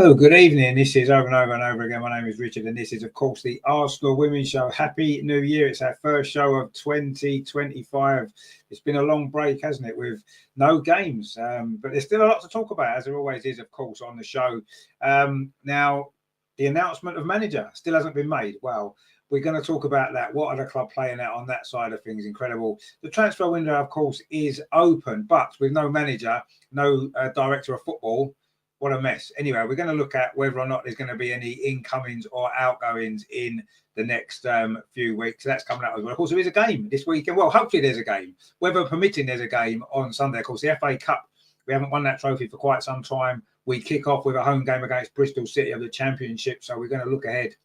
Hello, good evening. This is over and over and over again. My name is Richard, and this is, of course, the Arsenal Women's Show. Happy New Year. It's our first show of 2025. It's been a long break, hasn't it, with no games. But there's still a lot to talk about, as there always is, of course, on the show. Now, the announcement of manager still hasn't been made. Well, we're going to talk about that. What are the club playing out on that side of things? Incredible. The transfer window, of course, is open, but with no manager, no director of football. What a mess. Anyway, we're going to look at whether or not there's going to be any incomings or outgoings in the next few weeks. So that's coming up as well. Of course, there is a game this weekend. Well, hopefully there's a game. Weather permitting, there's a game on Sunday. Of course, the FA Cup, we haven't won that trophy for quite some time. We kick off with a home game against Bristol City of the Championship. So we're going to look ahead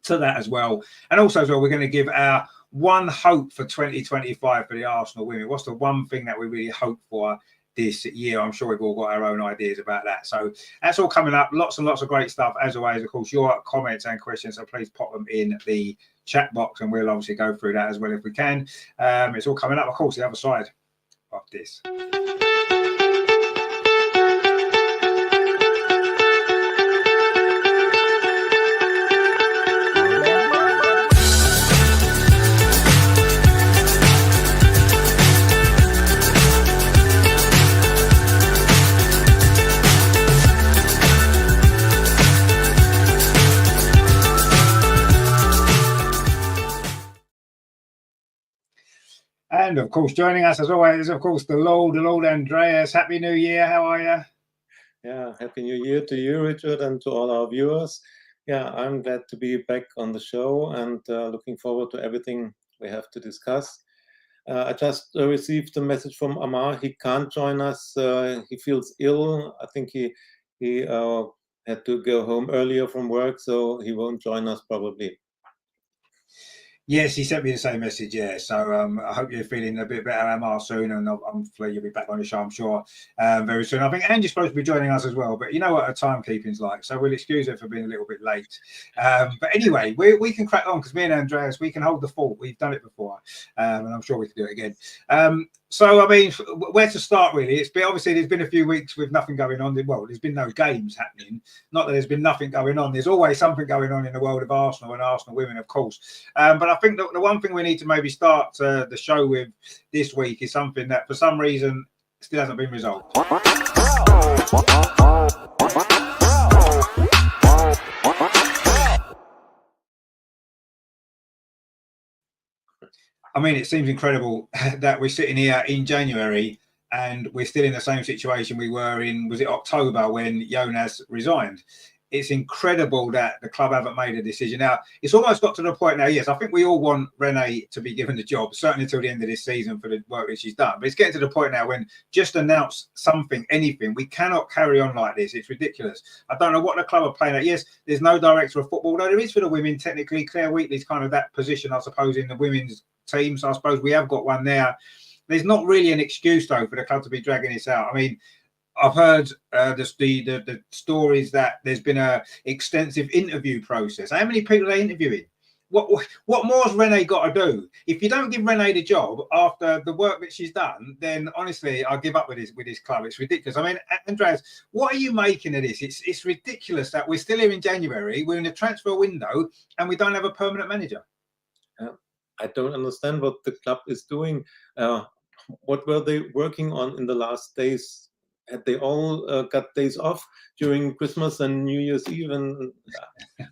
to that as well. And also as well, we're going to give our one hope for 2025 for the Arsenal women. What's the one thing that we really hope for this year? I'm sure we've all got our own ideas about that. So that's all coming up. Lots and lots of great stuff. As always, of course, your comments and questions, so please pop them in the chat box and we'll obviously go through that as well if we can. It's all coming up, of course, the other side of this. And of course, joining us as always, of course, the Lord Andreas. Happy New Year. How are you? Yeah, Happy New Year to you, Richard, and to all our viewers. Yeah, I'm glad to be back on the show and looking forward to everything we have to discuss. I just received a message from Amar. He can't join us. He feels ill. I think he had to go home earlier from work, so he won't join us probably. Yes, he sent me the same message. Yeah, so I hope you're feeling a bit better, Amar, soon, and hopefully you'll be back on the show, I'm sure, very soon. I think Angie's supposed to be joining us as well, but you know what her timekeeping's like, so we'll excuse her for being a little bit late. But anyway, we can crack on because me and Andreas, we can hold the fort. We've done it before, and I'm sure we can do it again. So, I mean, where to start, really? It's been, obviously, there's been a few weeks with nothing going on. Well, there's been no games happening. Not that there's been nothing going on. There's always something going on in the world of Arsenal and Arsenal women, of course. But I think that the one thing we need to maybe start the show with this week is something that, for some reason, still hasn't been resolved. I mean, it seems incredible that we're sitting here in January and we're still in the same situation we were in, was it October, when Jonas resigned? It's incredible that the club haven't made a decision. Now, it's almost got to the point now, yes, I think we all want Renee to be given the job, certainly until the end of this season for the work that she's done. But it's getting to the point now when just announce something, anything. We cannot carry on like this. It's ridiculous. I don't know what the club are playing at. Yes, there's no director of football, though there is for the women, technically. Claire Wheatley's kind of that position, I suppose, in the women's team. So I suppose we have got one there. There's not really an excuse, though, for the club to be dragging this out. I mean, I've heard the stories that there's been a extensive interview process. How many people are they interviewing? What more has Renee got to do? If you don't give Renee the job after the work that she's done, then honestly, I'll give up with this club. It's ridiculous. I mean, Andreas, what are you making of this? It's ridiculous that we're still here in January, we're in the transfer window, and we don't have a permanent manager. I don't understand what the club is doing. What were they working on in the last days? Had they all got days off during Christmas and New Year's Eve? And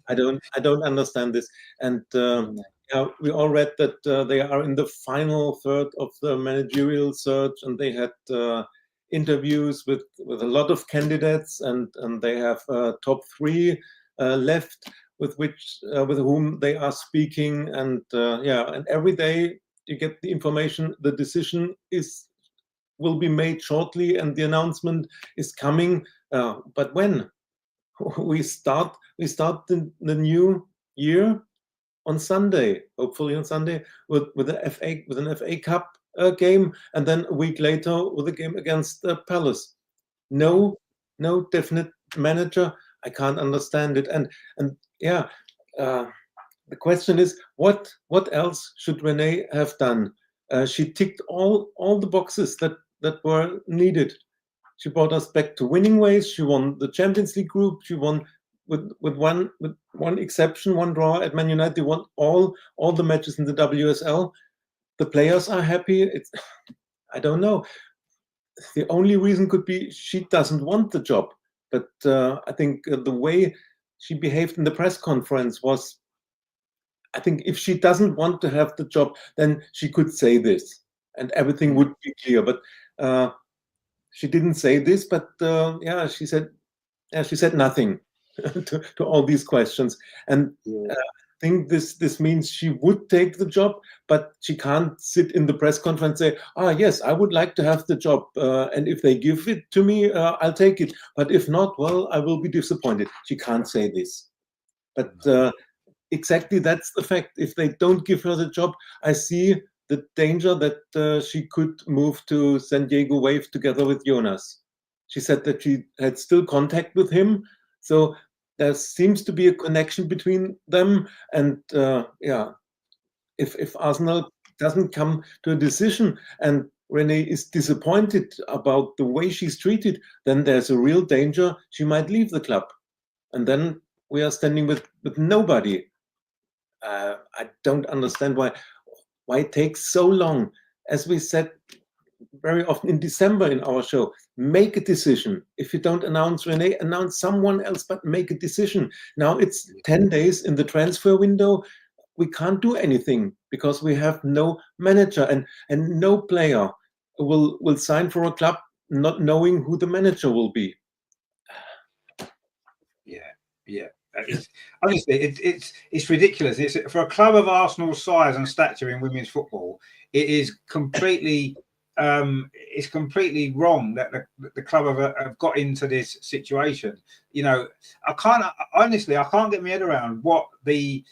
I don't understand this. And we all read that they are in the final third of the managerial search, and they had interviews with a lot of candidates, and they have top three left with whom they are speaking. And and every day you get the information. The decision will be made shortly, and the announcement is coming. But when we start the new year on Sunday, hopefully on Sunday, with an FA Cup game, and then a week later with a game against Palace. No definite manager. I can't understand it. And the question is, what else should Renee have done? She ticked all the boxes that were needed. She brought us back to winning ways. She won the Champions League group. She won with one exception, one draw at Man United. They won all the matches in the WSL. The players are happy. I don't know. The only reason could be she doesn't want the job. But I think the way she behaved in the press conference was, I think if she doesn't want to have the job, then she could say this and everything would be clear. But she didn't say this, but she said nothing to all these questions. And I think this means she would take the job, but she can't sit in the press conference and say, yes, I would like to have the job. And if they give it to me, I'll take it. But if not, well, I will be disappointed. She can't say this. But exactly that's the fact. If they don't give her the job, I see the danger that she could move to San Diego Wave together with Jonas. She said that she had still contact with him. So there seems to be a connection between them. And if Arsenal doesn't come to a decision and Renee is disappointed about the way she's treated, then there's a real danger she might leave the club. And then we are standing with nobody. I don't understand why it takes so long. As we said very often in December in our show, make a decision. If you don't announce Renee, announce someone else, but make a decision. Now it's 10 days in the transfer window. We can't do anything because we have no manager and no player will sign for a club not knowing who the manager will be. Yeah. Honestly, it's ridiculous. It's for a club of Arsenal's size and stature in women's football. It is completely, it's completely wrong that the club have got into this situation. You know, I can't get my head around what the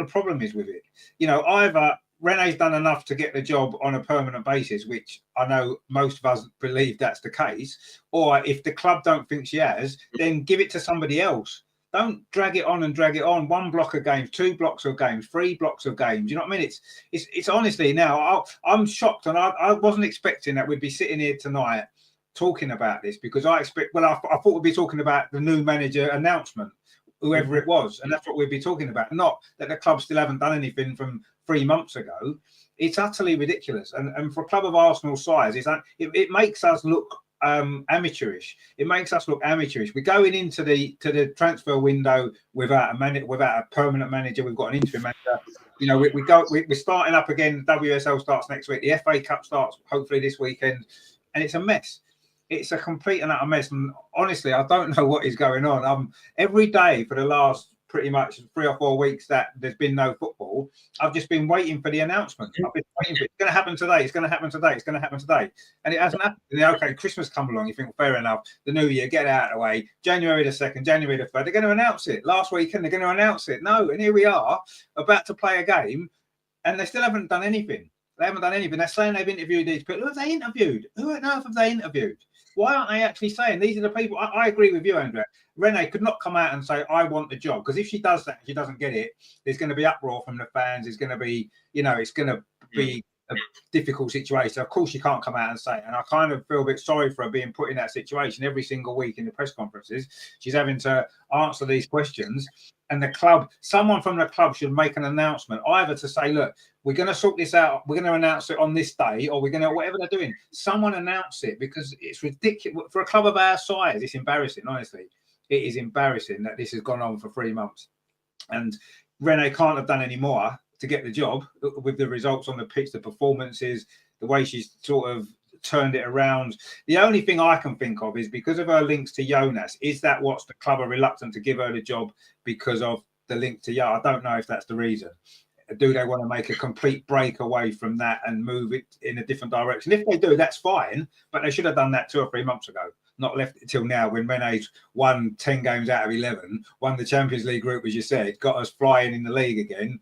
problem is with it. You know, either Renee's done enough to get the job on a permanent basis, which I know most of us believe that's the case, or if the club don't think she has, then give it to somebody else. Don't drag it on. One block of games, 2 blocks of games, 3 blocks of games. You know what I mean? It's honestly now I'm shocked, and I wasn't expecting that we'd be sitting here tonight talking about this, because I thought we'd be talking about the new manager announcement, whoever it was, and that's what we'd be talking about. Not that the club still haven't done anything from 3 months ago. It's utterly ridiculous, and for a club of Arsenal size, it makes us look amateurish. It makes us look amateurish. We're going into the transfer window without a permanent manager. We've got an interim manager. You know, we're starting up again. WSL starts next week. The FA Cup starts hopefully this weekend, and it's a mess. It's a complete and utter mess. And honestly, I don't know what is going on. Every day for the last pretty much 3 or 4 weeks that there's been no football, I've just been waiting for the announcement. I've been waiting for it. It's going to happen today. It's going to happen today. It's going to happen today. And it hasn't happened. Okay, Christmas come along. You think, well, fair enough. The new year, get it out of the way. January the 2nd, January the 3rd. They're going to announce it. Last weekend, they're going to announce it. No, and here we are about to play a game, and they still haven't done anything. They haven't done anything. They're saying they've interviewed these people. Who have they interviewed? Who on earth have they interviewed? Why aren't they actually saying these are the people? I agree with you, Andrea. Renee could not come out and say, I want the job. Because if she does that, she doesn't get it, there's going to be uproar from the fans. There's going to be, it's going to be a difficult situation. Of course, she can't come out and say it. And I kind of feel a bit sorry for her being put in that situation every single week in the press conferences. She's having to answer these questions. And the club, someone from the club should make an announcement, either to say, look, we're going to sort this out. We're going to announce it on this day, or we're going to, whatever they're doing, someone announce it, because it's ridiculous. For a club of our size, it's embarrassing, honestly. It is embarrassing that this has gone on for 3 months. And Renee can't have done any more to get the job with the results on the pitch, the performances, the way she's sort of turned it around. The only thing I can think of is because of her links to Jonas. Is that what's the club are reluctant to give her the job because of the link to Jonas? I don't know if that's the reason. Do they want to make a complete break away from that and move it in a different direction? If they do, that's fine, but they should have done that 2 or 3 months ago, not left it till now when Renee's won 10 games out of 11, won the Champions League group, as you said, got us flying in the league again,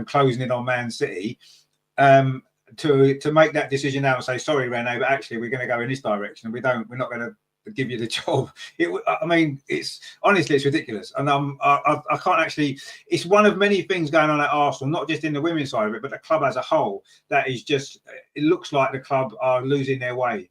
closing in on Man City. To make that decision now and say, sorry, Renee, but actually we're going to go in this direction. We're not going to give you the job. It's honestly, it's ridiculous. And I can't actually, it's one of many things going on at Arsenal, not just in the women's side of it, but the club as a whole, that is just, it looks like the club are losing their way.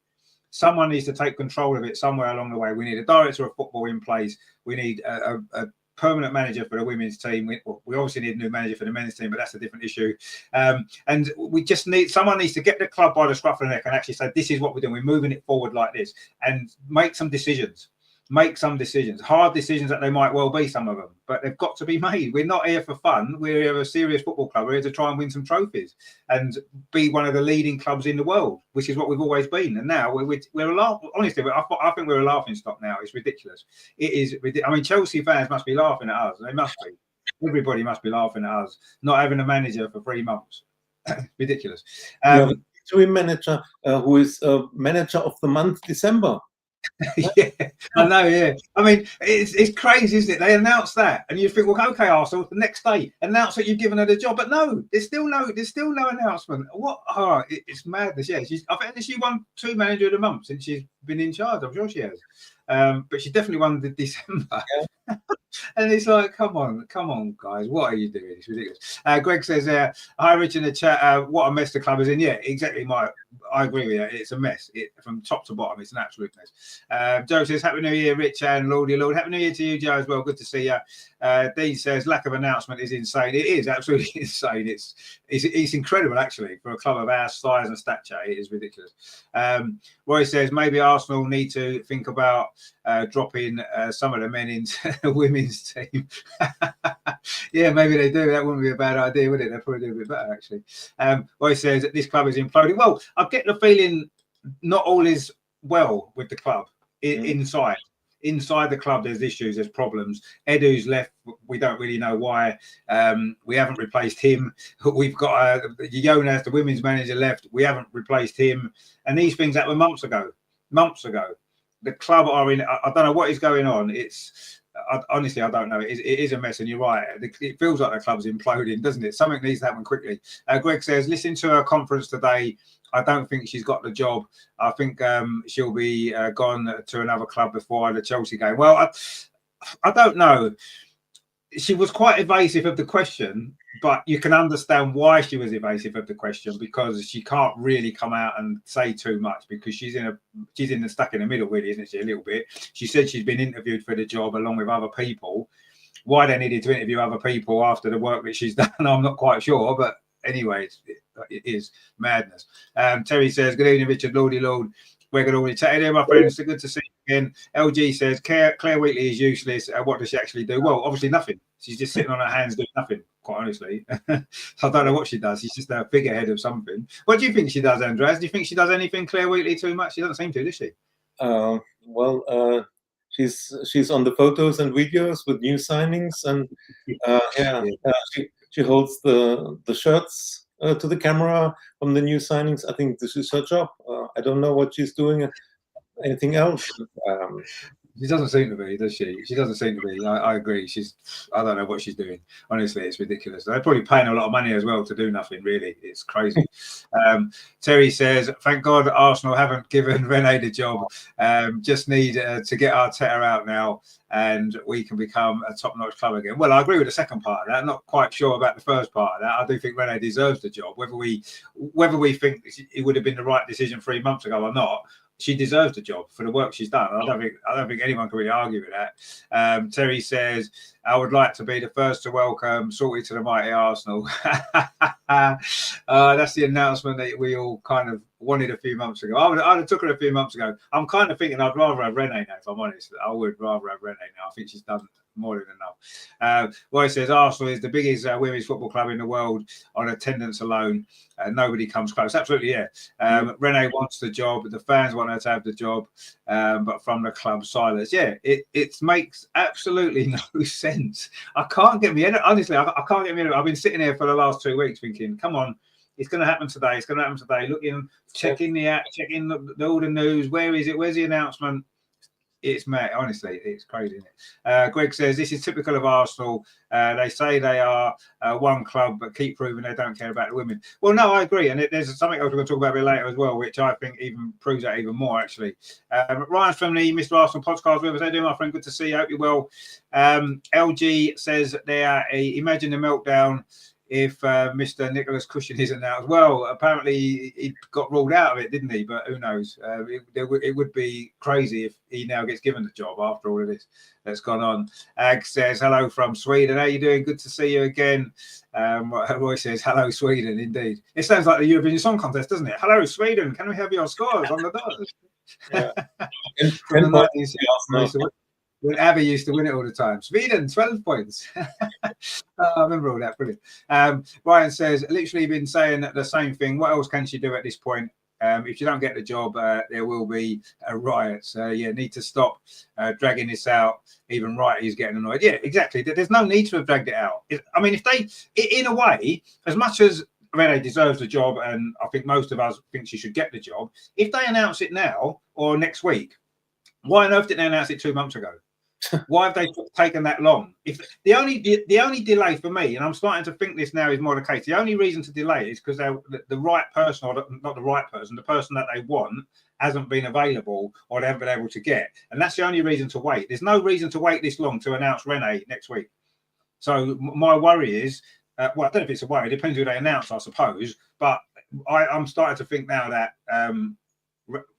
someone needs to take control of it somewhere along the way. We need a director of football in place. We need a permanent manager for the women's team. We obviously need a new manager for the men's team, but that's a different issue. And we just need someone needs to get the club by the scruff of the neck and actually say, this is what we're doing. We're moving it forward like this, and make some decisions. Make some decisions, hard decisions that they might well be, some of them, but they've got to be made. We're not here for fun. We're here a serious football club. We're here to try and win some trophies and be one of the leading clubs in the world, which is what we've always been. And now we're a laugh. Honestly, I think we're a laughing stock now. It's ridiculous. It is ridiculous. I mean, Chelsea fans must be laughing at us. They must be. Everybody must be laughing at us not having a manager for 3 months. Ridiculous. Interim manager who is manager of the month December. Yeah, I know. Yeah, I mean, it's crazy, isn't it? They announce that, and you think, well, okay, Arsenal, the next day announce that you've given her the job, but no, there's still no announcement. What? Oh, it's madness. Yeah, I think she won 2 manager of the month since she's been in charge. I'm sure she has, but she definitely won the December. Yeah. And it's like, come on, guys, what are you doing? It's ridiculous. Greg says, hi, Rich in the chat. What a mess the club is in. Yeah, exactly. I agree with you. It's a mess. From top to bottom, it's an absolute mess. Joe says, Happy New Year, Rich and Lordy Lord. Happy New Year to you, Joe, as well. Good to see you. Dean says, lack of announcement is insane. It is absolutely insane. It's incredible, actually, for a club of our size and stature. It is ridiculous. Roy says, maybe Arsenal need to think about dropping some of the men into the women's team. Yeah, maybe they do. That wouldn't be a bad idea, would it? They'll probably do a bit better, actually. Roy says that this club is imploding. Well, I get the feeling not all is well with the club inside. Inside the club, there's issues, there's problems. Edu's left. We don't really know why. We haven't replaced him. We've got Jonas, the women's manager, left. We haven't replaced him. And these things happened months ago. The club are in. I don't know what is going on. Honestly, I don't know. It is a mess, and you're right. It feels like the club's imploding, doesn't it? Something needs to happen quickly. Greg says, listen to her conference today. I don't think she's got the job. I think she'll be gone to another club before the Chelsea game. Well, I don't know. She was quite evasive of the question, but you can understand why she was evasive of the question, because she can't really come out and say too much, because she's stuck in the middle, really, isn't she? A little bit. She said she's been interviewed for the job along with other people. Why they needed to interview other people after the work that she's done, I'm not quite sure, but anyway, it is madness. Terry says, good evening, Richard, Lordy Lord. We're going to all chat here, my friends. So good to see you again. LG says, Claire Wheatley is useless. What does she actually do? Well, obviously nothing. She's just sitting on her hands doing nothing, quite honestly. So I don't know what she does. She's just a figurehead of something. What do you think she does, Andreas? Do you think she does anything, Claire Wheatley, too much? She doesn't seem to, does she? She's on the photos and videos with new signings, and she holds the shirts to the camera from the new signings. I think this is her job. I don't know what she's doing. Anything else? She doesn't seem to be, does she? She doesn't seem to be. I agree. I don't know what she's doing. Honestly, it's ridiculous. They're probably paying a lot of money as well to do nothing, really. It's crazy. Terry says, thank God Arsenal haven't given Rene the job. Just need to get Arteta out now, and we can become a top-notch club again. Well, I agree with the second part of that. I'm not quite sure about the first part of that. I do think Rene deserves the job. Whether we think it would have been the right decision 3 months ago or not, she deserves the job for the work she's done. I don't think anyone can really argue with that. Terry says, I would like to be the first to welcome Salty to the mighty Arsenal. That's the announcement that we all kind of wanted a few months ago. I'd have took her a few months ago. I'm kind of thinking I'd rather have Rene now, if I'm honest. I would rather have Rene now. I think she's done more than enough. Roy says Arsenal is the biggest women's football club in the world on attendance alone. Nobody comes close. Absolutely, yeah. Rene wants the job. The fans want her to have the job, but from the club, silence. Yeah, it makes absolutely no sense. I can't get me in. Honestly, I can't get me in. I've been sitting here for the last 2 weeks thinking, come on, it's going to happen today. It's going to happen today. Looking, checking the app, checking all the news. Where is it? Where's the announcement? It's mad. Honestly, it's crazy, isn't it? Greg says this is typical of Arsenal. They say they are one club, but keep proving they don't care about the women. Well, no, I agree, and there's something else we're going to talk about a bit later as well, which I think even proves that even more. Actually, Ryan's from the Mr. Arsenal podcast with us. How you doing, my friend? Good to see you. Hope you're well. LG says imagine the meltdown if Mr. Nicholas Cushion isn't out. Well, apparently he got ruled out of it, didn't he? But who knows? It would be crazy if he now gets given the job after all of this that's gone on. Ag says, hello from Sweden. How are you doing? Good to see you again. Roy says, hello, Sweden, indeed. It sounds like the Eurovision Song Contest, doesn't it? Hello, Sweden. Can we have your scores on the dot? Yeah. From the 1960s, when Abby used to win it all the time. Sweden, 12 points. I remember all that. Brilliant. Ryan says, literally been saying the same thing. What else can she do at this point? If you don't get the job, there will be a riot. So, yeah, need to stop dragging this out. Even Wright is getting annoyed. Yeah, exactly. There's no need to have dragged it out. I mean, if they, in a way, as much as Rene deserves the job, and I think most of us think she should get the job, if they announce it now or next week, why on earth didn't they announce it 2 months ago? Why have they taken that long? If the only delay for me, and I'm starting to think this now is more the case, the only reason to delay is because the right person, or not the right person, the person that they want hasn't been available or they haven't been able to get, and that's the only reason to wait. There's no reason to wait this long to announce Rene next week. So my worry is, well, I don't know if it's a worry. It depends who they announce, I suppose. But I'm starting to think now that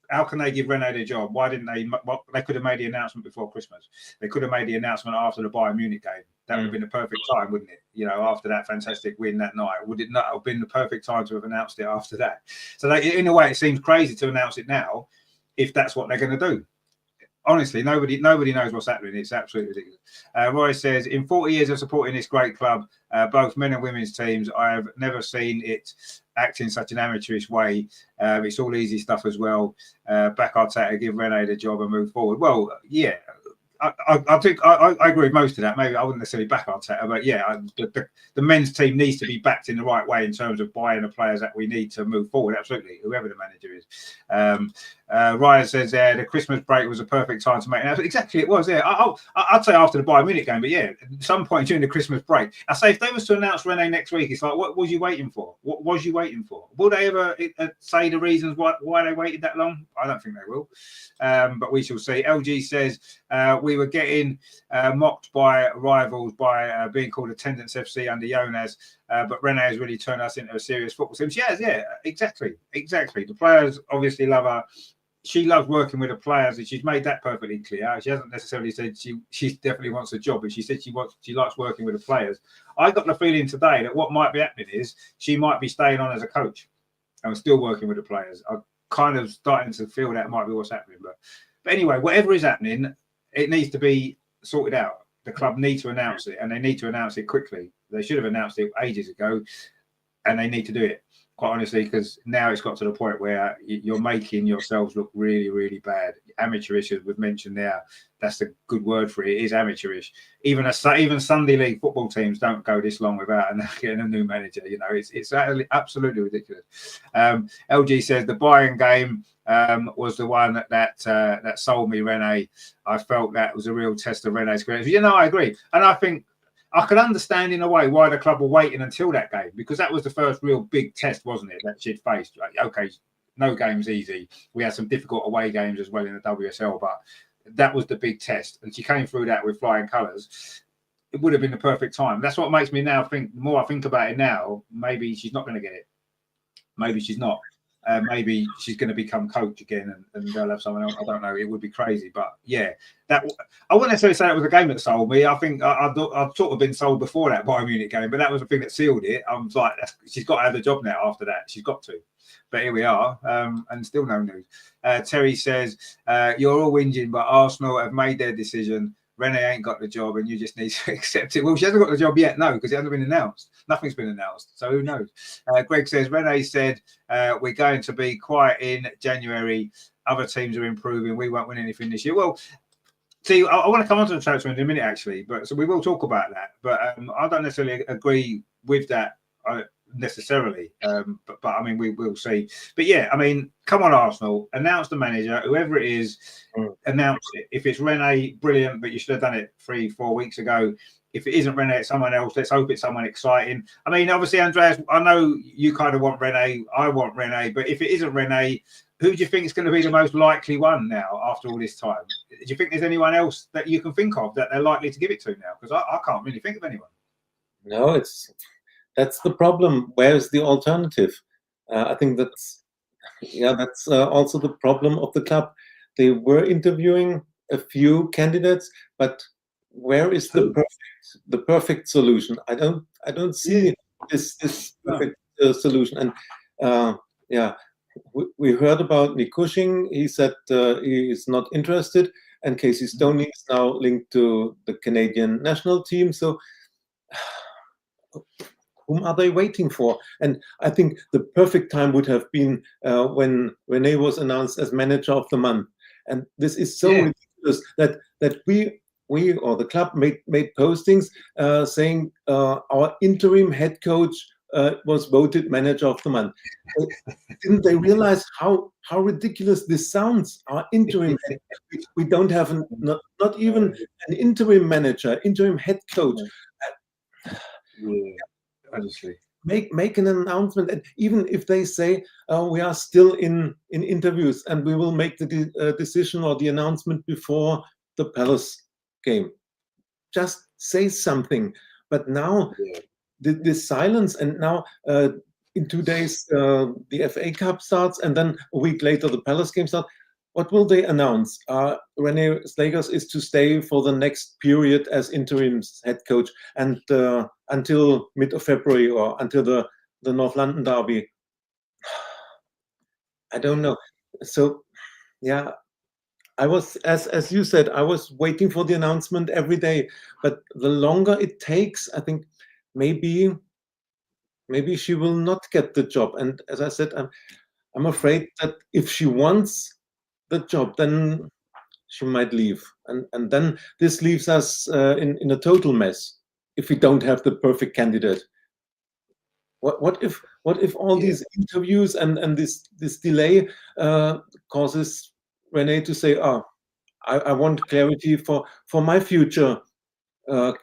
how can they give Rene the job? Why didn't they? Well, they could have made the announcement before Christmas. They could have made the announcement after the Bayern Munich game. That would have been the perfect time, wouldn't it? You know, after that fantastic win that night, would it not have been the perfect time to have announced it after that? So, in a way, it seems crazy to announce it now, if that's what they're going to do. Honestly, nobody knows what's happening. It's absolutely ridiculous. Roy says, in 40 years of supporting this great club, both men and women's teams, I have never seen it act in such an amateurish way. It's all easy stuff as well. Back Arteta, give Rene the job and move forward. Well, yeah, I think I agree with most of that. Maybe I wouldn't necessarily back Arteta, but yeah, the men's team needs to be backed in the right way in terms of buying the players that we need to move forward. Absolutely, whoever the manager is. Ryan says the Christmas break was a perfect time to make it. Exactly, it was. Yeah, I'd say after the Bayern Munich game, but yeah, at some point during the Christmas break. I say if they was to announce Rene next week, it's like, what was you waiting for? What was you waiting for? Will they ever say the reasons why they waited that long? I don't think they will, but we shall see. LG says we were getting mocked by rivals by being called Attendance FC under Jonas, but Rene has really turned us into a serious football team. She has, yeah, exactly. The players obviously love her. She loves working with the players, and she's made that perfectly clear. She hasn't necessarily said she definitely wants a job, but she said she likes working with the players. I got the feeling today that what might be happening is she might be staying on as a coach and still working with the players. I'm kind of starting to feel that might be what's happening. But anyway, whatever is happening, it needs to be sorted out. The club need to announce it, and they need to announce it quickly. They should have announced it ages ago, and they need to do it, quite honestly, because now it's got to the point where you're making yourselves look really, really bad. Amateurish, as we've mentioned there, that's a good word for it. It is amateurish. Even Sunday League football teams don't go this long without getting a new manager. You know, it's absolutely ridiculous. LG says the Bayern game was the one that sold me, Rene. I felt that was a real test of Rene's credentials. You know, I agree, and I think I could understand in a way why the club were waiting until that game, because that was the first real big test, wasn't it, that she'd faced. Like, okay, no game's easy. We had some difficult away games as well in the WSL, but that was the big test, and she came through that with flying colours. It would have been the perfect time. That's what makes me now think, the more I think about it now, maybe she's not going to get it. Maybe she's not. Maybe she's going to become coach again, and they'll have someone else. I don't know. It would be crazy, but yeah, that I wouldn't necessarily say it was a game that sold me. I think I'd sort of been sold before that Bayern Munich game, but that was the thing that sealed it. I was like, she's got to have the job now. After that, she's got to. But here we are, and still no news. Terry says you're all whinging, but Arsenal have made their decision. Rene ain't got the job, and you just need to accept it. Well, she hasn't got the job yet, no, because it hasn't been announced. Nothing's been announced, so who knows? Greg says, Rene said, we're going to be quiet in January. Other teams are improving. We won't win anything this year. Well, see, I want to come on to the transfer in a minute, actually, but so we will talk about that. But I don't necessarily agree with that necessarily, but I mean, we will see. But yeah, I mean, come on, Arsenal, announce the manager, whoever it is, announce it. If it's Rene, brilliant, but you should have done it 3-4 weeks ago. If it isn't Rene, it's someone else. Let's hope it's someone exciting. I mean, obviously, Andreas, I know you kind of want Rene. I want Rene, but if it isn't Rene, who do you think is going to be the most likely one now after all this time? Do you think there's anyone else that you can think of that they're likely to give it to now? Because I can't really think of anyone. No, that's the problem. Where's the alternative? I think that's also the problem of the club. They were interviewing a few candidates, but where is the perfect solution? I don't see this perfect solution. And we heard about Nick Cushing. He said he is not interested, and Casey Stoney is now linked to the Canadian national team. So whom are they waiting for? And I think the perfect time would have been when Rene was announced as manager of the month. And this is so ridiculous that we or the club made postings saying our interim head coach was voted manager of the month. Didn't they realize how ridiculous this sounds? Our interim head, we don't have not even an interim manager, interim head coach. Honestly, make an announcement, and even if they say we are still in interviews and we will make the decision or the announcement before the Palace game, just say something. But now this silence, and now in 2 days the FA Cup starts, and then a week later the Palace game starts. What will they announce? Rene Slagers is to stay for the next period as interim head coach, and until mid of February or until the North London derby. I don't know. So, yeah, I was, as you said, I was waiting for the announcement every day. But the longer it takes, I think maybe she will not get the job. And as I said, I'm afraid that if she wants the job, then she might leave, and then this leaves us in a total mess if we don't have the perfect candidate. What if all these interviews and this delay causes Rene to say, I want clarity for my future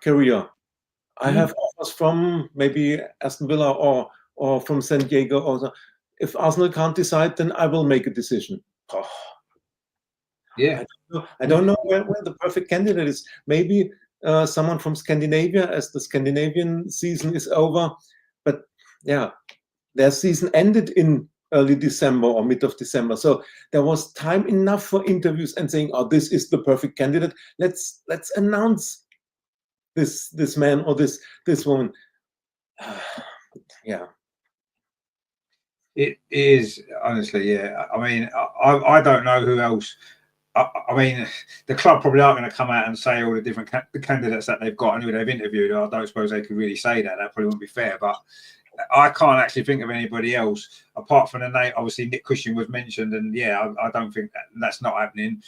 career. I have offers from maybe Aston Villa or from San Diego. Or if Arsenal can't decide, then I will make a decision. I don't know where the perfect candidate is. Maybe someone from Scandinavia, as the Scandinavian season is over. But their season ended in early December or mid of December. So there was time enough for interviews and saying, this is the perfect candidate. Let's announce this man or this woman. It is, honestly, I mean, I don't know who else. I mean, the club probably aren't going to come out and say all the different candidates that they've got and who they've interviewed. I don't suppose they could really say that. That probably wouldn't be fair. But I can't actually think of anybody else apart from the name. Obviously, Nick Cushing was mentioned, and I don't think that's not happening.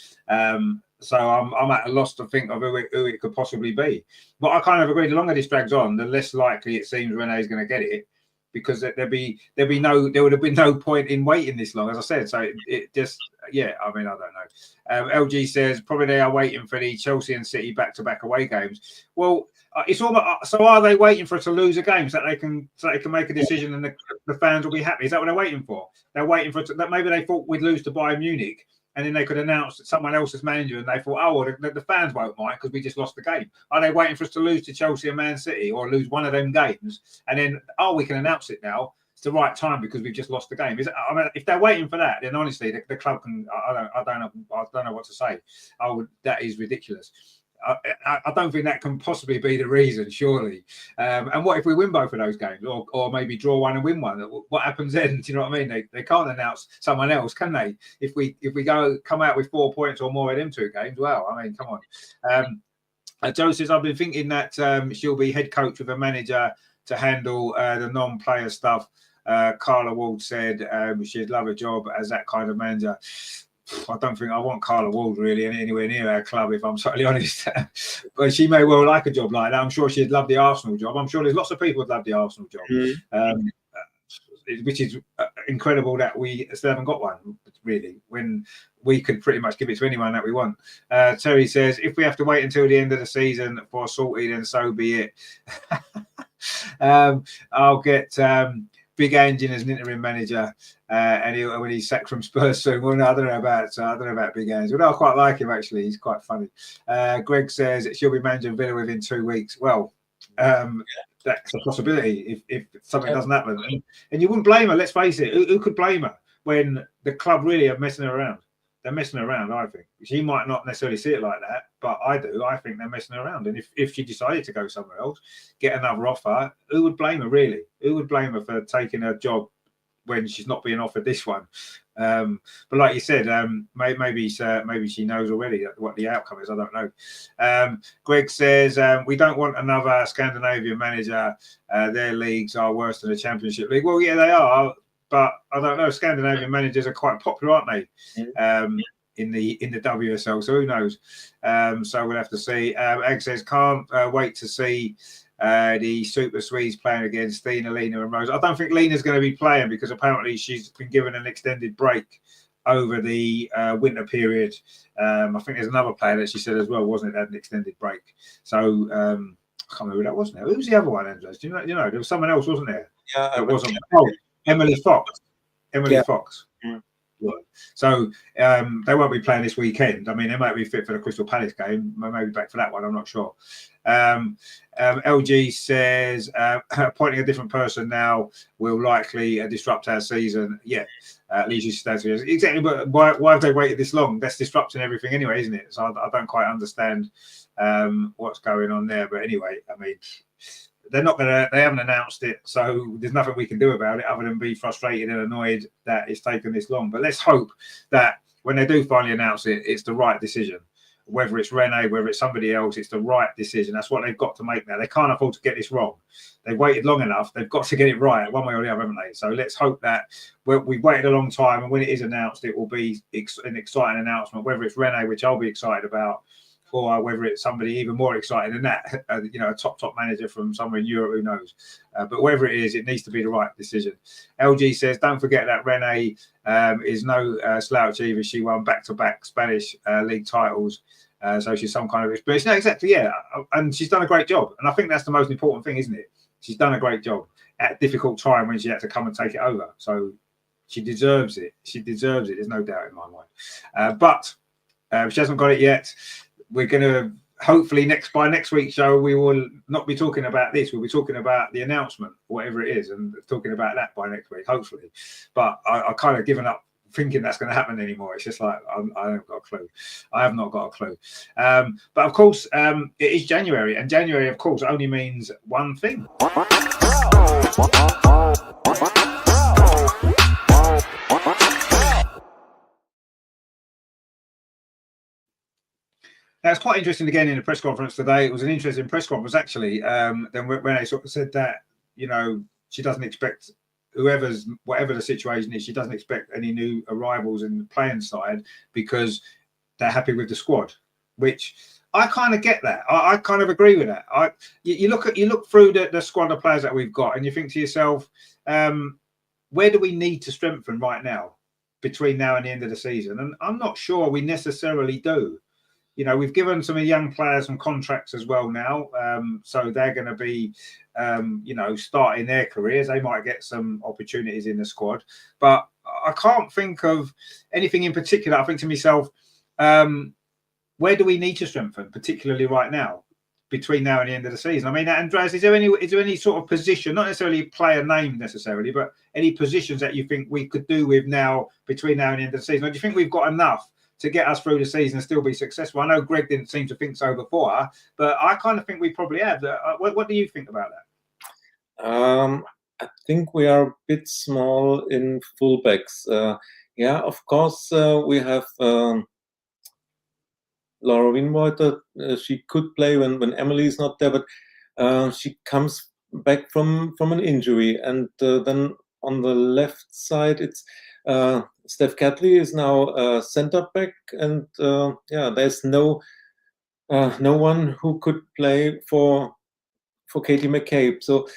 So I'm at a loss to think of who it could possibly be. But I kind of agree. The longer this drags on, the less likely it seems Rene's going to get it. Because there would have been no point in waiting this long, as I said. So it just, I mean, I don't know. LG says probably they are waiting for the Chelsea and City back-to-back away games. Well, it's almost, so are they waiting for us to lose a game so they can make a decision and the fans will be happy? Is that what they're waiting for? They're waiting for that. Maybe they thought we'd lose to Bayern Munich, and then they could announce that someone else is manager, and they thought, the fans won't mind because we just lost the game. Are they waiting for us to lose to Chelsea and Man City or lose one of them games? And then, we can announce it now. It's the right time because we've just lost the game. I mean, if they're waiting for that, then honestly, the club can. I don't know what to say. That is ridiculous. I don't think that can possibly be the reason, surely. And what if we win both of those games, or maybe draw one and win one? What happens then? Do you know what I mean? They can't announce someone else, can they? If we come out with 4 points or more in them 2 games, well, I mean, come on. Joe says, I've been thinking that she'll be head coach with a manager to handle the non-player stuff. Carla Ward said she'd love a job as that kind of manager. I don't think I want Carla Ward really anywhere near our club, if I'm totally honest. But she may well like a job like that. I'm sure she'd love the Arsenal job. I'm sure there's lots of people who'd love the Arsenal job, which is incredible that we still haven't got one, really, when we could pretty much give it to anyone that we want. Terry says, if we have to wait until the end of the season for Salty, then so be it. I'll get Big Engine as an interim manager, and when he's sacked from Spurs soon. Well, no, I don't know about Big Engine. Well, I quite like him actually. He's quite funny. Greg says she'll be managing Villa within 2 weeks. Well, that's a possibility if something doesn't happen. And you wouldn't blame her. Let's face it. Who could blame her when the club really are messing her around? They're messing around, I think. She might not necessarily see it like that, but I do. I think they're messing around. And if she decided to go somewhere else, get another offer, who would blame her, really? Who would blame her for taking her job when she's not being offered this one? But like you said, maybe she knows already what the outcome is. I don't know. Greg says, we don't want another Scandinavian manager. Their leagues are worse than the Championship League. Well, yeah, they are. But I don't know. Scandinavian managers are quite popular, aren't they? In the WSL. So who knows? So we'll have to see. Egg says can't wait to see the Super Swedes playing against Lena and Rose. I don't think Lena's going to be playing because apparently she's been given an extended break over the winter period. I think there's another player that she said as well, wasn't it? Had an extended break. So I can't remember who that was now. Who was the other one, Andres? Do you know? There was someone else, wasn't there? Yeah, that wasn't. Oh, Emily Fox. Fox. Mm. So they won't be playing this weekend. I mean, they might be fit for the Crystal Palace game. Maybe back for that one. I'm not sure. LG says appointing a different person now will likely disrupt our season. Yeah, Leisure stands exactly. But why have they waited this long? That's disrupting everything anyway, isn't it? So I don't quite understand what's going on there. But anyway, I mean, they haven't announced it, so there's nothing we can do about it other than be frustrated and annoyed that it's taken this long. But let's hope that when they do finally announce it, it's the right decision. Whether it's Renee, whether it's somebody else, it's the right decision. That's what they've got to make now. They can't afford to get this wrong. They've waited long enough. They've got to get it right one way or the other, haven't they? So let's hope that we've waited a long time, and when it is announced, it will be an exciting announcement, whether it's Renee, which I'll be excited about, or whether it's somebody even more exciting than that, a top manager from somewhere in Europe, who knows? But whatever it is, it needs to be the right decision. LG says, don't forget that Renee is no slouch either. She won back-to-back Spanish league titles. So she's some kind of experience. No, exactly, yeah. And she's done a great job. And I think that's the most important thing, isn't it? She's done a great job at a difficult time when she had to come and take it over. So she deserves it. She deserves it. There's no doubt in my mind. But she hasn't got it yet. We're going to hopefully by next week's show, we will not be talking about this. We'll be talking about the announcement, whatever it is, and talking about that by next week, hopefully. But I kind of given up thinking that's going to happen anymore. It's just like I haven't got a clue. I have not got a clue. But of course, it is January, and January, of course, only means one thing. Now, it's quite interesting again in the press conference today. It was an interesting press conference, actually. Then when they sort of said that, she doesn't expect whatever the situation is, she doesn't expect any new arrivals in the playing side because they're happy with the squad, which I kind of get that. I kind of agree with that. You look through the squad of players that we've got, and you think to yourself, where do we need to strengthen right now between now and the end of the season? And I'm not sure we necessarily do. We've given some young players some contracts as well now. So they're going to be, starting their careers. They might get some opportunities in the squad. But I can't think of anything in particular. I think to myself, where do we need to strengthen, particularly right now, between now and the end of the season? I mean, Andreas, is there any sort of position, not necessarily player name necessarily, but any positions that you think we could do with now between now and the end of the season? Or do you think we've got enough to get us through the season and still be successful? I know Greg didn't seem to think so before, but I kind of think we probably have. What do you think about that? I think we are a bit small in fullbacks. Of course, we have Laura Winwouter. She could play when Emily is not there, but she comes back from an injury. And then on the left side, it's Steph Catley is now centre back, and there's no one who could play for Katie McCabe. So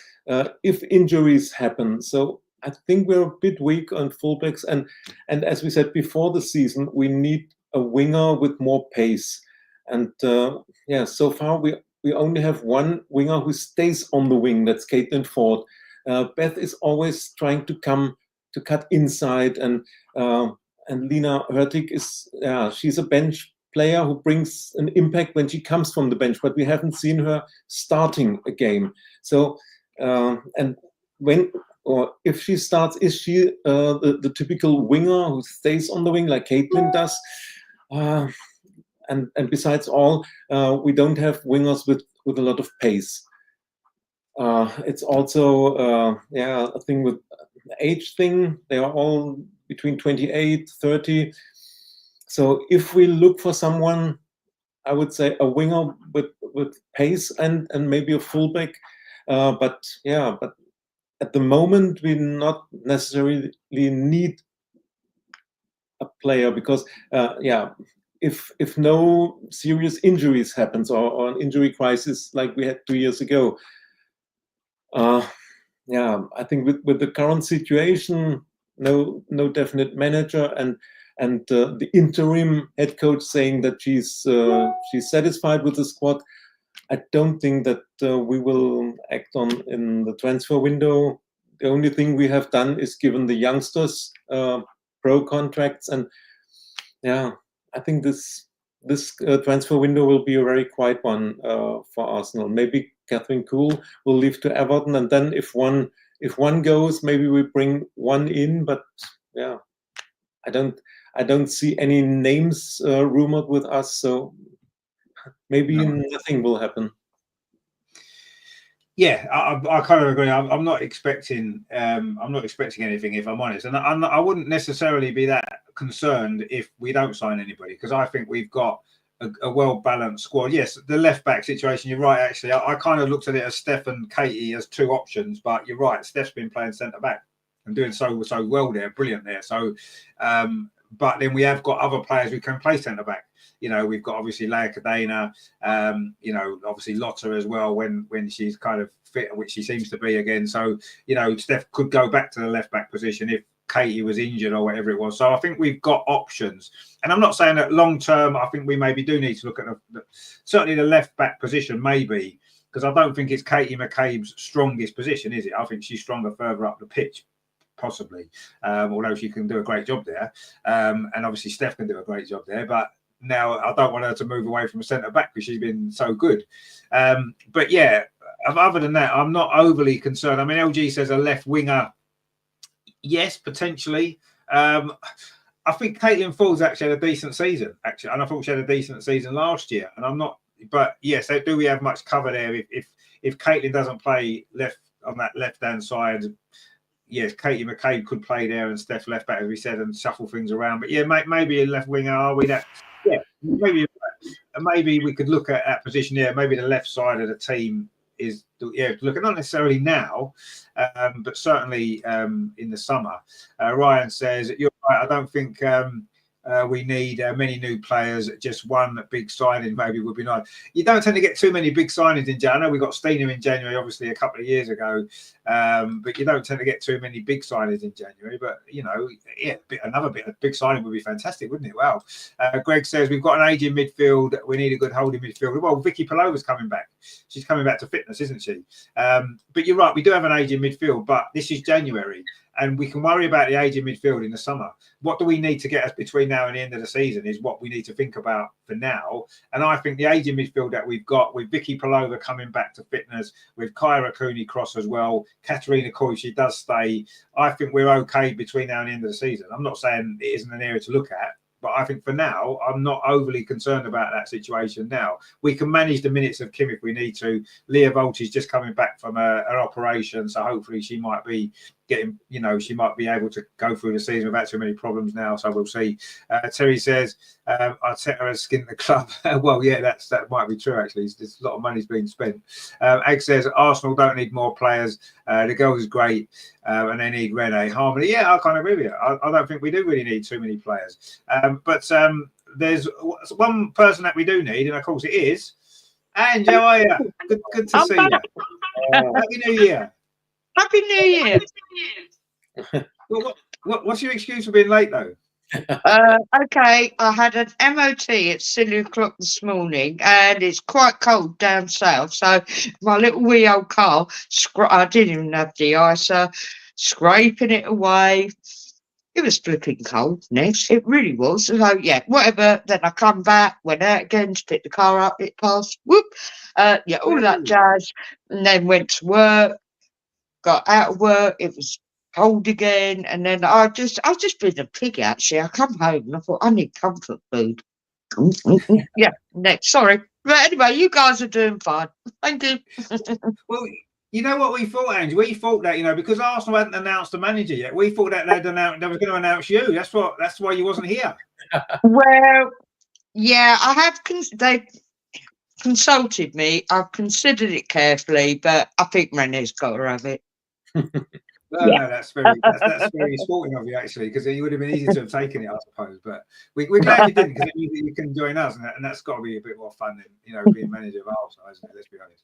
if injuries happen, so I think we're a bit weak on fullbacks, and as we said before the season, we need a winger with more pace. And so far we only have one winger who stays on the wing. That's Caitlin Ford. Beth is always trying to cut inside, and Lena Hurtig she's a bench player who brings an impact when she comes from the bench, but we haven't seen her starting a game. So, and when or if she starts, is she the typical winger who stays on the wing like Caitlin does? And besides all, we don't have wingers with a lot of pace. It's also a thing with age thing. They are all between 28, 30. So if we look for someone, I would say a winger with pace and maybe a fullback. But at the moment we not necessarily need a player because if no serious injuries happens or an injury crisis like we had 2 years ago, I think with the current situation, no definite manager and the interim head coach saying that she's satisfied with the squad, I don't think that we will act on in the transfer window. The only thing we have done is given the youngsters pro contracts, and I think this transfer window will be a very quiet one for Arsenal. Maybe Catherine Kuhl will leave to Everton, and then if one goes, maybe we bring one in. But I don't see any names rumored with us, so maybe nothing will happen. Yeah, I kind of agree. I'm not expecting anything, if I'm honest, and I wouldn't necessarily be that concerned if we don't sign anybody, because I think we've got a well-balanced squad. Yes, the left-back situation, you're right, actually. I kind of looked at it as Steph and Katie as two options, but you're right, Steph's been playing centre-back and doing so well there, brilliant there. So, but then we have got other players who can play centre-back. We've got obviously Leia Cadena, obviously Lotta as well when she's kind of fit, which she seems to be again. So, Steph could go back to the left-back position if Katie was injured or whatever it was. So I think we've got options. And I'm not saying that long-term, I think we maybe do need to look at certainly the left-back position, maybe, because I don't think it's Katie McCabe's strongest position, is it? I think she's stronger further up the pitch, possibly, although she can do a great job there. And obviously Steph can do a great job there. But now I don't want her to move away from a centre-back because she's been so good. But yeah, other than that, I'm not overly concerned. I mean, LG says a left winger. Yes, potentially. I think Caitlin Ford's actually had a decent season, actually, and I thought she had a decent season last year. And I'm not, but yes, do we have much cover there? If Caitlin doesn't play left on that left-hand side, yes, Katie McCabe could play there and Steph left back, as we said, and shuffle things around. But yeah, maybe a left winger. Are we that? Yeah, maybe we could look at that position here. Maybe the left side of the team is looking not necessarily now, but certainly in the summer. Ryan says, you're right, I don't think we need many new players. Just one big signing maybe would be nice. You don't tend to get too many big signings in January. I know we got Steiner in January, obviously, a couple of years ago, but you don't tend to get too many big signings in January. But, another big signing would be fantastic, wouldn't it? Wow. Greg says, we've got an aging midfield. We need a good holding midfield. Well, Vicky Palova's coming back. She's coming back to fitness, isn't she? But you're right, we do have an aging midfield, but this is January. And we can worry about the aging midfield in the summer. What do we need to get us between now and the end of the season is what we need to think about for now. And I think the aging midfield that we've got, with Vicky Palova coming back to fitness, with Kyra Cooney-Cross as well, Katerina Coy, she does stay. I think we're okay between now and the end of the season. I'm not saying it isn't an area to look at, but I think for now, I'm not overly concerned about that situation now. We can manage the minutes of Kim if we need to. Leah Volt is just coming back from an operation, so hopefully she might be getting, she might be able to go through the season without too many problems now, so we'll see. Terry says, Arteta has skinned the club. Well, yeah, that might be true, actually. There's a lot of money's being spent. Egg says, Arsenal don't need more players. The girl is great, and they need Renee Harmony. Yeah, I kind of agree with you. I don't think we do really need too many players. But there's one person that we do need, and of course it is. And how are you? Good to see you. Happy New Year. Happy New Year. Well, what's your excuse for being late, though? Okay, I had an MOT at 7:00 this morning, and it's quite cold down south. So my little wee old car, I didn't even have the icer, scraping it away. It was flipping cold next. It really was. So yeah, whatever. Then I come back, went out again to pick the car up. It passed. Whoop. Yeah, all of that jazz. And then went to work. Got out of work. It was cold again. And then I was just being a pig actually. I come home and I thought I need comfort food. Yeah. Next. Sorry. But anyway, you guys are doing fine. Thank you. Well, you know what we thought, Ange? We thought that, because Arsenal hadn't announced the manager yet. We thought that they was going to announce you. That's why you wasn't here. Well, yeah, I have. They consulted me. I've considered it carefully, but I think René's got to have it. No, that's very sporting of you actually, because it would have been easy to have taken it, I suppose. But we're glad you didn't, because it means that you can join us, and that's got to be a bit more fun than being manager of Arsenal, isn't it? Let's be honest.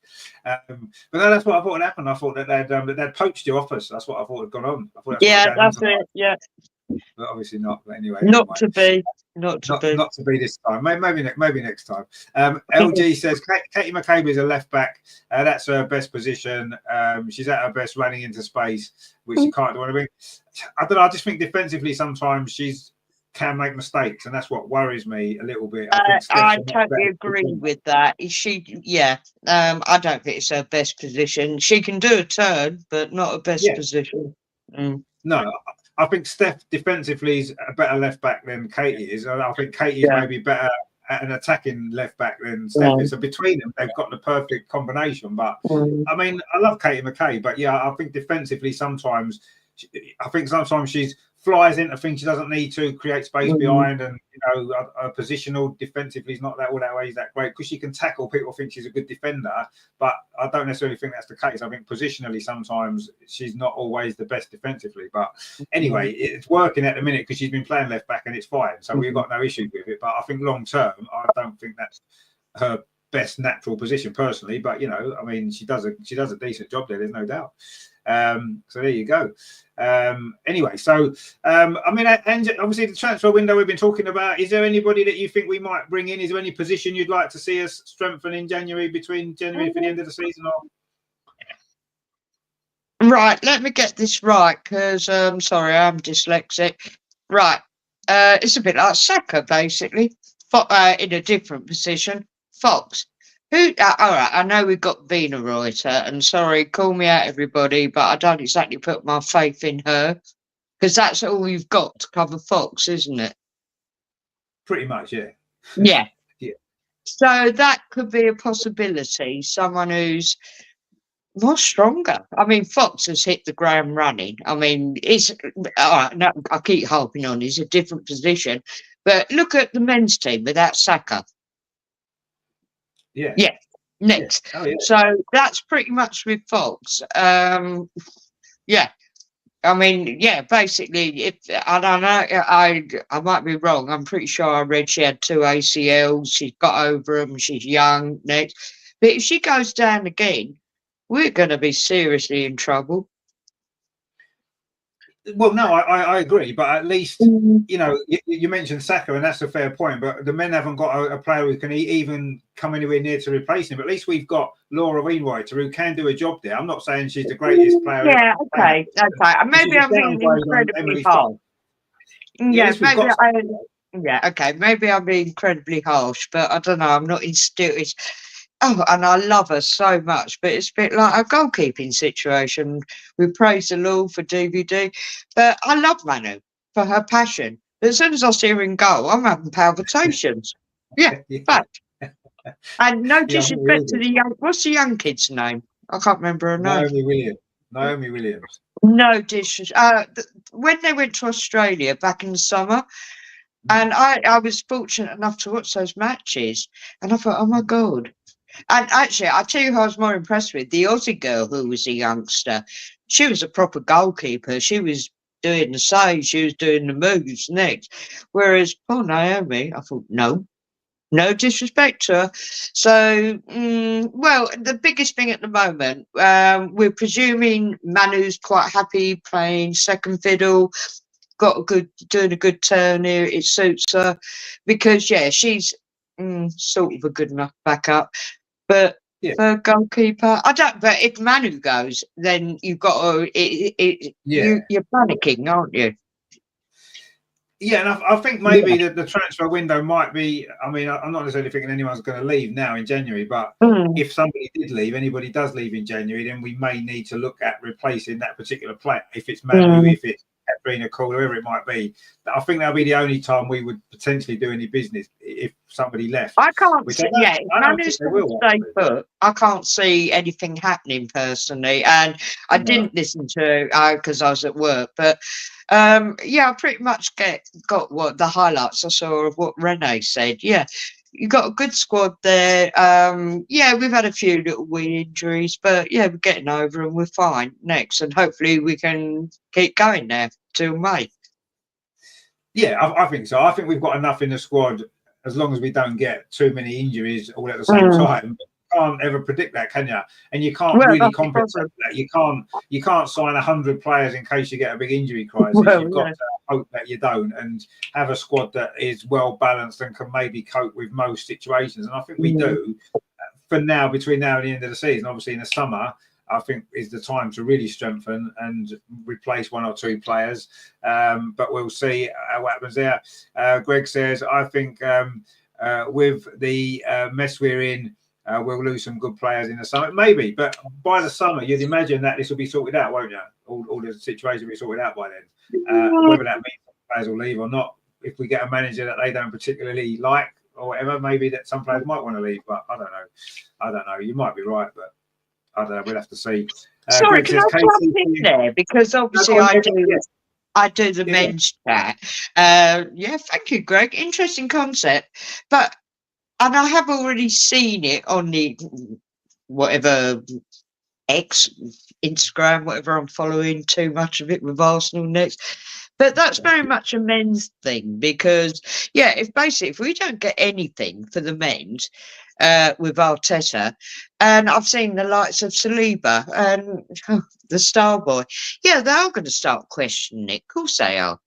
But no, that's what I thought had happened. I thought that they'd poached you off us. That's what I thought had gone on. I thought that's it. Yeah, but obviously not. But anyway, not to be. Not to be this time. Maybe next time. LG says Katie McCabe is a left back. That's her best position. She's at her best running into space, which she can't do anything. I don't know. I just think defensively sometimes she's can make mistakes, and that's what worries me a little bit. I totally agree with that. Is she? Yeah. I don't think it's her best position. She can do a turn, but not her best position. No. I think Steph defensively is a better left back than Katie is. I think Katie is maybe better at an attacking left back than Steph is. So between them, they've got the perfect combination. But I mean, I love Katie McCabe, but yeah, I think defensively sometimes she flies into things she doesn't need to, create space behind, and her positional defensively is not all that way that great, because she can tackle. People think she's a good defender, but I don't necessarily think that's the case. I think positionally sometimes she's not always the best defensively, but anyway, it's working at the minute because she's been playing left back and it's fine, so we've got no issue with it. But I think long term, I don't think that's her best natural position personally, but I mean, she does a decent job there, there's no doubt. So there you go. Anyway, so I mean, and obviously the transfer window we've been talking about, is there anybody that you think we might bring in? Is there any position you'd like to see us strengthen in between January for the end of the season? Right, let me get this right, because sorry, I'm dyslexic. Right, it's a bit like Saka, basically, in a different position. Fox. All right, I know we've got Vina Reuter, and sorry, call me out, everybody, but I don't exactly put my faith in her, because that's all you've got to cover Fox, isn't it? Pretty much, yeah. Yeah. Yeah. So that could be a possibility, someone who's more stronger. I mean, Fox has hit the ground running. I mean, no, I keep harping on, it's a different position, but look at the men's team without Saka. Yeah. Next. Yeah. Oh, yeah. So that's pretty much with Fox. Yeah. I mean, yeah, basically, I don't know, I might be wrong. I'm pretty sure I read she had 2 ACLs. She's got over them. She's young. Next. But if she goes down again, we're going to be seriously in trouble. Well, no, I agree, but at least you mentioned Saka, and that's a fair point. But the men haven't got a player who can even come anywhere near to replace him. But at least we've got Laura Wainwright who can do a job there. I'm not saying she's the greatest player. Yeah, okay. Maybe I'm being incredibly harsh. Maybe I'm being incredibly harsh, but I don't know. I'm not in still. And I love her so much, but it's a bit like a goalkeeping situation. We praise the Lord for DVD, but I love Manu for her passion. But as soon as I see her in goal, I'm having palpitations. Yeah, fact. And no disrespect to the young. What's the young kid's name? I can't remember her name. Naomi Williams. No disrespect. When they went to Australia back in the summer, and I was fortunate enough to watch those matches, and I thought, oh my God. And actually, I tell you who I was more impressed with, the Aussie girl who was a youngster. She was a proper goalkeeper. She was doing the saves, she was doing the moves next. Whereas poor Naomi, I thought, no disrespect to her. So, well, the biggest thing at the moment, we're presuming Manu's quite happy playing second fiddle, doing a good turn here. It suits her because, yeah, she's sort of a good enough backup. But for goalkeeper, I don't. But if Manu goes, then you've got to. You're panicking, aren't you? Yeah, and I think maybe the transfer window might be. I mean, I'm not necessarily thinking anyone's going to leave now in January, but if somebody did leave, anybody does leave in January, then we may need to look at replacing that particular player. If it's Manu, if it's Katrina Cole, whoever it might be. I think that'll be the only time we would potentially do any business if somebody left. I can't see, I don't think they will. stay put. I can't see anything happening personally. And I didn't listen to because I was at work, but yeah, I pretty much got what the highlights I saw of what Renee said. Yeah, you got a good squad there. Yeah, we've had a few little wee injuries, but yeah, we're getting over and we're fine next, and hopefully we can keep going there till May. Yeah, I think so. I think we've got enough in the squad as long as we don't get too many injuries all at the same time. You can't ever predict that, can you? And you can't really compensate for that. You can't sign 100 players in case you get a big injury crisis. You've got to hope that you don't, and have a squad that is well balanced and can maybe cope with most situations. And I think we do for now, between now and the end of the season. Obviously, in the summer, I think is the time to really strengthen and replace one or two players. But we'll see what happens there. Greg says, I think with the mess we're in, we'll lose some good players in the summer. Maybe, but by the summer, you'd imagine that this will be sorted out, won't you? All the situations will be sorted out by then. Whether that means players will leave or not, if we get a manager that they don't particularly like or whatever, maybe that some players might want to leave, but I don't know. You might be right, but I don't know. We'll have to see. Sorry, can I jump in there? Because obviously I do the men's chat. Yeah, thank you, Greg. Interesting concept. And I have already seen it on the whatever X, Instagram, whatever I'm following, too much of it with Arsenal next. But that's very much a men's thing because, yeah, if we don't get anything for the men's with Arteta, and I've seen the likes of Saliba and the star boy, yeah, they are going to start questioning it. Of course they are.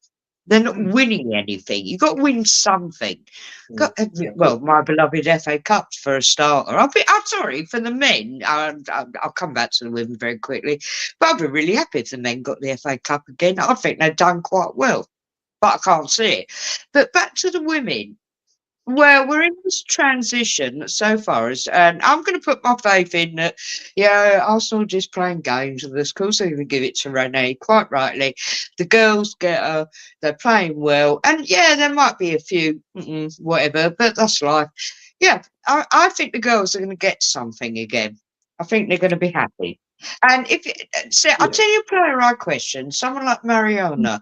They're not winning anything. You've got to win something. Well, my beloved FA Cup for a starter. I'm sorry, for the men. I'll come back to the women very quickly. But I'd be really happy if the men got the FA Cup again. I think they've done quite well. But I can't see it. But back to the women. Well, we're in this transition so far as, and I'm going to put my faith in that, yeah, Arsenal just playing games with us. Of course, they're going to give it to Renee, quite rightly. The girls get her, they're playing well. And yeah, there might be a few, whatever, but that's life. Yeah, I think the girls are going to get something again. I think they're going to be happy. And I'll tell you a player I question, someone like Mariona.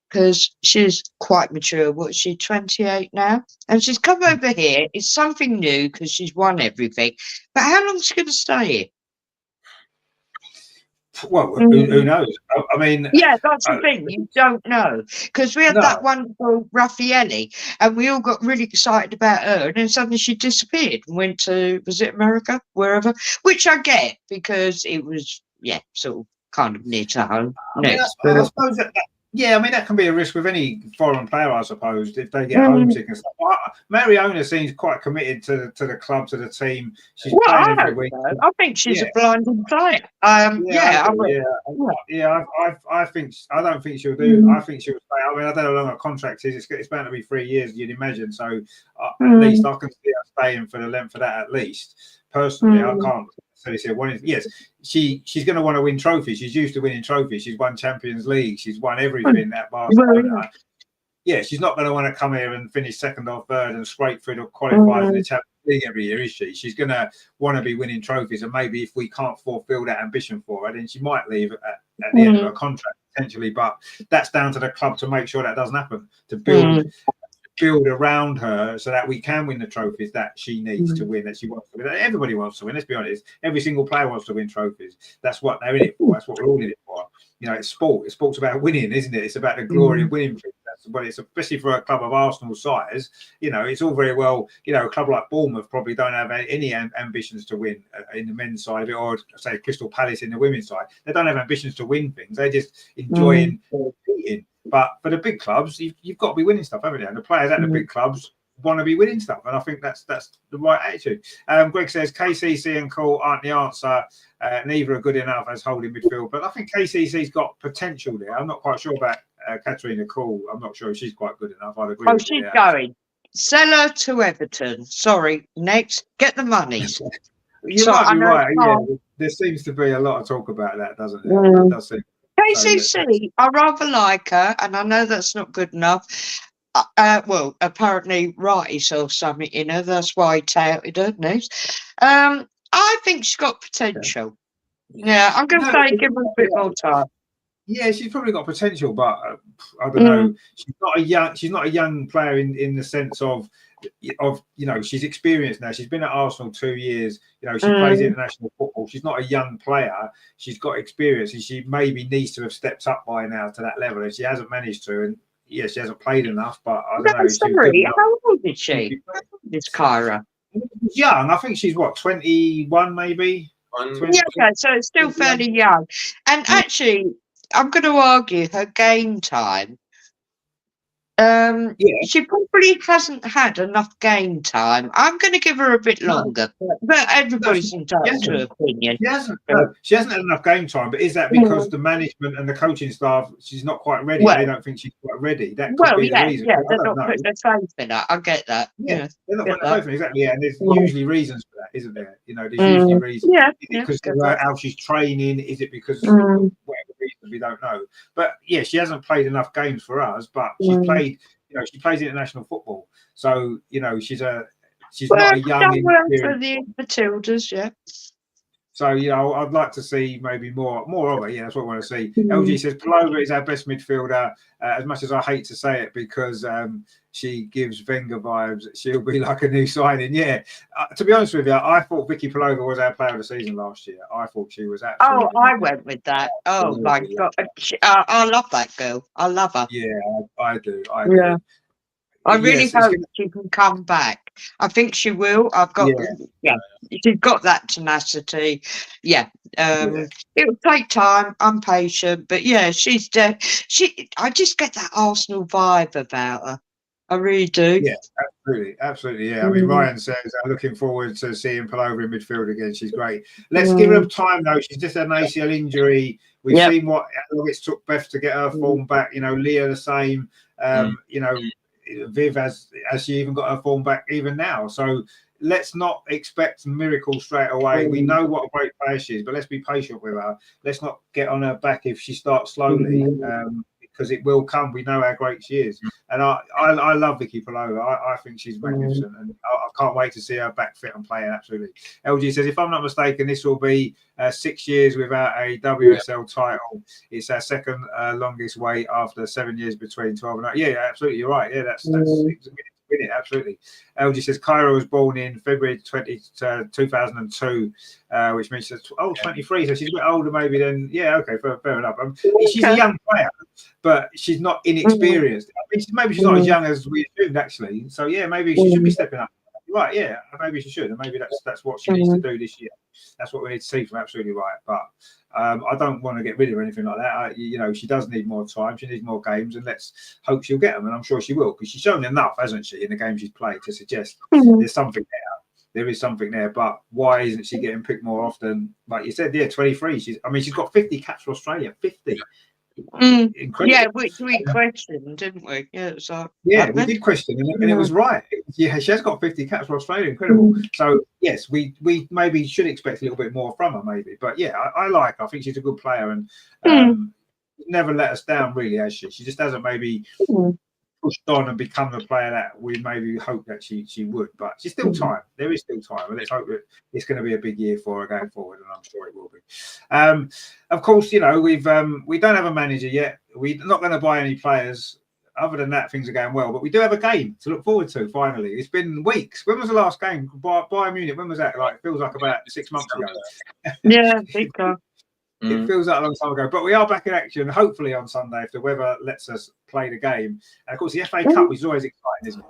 Because she's quite mature. What is she, 28 now? And she's come over here. It's something new because she's won everything. But how long is she going to stay here? Well, who knows? I mean... Yeah, that's the thing. You don't know. Because we had that wonderful Raffaelli, and we all got really excited about her, and then suddenly she disappeared and went to, was it America? Wherever. Which I get, because it was, sort of kind of near to home. I suppose yeah, I mean, that can be a risk with any foreign player, I suppose, if they get homesick and stuff. Mariona seems quite committed to the club, to the team. She's playing every week. So. I think she's a blinding player. I don't think she'll do. I think she'll stay. I mean, I don't know how long her contract is. It's bound to be 3 years, you'd imagine. So at least I can see her staying for the length of that, at least. Personally, I can't. So yes, she's going to want to win trophies. She's used to winning trophies. She's won Champions League. She's won everything at Barcelona. Yeah, she's not going to want to come here and finish second or third and scrape through the qualifiers in the Champions League every year, is she? She's going to want to be winning trophies. And maybe if we can't fulfil that ambition for her, then she might leave at the end of her contract potentially. But that's down to the club to make sure that doesn't happen. To build around her so that we can win the trophies that she needs to win, that she wants to win. Everybody wants to win, let's be honest. Every single player wants to win trophies. That's what they're in it for. That's what we're all in it for. You know, it's sport. Sport's about winning, isn't it? It's about the glory of winning things. But it's especially for a club of Arsenal size, you know, it's all very well, you know, a club like Bournemouth probably don't have any ambitions to win in the men's side, or say Crystal Palace in the women's side. They don't have ambitions to win things. They just enjoy competing. But for the big clubs, you've got to be winning stuff, haven't you? And the players at the big clubs want to be winning stuff, and I think that's the right attitude. Greg says KCC and Cole aren't the answer. Neither are good enough as holding midfield, but I think KCC's got potential there. I'm not quite sure about Katerina Kuhl, I'm not sure if she's quite good enough. I'd agree Oh, with you she's there. going. Sell her to Everton. Sorry, next, get the monies. You So might I be know right. it's Yeah, hard. there seems to be a lot of talk about that, doesn't there? There Mm. does seem. So let's KCC, I rather like her, and I know that's not good enough. Well, apparently Righty saw something in her. That's why he touted her next. I think she's got potential. Yeah, I'm going to no, say give her a bit more time. yeah, she's probably got potential, but I don't Mm. know. She's not a young player in the sense of she's experienced now. She's been at Arsenal 2 years. She plays international football. She's not a young player. She's got experience, and she maybe needs to have stepped up by now to that level, and she hasn't managed to. And yeah, she hasn't played enough, but I don't No, know. She was good sorry, enough. how old is she? How old is Kyra? Young. I think she's what, 21 maybe. 20. Yeah, okay, so it's still fairly young. And actually, I'm going to argue her game time. Yeah. She probably hasn't had enough game time. I'm going to give her a bit longer, but everybody's entitled to opinion. She hasn't had enough game time, but is that because the management and the coaching staff, she's not quite ready? Well, they don't think she's quite ready. That could be the reason. Yeah, I they're don't not know. putting their faith in her. I get that. Yeah, they're not get putting their faith in, exactly. Yeah, and there's Mm. usually reasons for that, isn't there? There's usually reasons. Yeah, Is it because of how she's training? Is it because Mm. of whatever reason? We don't know. But yeah, she hasn't played enough games for us, but she's played. She plays international football, so she's not a young. Done well for the Matildas, yeah. So I'd like to see maybe more of it. Yeah, that's what I want to see. LG says Paloma is our best midfielder. As much as I hate to say it, because she gives Wenger vibes, she'll be like a new signing. Yeah, to be honest with you, I thought Vicky Paloma was our player of the season last year. I thought she was absolutely. Oh, I went with that. Oh my God, I love that girl. I love her. Yeah, I do. Yeah. I really Yes, hope she can come back. I think she will. She's got that tenacity. Yeah. It'll take time. I'm patient, but yeah, she's I just get that Arsenal vibe about her. I really do. Yeah, absolutely. Yeah, I mean, Ryan says looking forward to seeing Paloma in midfield again. She's great. Let's give her time though. She's just had an ACL injury. We've seen how long it's took Beth to get her form back. Leah the same. Viv has she even got her form back even now. So let's not expect miracles straight away. We know what a great player she is, but let's be patient with her. Let's not get on her back if she starts slowly, because it will come. We know how great she is, and I love Vicky Paloma. I think she's magnificent, and I can't wait to see her back fit and playing. Absolutely. LG says, if I'm not mistaken, this will be 6 years without a WSL title. It's our second longest wait after 7 years between 12 and 8. Yeah, absolutely. You're right. Yeah, that's it, absolutely. LG says Kyra was born in February 2002, which means she's 23, so she's a bit older maybe than. Yeah, okay, fair enough. She's a young player, but she's not inexperienced. I mean, maybe she's not as young as we assumed, actually. So yeah, maybe she should be stepping up. Right, yeah, maybe she should, and maybe that's what she needs to do this year. That's what we need to see from. Absolutely right, but I don't want to get rid of her or anything like that. She does need more time. She needs more games, and let's hope she'll get them. And I'm sure she will, because she's shown enough, hasn't she, in the games she's played to suggest there's something there. There is something there, but why isn't she getting picked more often? Like you said, 23. She's got 50 caps for Australia. 50. Yeah, which we questioned, didn't we? Yeah, we did question, and it was right. Yeah, she has got 50 caps for Australia. Incredible. So yes, we maybe should expect a little bit more from her, maybe. But yeah, I like her. I think she's a good player, and never let us down, really, has she? She just hasn't maybe pushed on and become the player that we maybe hoped that she would. But she's still time. There is still time, and let's hope that it's going to be a big year for her going forward, and I'm sure it will be. Of course, we don't have a manager yet. We're not going to buy any players. Other than that, things are going well. But we do have a game to look forward to. Finally, it's been weeks. When was the last game? Bayern Munich. When was that? It feels like about 6 months ago. Yeah, big time. It feels like a long time ago, but we are back in action, hopefully on Sunday, if the weather lets us play the game. And of course, the FA Cup is always exciting, isn't it?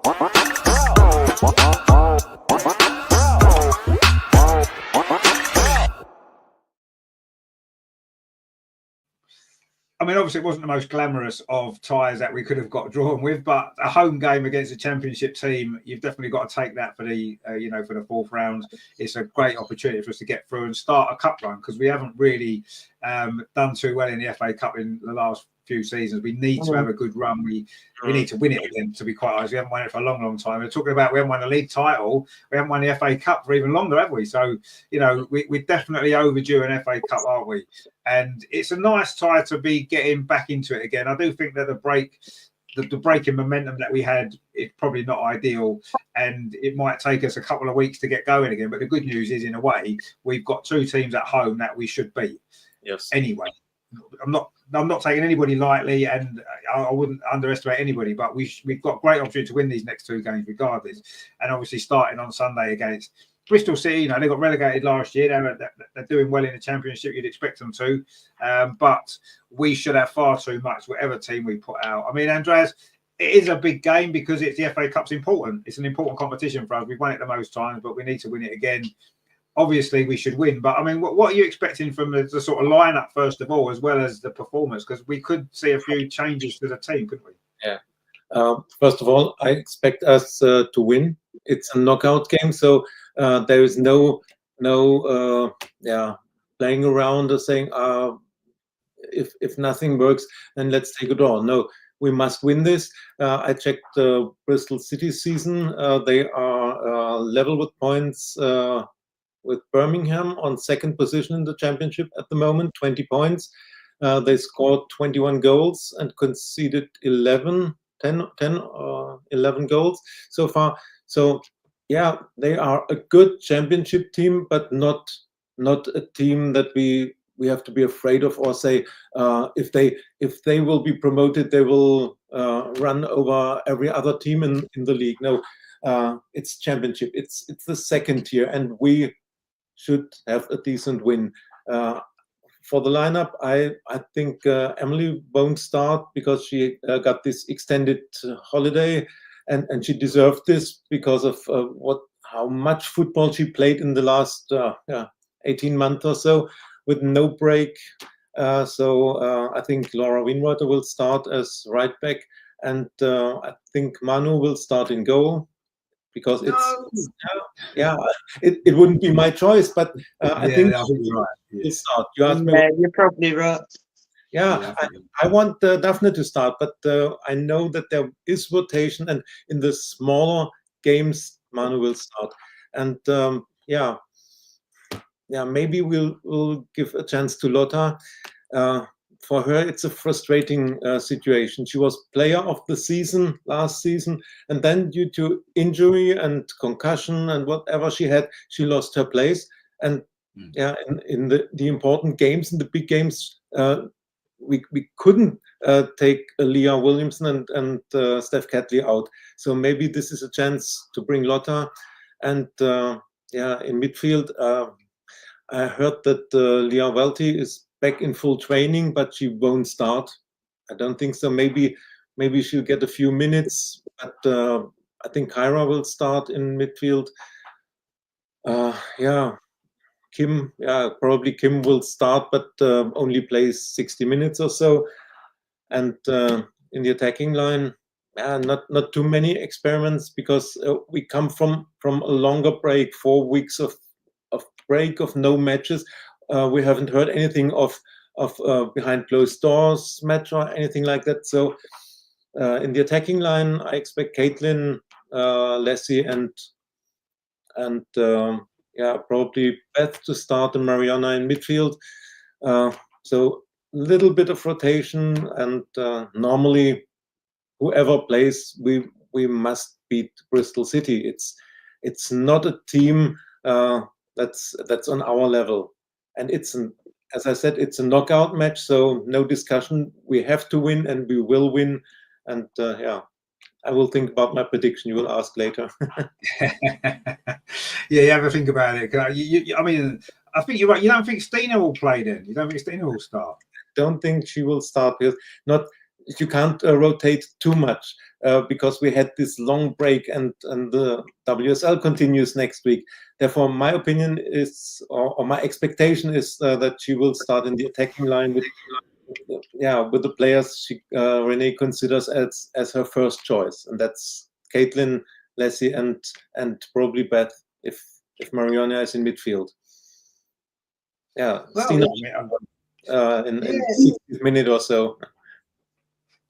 I mean, obviously, it wasn't the most glamorous of ties that we could have got drawn with, but a home game against a championship team, you've definitely got to take that for the, for the fourth round. It's a great opportunity for us to get through and start a cup run, because we haven't really done too well in the FA Cup in the last few seasons. We need to have a good run. We need to win it again, to be quite honest. We haven't won it for a long, long time. We're talking about we haven't won a league title. We haven't won the FA Cup for even longer, have we? So, you know, we're definitely overdue an FA Cup, aren't we? And it's a nice tie to be getting back into it again. I do think that the break in momentum that we had is probably not ideal, and it might take us a couple of weeks to get going again. But the good news is, in a way, we've got 2 teams at home that we should beat. Yes. Anyway, I'm not taking anybody lightly, and I wouldn't underestimate anybody. But we've got great opportunity to win these next 2 games, regardless. And obviously, starting on Sunday against Bristol City, you know, they got relegated last year. They're doing well in the Championship. You'd expect them to, but we should have far too much, whatever team we put out. I mean, Andreas, it is a big game because it's the FA Cup's important. It's an important competition for us. We've won it the most times, but we need to win it again. Obviously, we should win. But I mean, what are you expecting from the sort of lineup first of all, as well as the performance? Because we could see a few changes to the team, couldn't we? Yeah. First of all, I expect us to win. It's a knockout game, so there is no playing around or saying if nothing works, then let's take a draw. No, we must win this. I checked the Bristol City season. They are level with points with Birmingham on 2nd position in the Championship at the moment, 20 points. They scored 21 goals and conceded 11 goals so far. So yeah, they are a good Championship team, but not a team that we have to be afraid of, or say if they will be promoted, they will run over every other team in the league. No, it's Championship. It's the 2nd tier, and we should have a decent win. For the lineup, I think Emily won't start because she got this extended holiday, and she deserved this because of how much football she played in the last 18 months or so with no break. So I think Laura Winwater will start as right back, and I think Manu will start in goal. Because it wouldn't be my choice, but I think you're right. Will start. You asked me. Yeah, you're probably right. Yeah, I want Daphne to start, but I know that there is rotation, and in the smaller games, Manu will start. And maybe we'll give a chance to Lotta. For her, it's a frustrating situation. She was player of the season last season, and then due to injury and concussion and whatever she had, she lost her place. And in the important games, in the big games, we couldn't take Leah Williamson and Steph Catley out. So maybe this is a chance to bring Lotta. And in midfield, I heard that Leah Welty is back in full training, but she won't start. I don't think so. Maybe she'll get a few minutes, but I think Kyra will start in midfield. Kim, probably Kim will start, but only plays 60 minutes or so. And in the attacking line, not too many experiments, because we come from a longer break, 4 weeks of break, of no matches. We haven't heard anything of behind closed doors match or anything like that. So in the attacking line, I expect Caitlin, Leslie, and probably Beth to start, and Mariana in midfield. So a little bit of rotation, and normally whoever plays, we must beat Bristol City. It's not a team that's on our level, and as I said, it's a knockout match, so no discussion. We have to win, and we will win. And I will think about my prediction. You will ask later. You have a think about it. I mean, I think you're right. You don't think Stina will play then? You don't think Stina will start? Don't think she will start, because you can't rotate too much, because we had this long break, and the WSL continues next week. Therefore, my opinion is, or my expectation is, that she will start in the attacking line with the players Renee considers as her first choice, and that's Caitlin, Leslie, and probably Beth if Mariana is in midfield. Yeah, Stina in 60 minutes or so.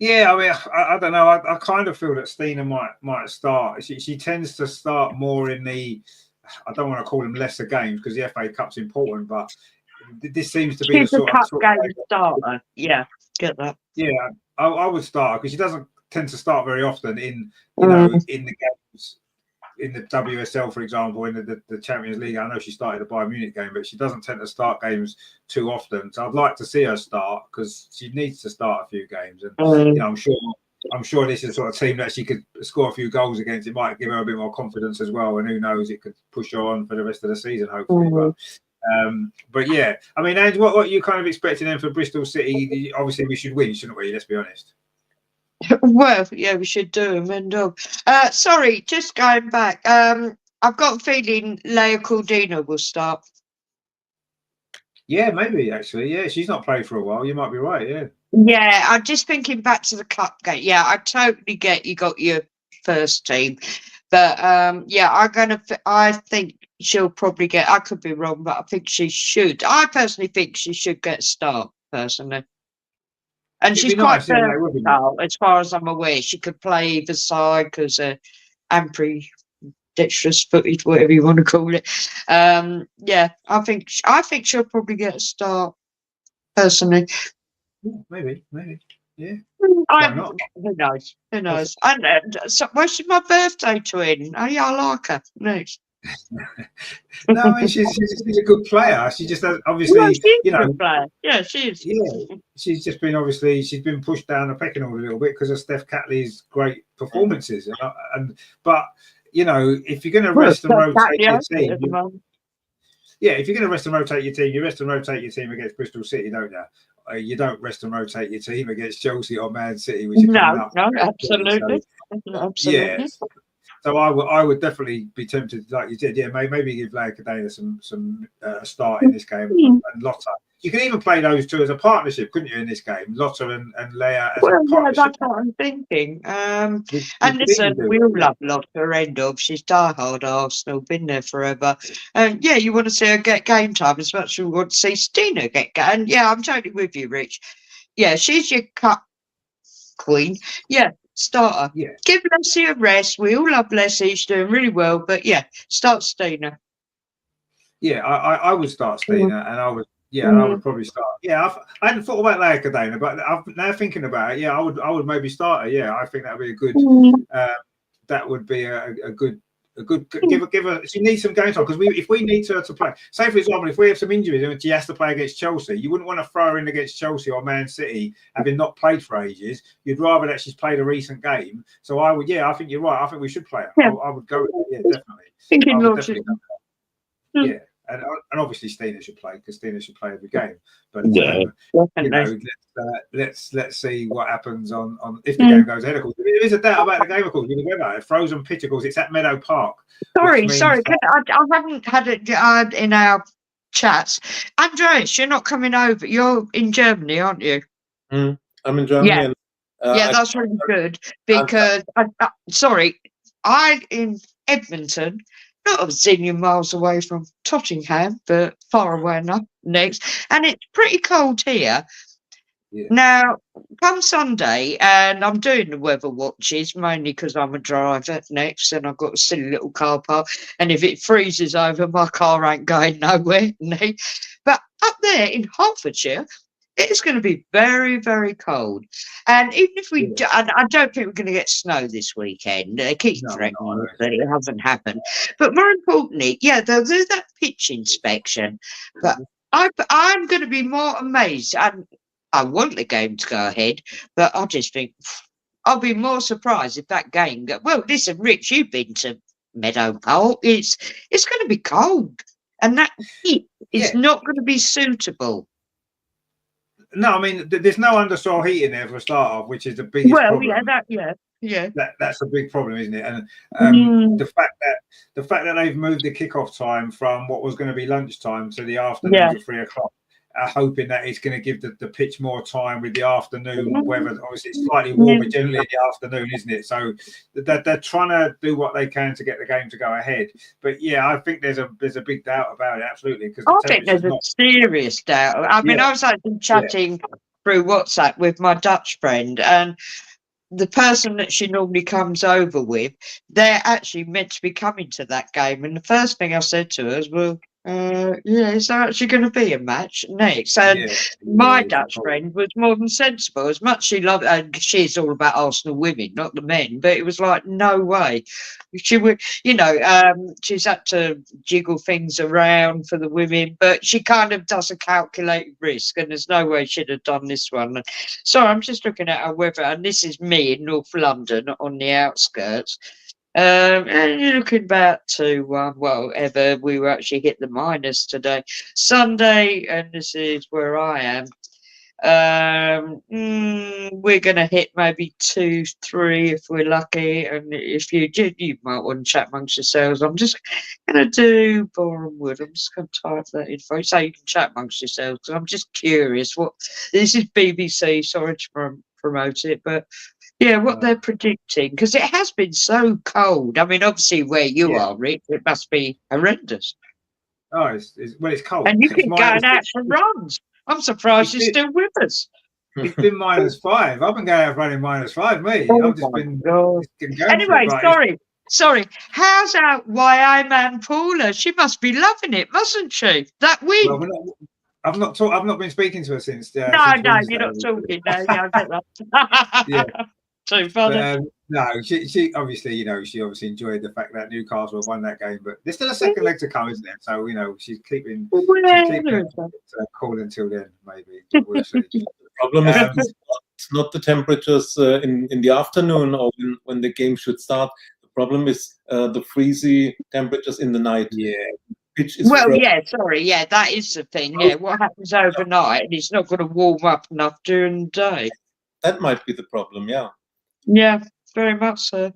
Yeah, I mean, I don't know. I kind of feel that Stina might start. She tends to start more in the. I don't want to call them lesser games because the FA Cup's important, but this seems to be the She's a sort cup of game starter. Yeah, get that. yeah. I would start because she doesn't tend to start very often in Mm. in the games in the WSL, for example, in the Champions League. I know she started the Bayern Munich game, but she doesn't tend to start games too often. So I'd like to see her start because she needs to start a few games, and I'm sure this is the sort of team that she could score a few goals against. It might give her a bit more confidence as well, and who knows, it could push her on for the rest of the season, hopefully. But yeah, I mean, Ange, what are you kind of expecting then for Bristol City? Obviously, we should win, shouldn't we? Let's be honest. Well, yeah, we should do them. And sorry, just going back. I've got a feeling Leia Cordina will start. Yeah, maybe actually. Yeah, she's not played for a while. You might be right. Yeah. Yeah, I'm just thinking back to the cup game. Yeah, I totally get you got your first team, but yeah, I think she'll probably get. I could be wrong, but I think she should. I personally think she should get a start personally, and It'd she's be quite nice, yeah, it would be nice. versatile as far as I'm aware. She could play either side because ambidextrous footed, whatever you want to call it. Yeah, I think she'll probably get a start personally. Yeah, maybe. Yeah. I, Why not? who knows? Who knows? And so, where's my birthday twin? Oh yeah, I like her. Nice. No, I mean she's a good player. She just has, Well, obviously, she's a good player. Yeah, she is. yeah. She's just been she's been pushed down the pecking order a little bit because of Steph Catley's great performances, but if you're going to rest and rotate your team, if you're going to rest and rotate your team, you rest and rotate your team against Bristol City, don't you? You don't rest and rotate your team against Chelsea or Man City, which are coming up. No, absolutely, so, absolutely. yeah. So I would definitely be tempted, like you did, maybe give Leia Cadena some start in this game, and Lotta. You can even play those two as a partnership, couldn't you, in this game? Lotta and Leia as a partnership. Yeah, that's what I'm thinking. And listen, we all love Lotta, end of. She's diehard Arsenal, been there forever. And yeah, you want to see her get game time as much as we want to see Stina get game. And yeah, I'm totally with you, Rich. Yeah, she's your cup queen. Yeah, starter. Yeah. Give Leslie a rest. We all love Leslie. She's doing really well. But yeah, start Stina. Yeah, I would start Stina, and I would. Yeah, and I would probably start. Yeah, I hadn't thought about Leia Cadena, but now thinking about it, yeah, I would maybe start her. Yeah, I think that would be a good. That would be a good give her. She needs some game time because if we need her to play, say for example, if we have some injuries and she has to play against Chelsea, you wouldn't want to throw her in against Chelsea or Man City having not played for ages. You'd rather that she's played a recent game. So I would. Yeah, I think you're right. I think we should play her. Yeah. I would go with it. Yeah, definitely. Yeah. And obviously Stina should play because Stina should play every game. But let's see what happens on if the game goes ahead. Of course, there is a doubt about the game. Of course, with the weather, frozen pitch. Of course, it's at Meadow Park. Sorry. I haven't had it in our chats. Andreas, you're not coming over. You're in Germany, aren't you? I'm in Germany. Yeah, and, that's really good because I in Edmonton. Not a zillion miles away from Tottenham, but far away enough next. And it's pretty cold here. Yeah. Now, come Sunday, and I'm doing the weather watches, mainly because I'm a driver next, and I've got a silly little car park. And if it freezes over, my car ain't going nowhere. But up there in Hertfordshire, it's going to be very, very cold. And even if we do, I don't think we're going to get snow this weekend. They keep threatening that it hasn't happened. But more importantly, yeah, they'll do that pitch inspection. But I'm going to be more amazed. And I want the game to go ahead, but I just think I'll be more surprised if that game goes. Well, listen, Rich, you've been to Meadow Park. It's going to be cold. And that heat is not going to be suitable. No, I mean, there's no undersoil heat in there for a start off, which is the biggest problem. That's a big problem, isn't it? And the fact that they've moved the kickoff time from what was going to be lunchtime to the afternoon to 3 o'clock, hoping that it's going to give the pitch more time with the afternoon weather. Obviously, it's slightly warmer generally in the afternoon, isn't it? So they're trying to do what they can to get the game to go ahead. But yeah, I think there's a big doubt about it, absolutely. Because I think there's a serious doubt. I mean, I was actually chatting through WhatsApp with my Dutch friend, and the person that she normally comes over with, they're actually meant to be coming to that game. And the first thing I said to her is, well, yeah, is there actually going to be a match next? And Yeah, my it's Dutch important. friend was more than sensible. As much she loved, and she's all about Arsenal women, not the men, but it was like, no way. She would, she's had to jiggle things around for the women, but she kind of does a calculated risk, and there's no way she'd have done this one. So I'm just looking at our weather, and this is me in North London on the outskirts. And you're looking back to whatever we were actually hit the minus today, Sunday, and this is where I am. We're going to hit maybe 2, 3 if we're lucky, and if you did, you might want to chat amongst yourselves. I'm just going to do Boreham Wood. I'm just going to type that in for you, so you can chat amongst yourselves. Because I'm just curious. What this is BBC. Sorry to promote it, but. Yeah, what they're predicting, because it has been so cold. I mean, obviously where you are, Rick, it must be horrendous. Oh, it's cold. And you It's keep going out for runs. I'm surprised you're still with us. It's been -5. I've been going out running -5, mate. I've just been going Anyway, right. sorry. How's our YI man Paula? She must be loving it, mustn't she? That win. Well, I've not been speaking to her since. No, Wednesday. you're not talking. No, yeah, I get that. Yeah. Too funny. But, no, she obviously, she obviously enjoyed the fact that Newcastle have won that game, but there's still a second leg to come, isn't there? So she's keeping cool until then, maybe. We'll see. The problem is it's not the temperatures in the afternoon or when the game should start. The problem is the freezy temperatures in the night. Yeah. Pitch is that is the thing. Yeah, what happens overnight, and it's not going to warm up enough during the day. That might be the problem. Yeah. Yeah, very much so.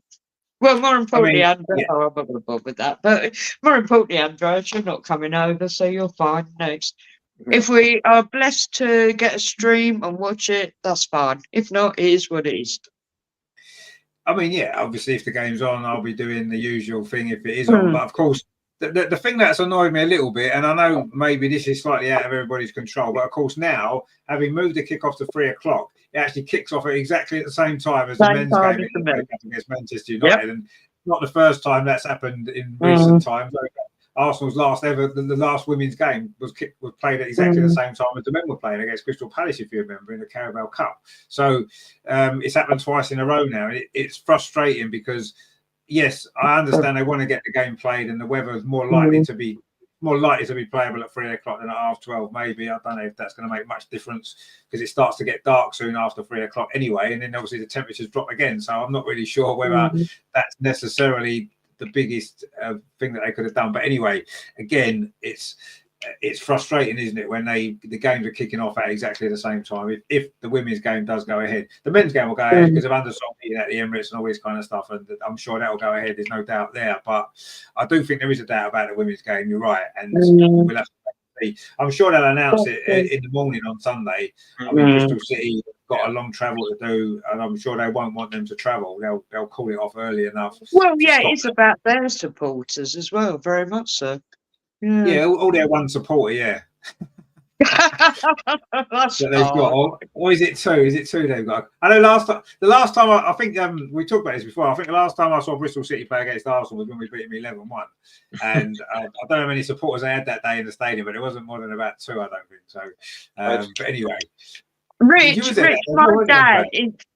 Well, more importantly, Andrea, I'm not going to bother with that. But more importantly, Andrea, you're not coming over, so you're fine next. Yeah. If we are blessed to get a stream and watch it, that's fine. If not, it is what it is. I mean, yeah, obviously, if the game's on, I'll be doing the usual thing if it is on. But of course, the thing that's annoyed me a little bit, and I know maybe this is slightly out of everybody's control, but of course now, having moved the kickoff to 3 o'clock, it actually kicks off at exactly the same time as the men's game against Manchester United. Yep. And not the first time that's happened in recent times. Arsenal's last ever, the last women's game was played at exactly the same time as the men were playing against Crystal Palace, if you remember, in the Carabao Cup. So it's happened twice in a row now. And it's frustrating because, yes, I understand they want to get the game played and the weather is more likely to be playable at 3 o'clock than at 12:30, maybe. I don't know if that's going to make much difference because it starts to get dark soon after 3 o'clock anyway, and then obviously the temperatures drop again. So I'm not really sure whether that's necessarily the biggest thing that they could have done. But anyway, again, it's frustrating, isn't it, when the games are kicking off at exactly the same time. If the women's game does go ahead, the men's game will go ahead because of undersong at the Emirates and all this kind of stuff, and I'm sure that will go ahead. There's no doubt there. But I do think there is a doubt about the women's game. You're right, and we'll have to see. I'm sure they'll announce it in the morning on Sunday. I mean, Bristol City got a long travel to do, and I'm sure they won't want them to travel. They'll call it off early enough. Well, yeah, it's about their supporters as well, very much so. Yeah, all their one supporter, yeah. That's that they've got, or is it two? Is it two they've got? I know the last time I think we talked about this before. I think the last time I saw Bristol City play against Arsenal was when we beat them 11-1, and I don't know how many supporters they had that day in the stadium, but it wasn't more than about 2, I don't think so. But anyway. Rich,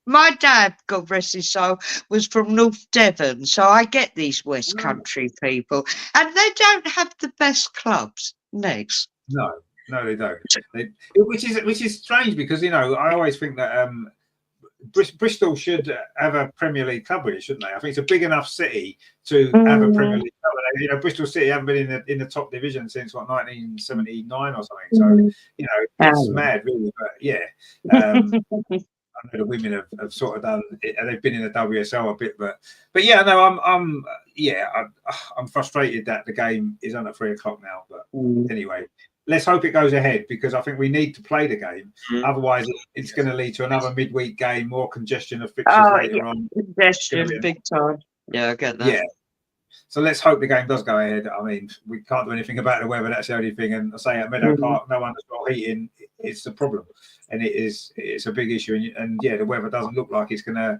my dad, God rest his soul, was from North Devon, so I get these West Country people, and they don't have the best clubs. Next, no, they don't. Which is strange because I always think that Bristol should have a Premier League club with it, shouldn't they? I think it's a big enough city to have a Premier League club. Bristol City haven't been in the top division since 1979 or something. So it's mad, really. But yeah, I know the women have sort of done it, and they've been in the WSL a bit, but yeah, no, I'm frustrated that the game is on at 3 o'clock now. But anyway. Let's hope it goes ahead because I think we need to play the game. Otherwise, it's going to lead to another midweek game, more congestion of fixtures later on. Congestion, big time. Yeah, I get that. Yeah. So let's hope the game does go ahead. I mean, we can't do anything about the weather. That's the only thing. And I say at Meadow Park, no underfloor heating. It's the problem. and it's a big issue. And yeah, the weather doesn't look like it's going to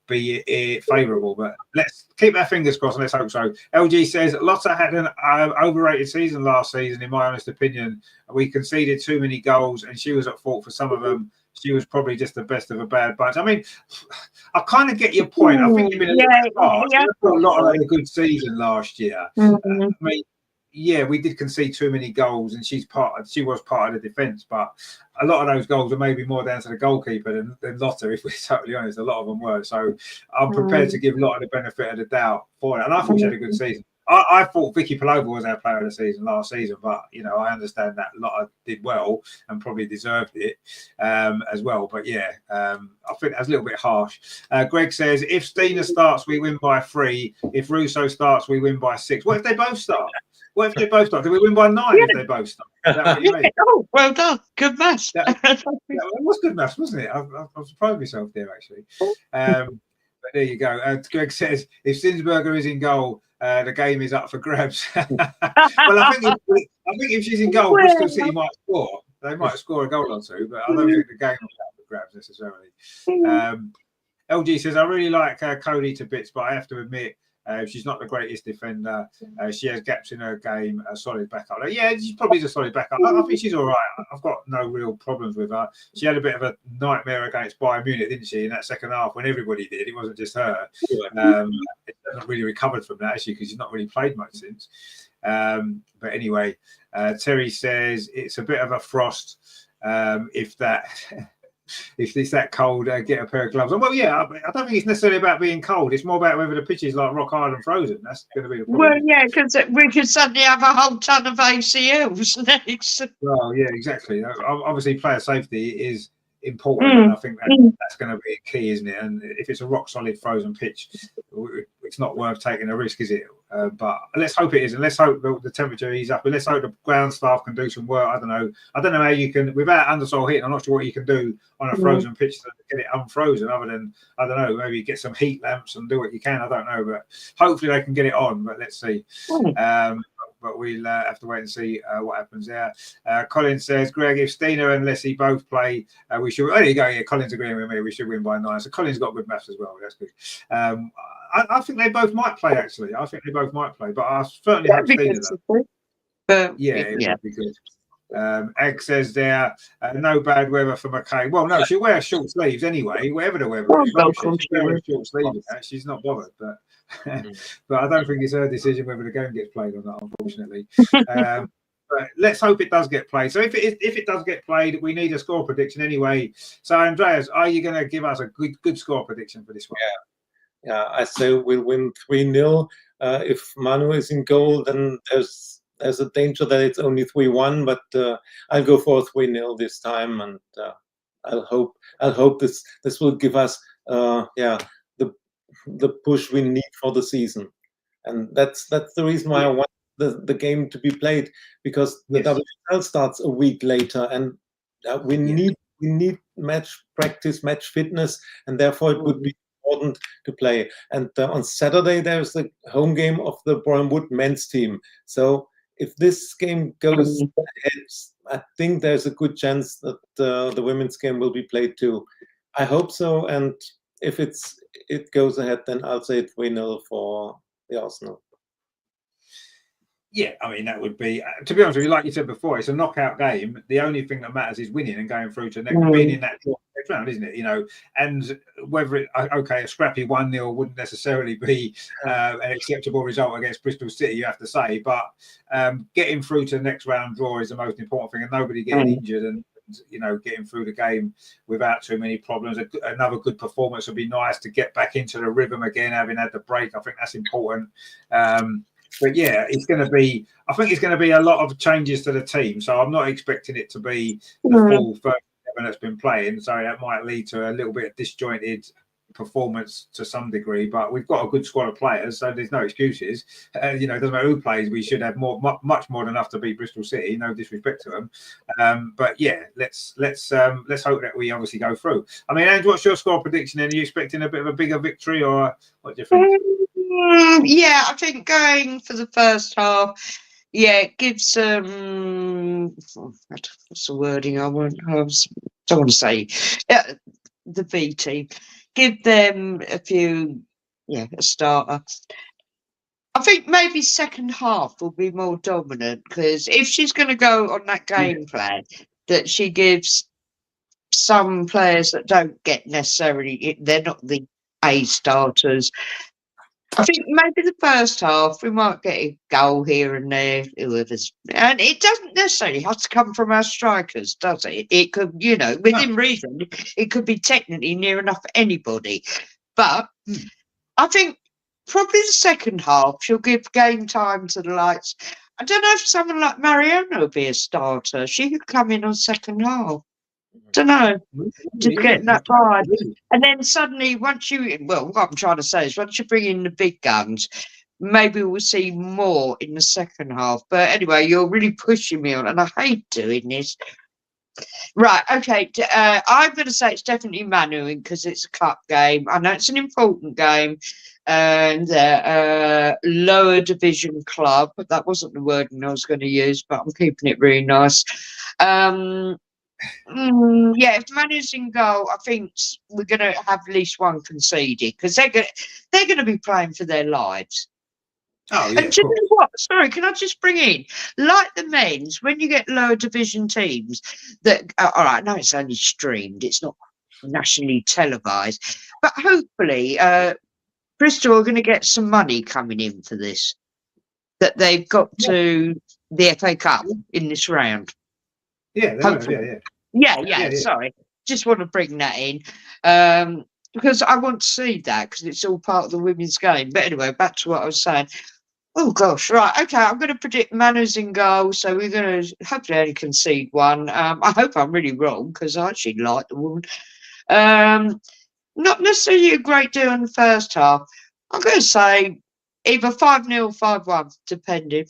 be favourable, but let's keep our fingers crossed and let's hope so. LG says Lotta had an overrated season last season, in my honest opinion. We conceded too many goals, and she was at fault for some of them. She was probably just the best of a bad bunch. I mean, I kind of get your point. I think you've been a little bit harsh. Lotta had a good season last year. I mean, yeah, we did concede too many goals, and she was part of the defence, but a lot of those goals are maybe more down to the goalkeeper than Lotta, if we're totally honest. A lot of them were. So I'm prepared to give Lotta the benefit of the doubt for it. And I thought she had a good season. I thought Vicky Palova was our player of the season last season, but I understand that Lotta did well and probably deserved it as well. But yeah, I think that's a little bit harsh. Greg says if Stina starts, we win by 3. If Russo starts, we win by 6. What if they both start? What if they both start? Do we win by 9 if they both start? Is that what you mean? Oh, well done. Good maths. That was good maths, wasn't it? I surprised myself there, actually. But there you go. Greg says if Sinsberger is in goal, the game is up for grabs. Well, I think if she's in goal, Bristol City might score. They might score a goal or two, but I don't think the game is up for grabs necessarily. LG says I really like Cody to bits, but I have to admit she's not the greatest defender. She has gaps in her game. A solid backup. Yeah, she's probably a solid backup. I think she's all right. I've got no real problems with her. She had a bit of a nightmare against Bayern Munich, didn't she, in that second half when everybody did. It wasn't just her. It hasn't really recovered from that, actually, because she's not really played much since. But anyway, Terry says it's a bit of a frost. If it's that cold, get a pair of gloves on. Well, yeah, I don't think it's necessarily about being cold. It's more about whether the pitch is like rock hard and frozen. That's going to be the problem. Well, yeah, because we could suddenly have a whole ton of ACLs next. Well, yeah, exactly. Obviously, player safety is important, and I think that's going to be key, isn't it? And if it's a rock solid frozen pitch, it's not worth taking a risk, is it? But let's hope it is, and let's hope the temperature eases up, and let's hope the ground staff can do some work. I don't know how you can, without undersoil heat. I'm not sure what you can do on a frozen pitch to get it unfrozen, other than maybe get some heat lamps and do what you can. I don't know, but hopefully they can get it on. But let's see. But we'll have to wait and see what happens there. Colin says, Greg, if Stina and Leslie both play, we should. Oh, there you go. Yeah, Colin's agreeing with me. We should win by 9. So Colin's got good maths as well. That's good. I think they both might play, actually. I think they both might play, but I certainly hope Stina does. Yeah, it would be good. Ag says there, no bad weather for McKay. Well, no, she'll wear short sleeves anyway, whatever the weather is. She'll wear short sleeves. She's not bothered, but but I don't think it's her decision whether the game gets played or not, unfortunately. But let's hope it does get played. So if it does get played, we need a score prediction anyway. So Andreas, are you going to give us a good score prediction for this one? Yeah, I say we'll win 3-0. If Manu is in goal, then there's a danger that it's only 3-1, but I'll go for 3-0 this time, and I'll hope this will give us the push we need for the season, and that's the reason why I want the game to be played, because the WSL starts a week later, and we need match practice, match fitness, and therefore it would be important to play. And on Saturday there's the home game of the Bournemouth men's team. So if this game goes ahead, I think there's a good chance that the women's game will be played too. I hope so, and if it goes ahead, then I'll say 3-0 for the Arsenal. Yeah, I mean, that would be, to be honest with you, like you said before, it's a knockout game. The only thing that matters is winning and going through to being in that next round, isn't it? And whether a scrappy 1-0 wouldn't necessarily be an acceptable result against Bristol City, you have to say, but getting through to the next round draw is the most important thing, and nobody getting injured and getting through the game without too many problems. Another good performance would be nice to get back into the rhythm again, having had the break. I think that's important. But yeah, I think it's going to be a lot of changes to the team. So I'm not expecting it to be the full first 11 that's been playing. So that might lead to a little bit of disjointed performance to some degree. But we've got a good squad of players, so there's no excuses. It doesn't matter who plays. We should have much more than enough to beat Bristol City. No disrespect to them. But yeah, let's hope that we obviously go through. I mean, Andrew, what's your score prediction? Are you expecting a bit of a bigger victory, or what do you think? Yeah, I think going for the first half, it gives what's the wording I want? I was don't want to say the B team. Give them a few, a starter. I think maybe second half will be more dominant, because if she's going to go on that game plan, that she gives some players that don't get necessarily, they're not the A starters. I think maybe the first half we might get a goal here and there, whoever's, and it doesn't necessarily have to come from our strikers, does it? It could, within reason, it could be technically near enough anybody. But I think probably the second half she'll give game time to the likes. I don't know if someone like Mariona will be a starter. She could come in on second half. Don't know. Just getting that vibe. And then suddenly, what I'm trying to say is, once you bring in the big guns, maybe we'll see more in the second half. But anyway, you're really pushing me on, and I hate doing this. Right, okay. I'm going to say it's definitely Manu, because it's a cup game. I know it's an important game. And lower division club. That wasn't the wording I was going to use, but I'm keeping it really nice. If Manu's in goal, I think we're going to have at least one conceded, because they're going to be playing for their lives. Oh, yeah. And do you know what? Sorry, can I just bring in, like the men's, when you get lower division teams that, all right, no, it's only streamed, it's not nationally televised, but hopefully Bristol are going to get some money coming in for this, that they've got to the FA Cup in this round. Yeah, Sorry, just want to bring that in, because I want to see that, because it's all part of the women's game. But anyway, back to what I was saying. Oh gosh, right, okay, I'm going to predict Manu's in goal, so we're going to hopefully only concede one. I hope I'm really wrong, because I actually like the woman. Not necessarily a great deal in the first half. I'm going to say either 5-0, 5-1, depending.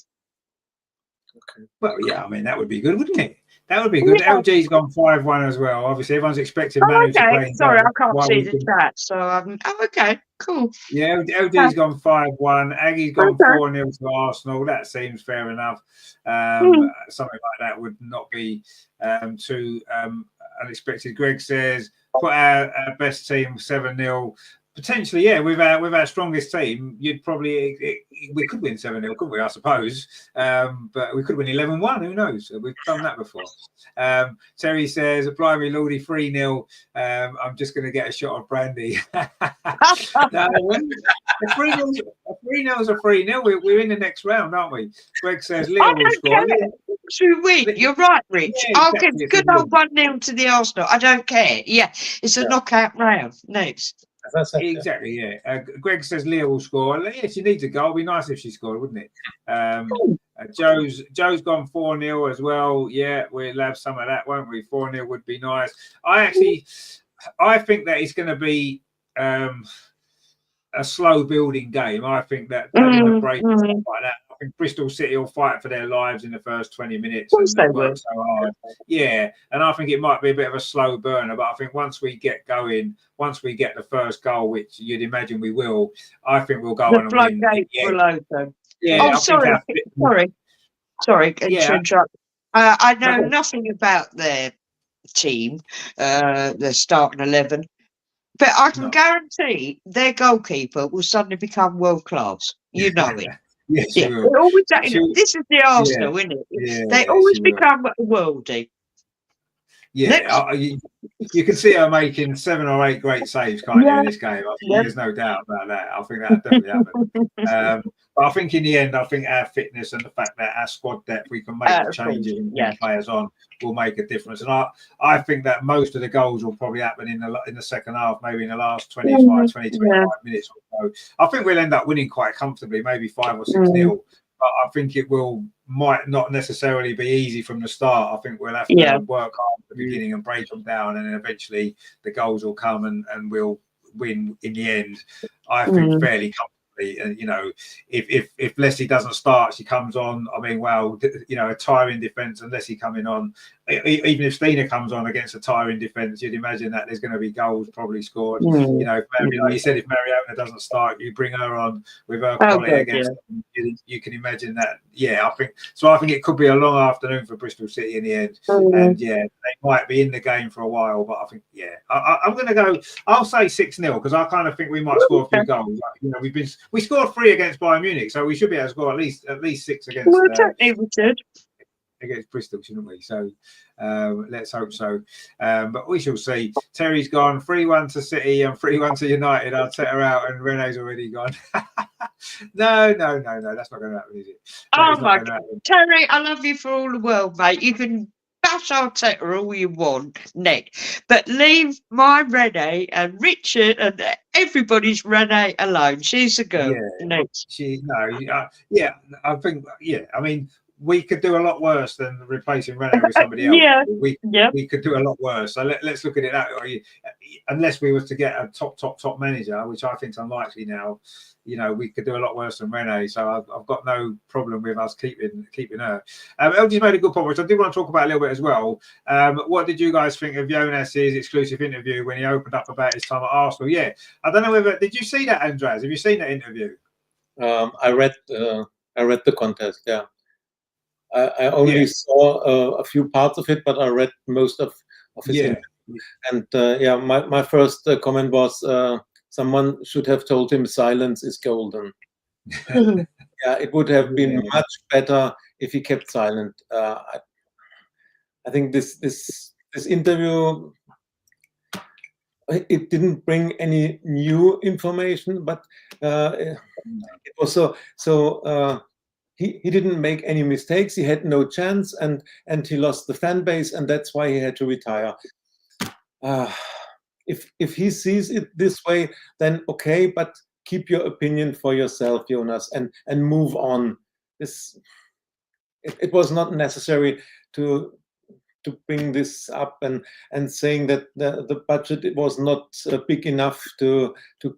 Okay. Well, yeah, I mean, that would be good, wouldn't it? That would be good. Yeah. LG's gone 5-1 as well. Obviously, everyone's expecting Manu to play. Sorry, I can't see the chat. So, okay, cool. Yeah, LG's gone 5-1. Aggie's gone 4-0 to Arsenal. That seems fair enough. Something like that would not be too unexpected. Greg says, put our best team 7-0. Potentially, yeah, with our strongest team, you'd probably we could win 7-0, couldn't we? I suppose, but we could win 11-1. Who knows? We've done that before. Terry says, "Apply me, Lordy, 3-0. I'm just going to get a shot of brandy." No, a 3-0's a 3-0. We're in the next round, aren't we? Greg says, "Leo will score." To win, you're right, Rich. Yeah, I'll give good old 1-0 to the Arsenal. I don't care. Yeah, it's a knockout round. Next. Exactly, yeah. Greg says Leah will score. Yeah, she needs a goal. It'd be nice if she scored, wouldn't it? Joe's gone 4-0 as well. Yeah, we'll have some of that, won't we? 4-0 would be nice. I think that it's going to be a slow building game. I think that taking a break and stuff like that. I think Bristol City will fight for their lives in the first 20 minutes and work so hard. Yeah, and I think it might be a bit of a slow burner, but I think once we get going, once we get the first goal, which you'd imagine we will, I think we'll go on and win. The floodgates will open. Yeah, sorry, to interrupt. I know nothing about their team, their starting 11. But I can guarantee their goalkeeper will suddenly become world class. You know it. Yes, this is the Arsenal, isn't it? Yeah, they always become worldy. Yeah, you can see her making 7 or 8 great saves, can't you, in this game? There's no doubt about that. I think that definitely happened. But I think in the end, I think our fitness and the fact that our squad depth, we can make the changes and bring players on, will make a difference. And I think that most of the goals will probably happen in the second half, maybe in the last 25 minutes or so. I think we'll end up winning quite comfortably, maybe 5 or 6-0. But I think might not necessarily be easy from the start. I think we'll have to work hard at the beginning and break them down, and then eventually the goals will come and we'll win in the end. I think fairly comfortably. definitely. And if Leslie doesn't start, she comes on. I mean, well, a tiring defence and Leslie coming on. Even if Stina comes on against a tiring defence, you'd imagine that there's going to be goals probably scored. Like you said, if Mariona doesn't start, you bring her on with her quality against them, you can imagine that. Yeah, I think it could be a long afternoon for Bristol City in the end. And they might be in the game for a while, but I think I'm going to go. I'll say 6-0 because I kind of think we might score a few goals. We scored 3 against Bayern Munich, so we should be able to score at least 6 against. Technically we should. Against Bristol, shouldn't we? So let's hope so. But we shall see. Terry's gone 3-1 to City and 3-1 to United. I'll set her out, and Renee's already gone. No, that's not going to happen, is it? Oh my God, Terry, I love you for all the world, mate. You can bash Arteta all you want, Nick, but leave my Renee and Richard and everybody's Renee alone. She's a girl. Yeah, I think. I mean, we could do a lot worse than replacing Renee with somebody else. We could do a lot worse. So let's look at it that way. Unless we were to get a top manager, which I think is unlikely now, we could do a lot worse than Renee. So I've got no problem with us keeping her. LG's made a good point, which I do want to talk about a little bit as well. What did you guys think of Jonas's exclusive interview when he opened up about his time at Arsenal? Yeah, I don't know did you see that, Andreas? Have you seen that interview? I read the contest. Yeah. I only saw a few parts of it, but I read most of his interview. And my first comment was someone should have told him silence is golden. It would have been much better if he kept silent. I think this interview, it didn't bring any new information, but it was so. He didn't make any mistakes. He had no chance, and he lost the fan base, and that's why he had to retire. If he sees it this way, then okay, but keep your opinion for yourself, Jonas, and move on. It was not necessary to bring this up and saying that the budget was not big enough to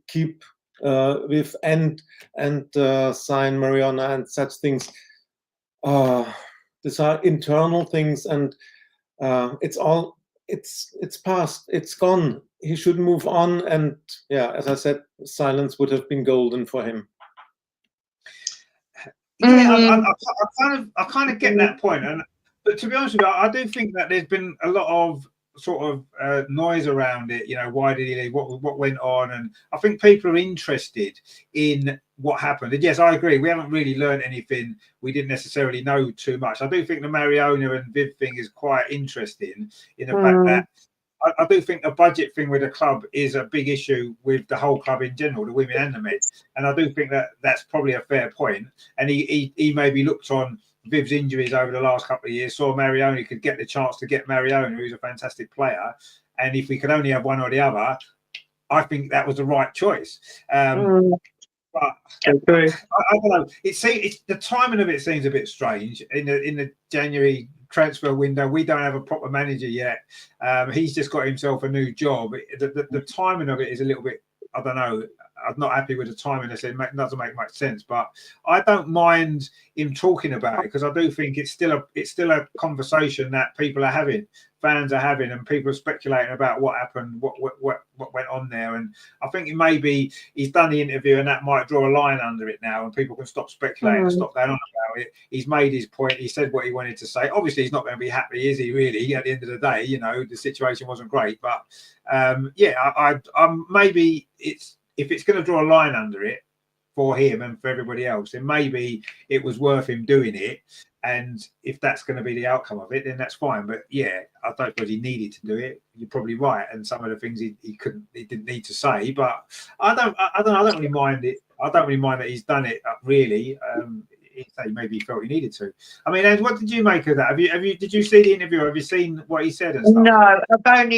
keep with and sign Mariona and such things. These are internal things, and it's past, it's gone. He should move on, and as I said, silence would have been golden for him. I kind of get that point, but to be honest with you, I do think that there's been a lot of sort of noise around it. Why did he leave? What went on? And I think people are interested in what happened. And yes, I agree. We haven't really learned anything. We didn't necessarily know too much. I do think the Mariona and Viv thing is quite interesting in the fact that I do think the budget thing with the club is a big issue with the whole club in general, the women and the men. And I do think that that's probably a fair point. And he maybe looked on Viv's injuries over the last couple of years, saw Mariona could get the chance to get Mariona, who's a fantastic player. And if we could only have one or the other, I think that was the right choice. But I don't know. It's the timing of it seems a bit strange in the January transfer window. We don't have a proper manager yet. He's just got himself a new job. The timing of it is a little bit, I don't know. I'm not happy with the timing. I said it doesn't make much sense, but I don't mind him talking about it because I do think it's still a conversation that people are having, fans are having, and people are speculating about what happened, what went on there. And I think it may be he's done the interview, and that might draw a line under it now, and people can stop speculating and stop going on about it. He's made his point. He said what he wanted to say. Obviously, he's not going to be happy, is he? Really, at the end of the day, the situation wasn't great, but I'm maybe it's. If it's going to draw a line under it for him and for everybody else, then maybe it was worth him doing it. And if that's going to be the outcome of it, then that's fine. But I don't suppose he needed to do it. You're probably right. And some of the things he didn't need to say. But I don't really mind it. I don't really mind that he's done it. Really, maybe he felt he needed to. I mean, Ed, what did you make of that? Did you see the interview? Have you seen what he said and stuff? No,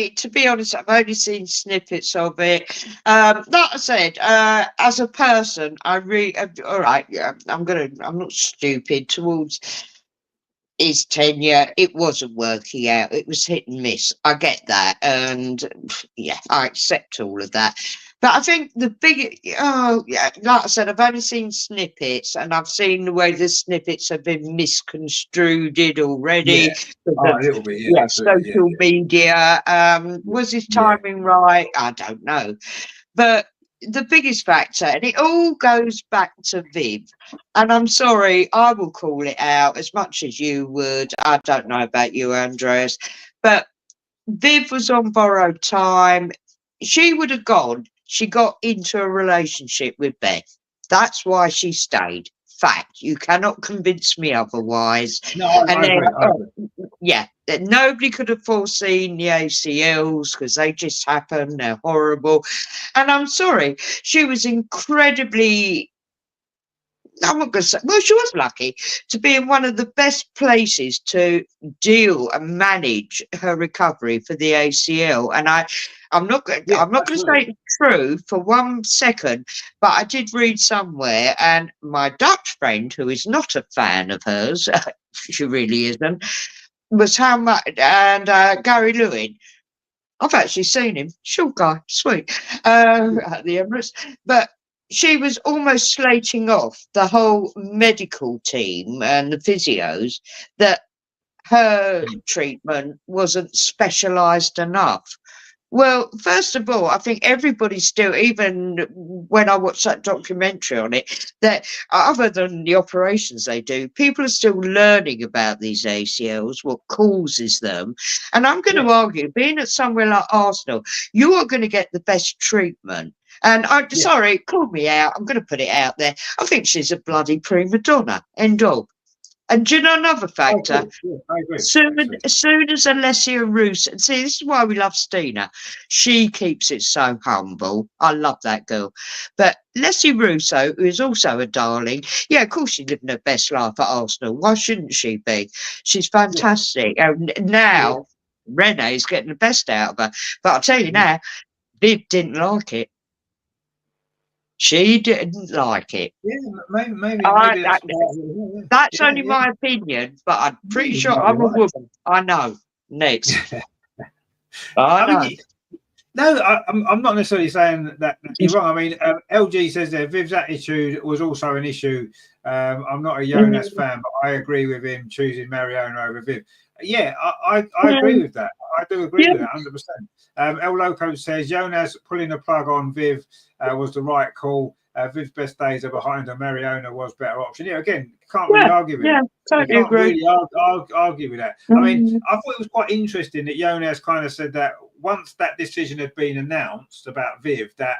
to be honest, I've only seen snippets of it. That said, as a person, I really, all right, I'm not stupid towards his tenure. It wasn't working out. It was hit and miss. I get that, and I accept all of that. But I think the big, oh yeah, like I said, I've only seen snippets, and I've seen the way the snippets have been misconstrued already. Yeah. Because Oh, a of, little bit. Yeah, yeah, absolutely. Yeah. social media. Was his Yeah. timing right? I don't know. But the biggest factor, and it all goes back to Viv. And I'm sorry, I will call it out as much as you would. I don't know about you, Andreas, but Viv was on borrowed time. She would have gone. She got into a relationship with Beth. That's why she stayed. Fact. You cannot convince me otherwise. No, And I then, agree. I agree. yeah, that nobody could have foreseen the ACLs because they just happen. They're horrible. And I'm sorry, she was incredibly, I'm not going to say, well, she was lucky to be in one of the best places to deal and manage her recovery for the ACL. And I'm not going, Yeah, I'm not going to absolutely. say it's true for 1 second, but I did read somewhere, and my Dutch friend, who is not a fan of hers, she really isn't, was how much, and Gary Lewin. I've actually seen him. Short guy, sweet, at the Emirates. But she was almost slating off the whole medical team and the physios that her treatment wasn't specialised enough. Well, first of all, I think everybody still, even when I watched that documentary on it, that other than the operations they do, people are still learning about these ACLs, what causes them. And I'm going Yeah. to argue, being at somewhere like Arsenal, you are going to get the best treatment. And I'm Yeah. sorry, call me out. I'm going to put it out there. I think she's a bloody prima donna. End of. And do you know another I factor? agree. Yeah, I agree. Soon, Absolutely. as soon as Alessia Russo, see, this is why we love Stina. She keeps it so humble. I love that girl. But Alessia Russo, who is also a darling, yeah, of course she's living her best life at Arsenal. Why shouldn't she be? She's Yeah. fantastic. And Yeah. now Rene's getting the best out of her. But I'll tell you Mhm. now, Viv didn't like it. She didn't like it. Yeah, maybe I, that's I, part of it. Yeah, that's yeah, only yeah. my opinion, but I'm pretty You sure might be I'm a right. woman. I know. Next. I I mean, know. no, I'm not necessarily saying that you're wrong. I mean, LG says there Viv's attitude was also an issue. I'm not a Jonas fan, but I agree with him choosing Mariona over Viv. Yeah, I agree with that. I do agree with that 100%. El Loco says Jonas pulling the plug on Viv was the right call. Viv's best days are behind her. Mariona was better option. Yeah, again, can't really argue with that. You Totally can't agree. really argue with that. I mean, I thought it was quite interesting that Jonas kind of said that once that decision had been announced about Viv, that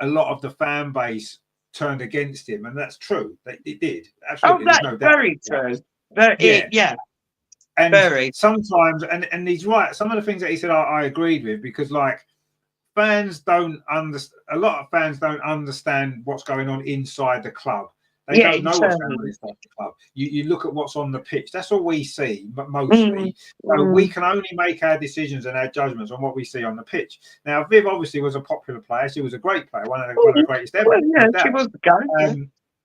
a lot of the fan base turned against him, and that's true. It did. Absolutely. That's There's no doubt. very true. But Yeah. And very. sometimes, and he's right. Some of the things that he said, I agreed with, because like fans don't understand. A lot of fans don't understand what's going on inside the club. They don't know what's going on inside the club. You look at what's on the pitch. That's all we see, but mostly. So we can only make our decisions and our judgments on what we see on the pitch. Now, Viv obviously was a popular player. She was a great player, one of the greatest ever. She was the guy.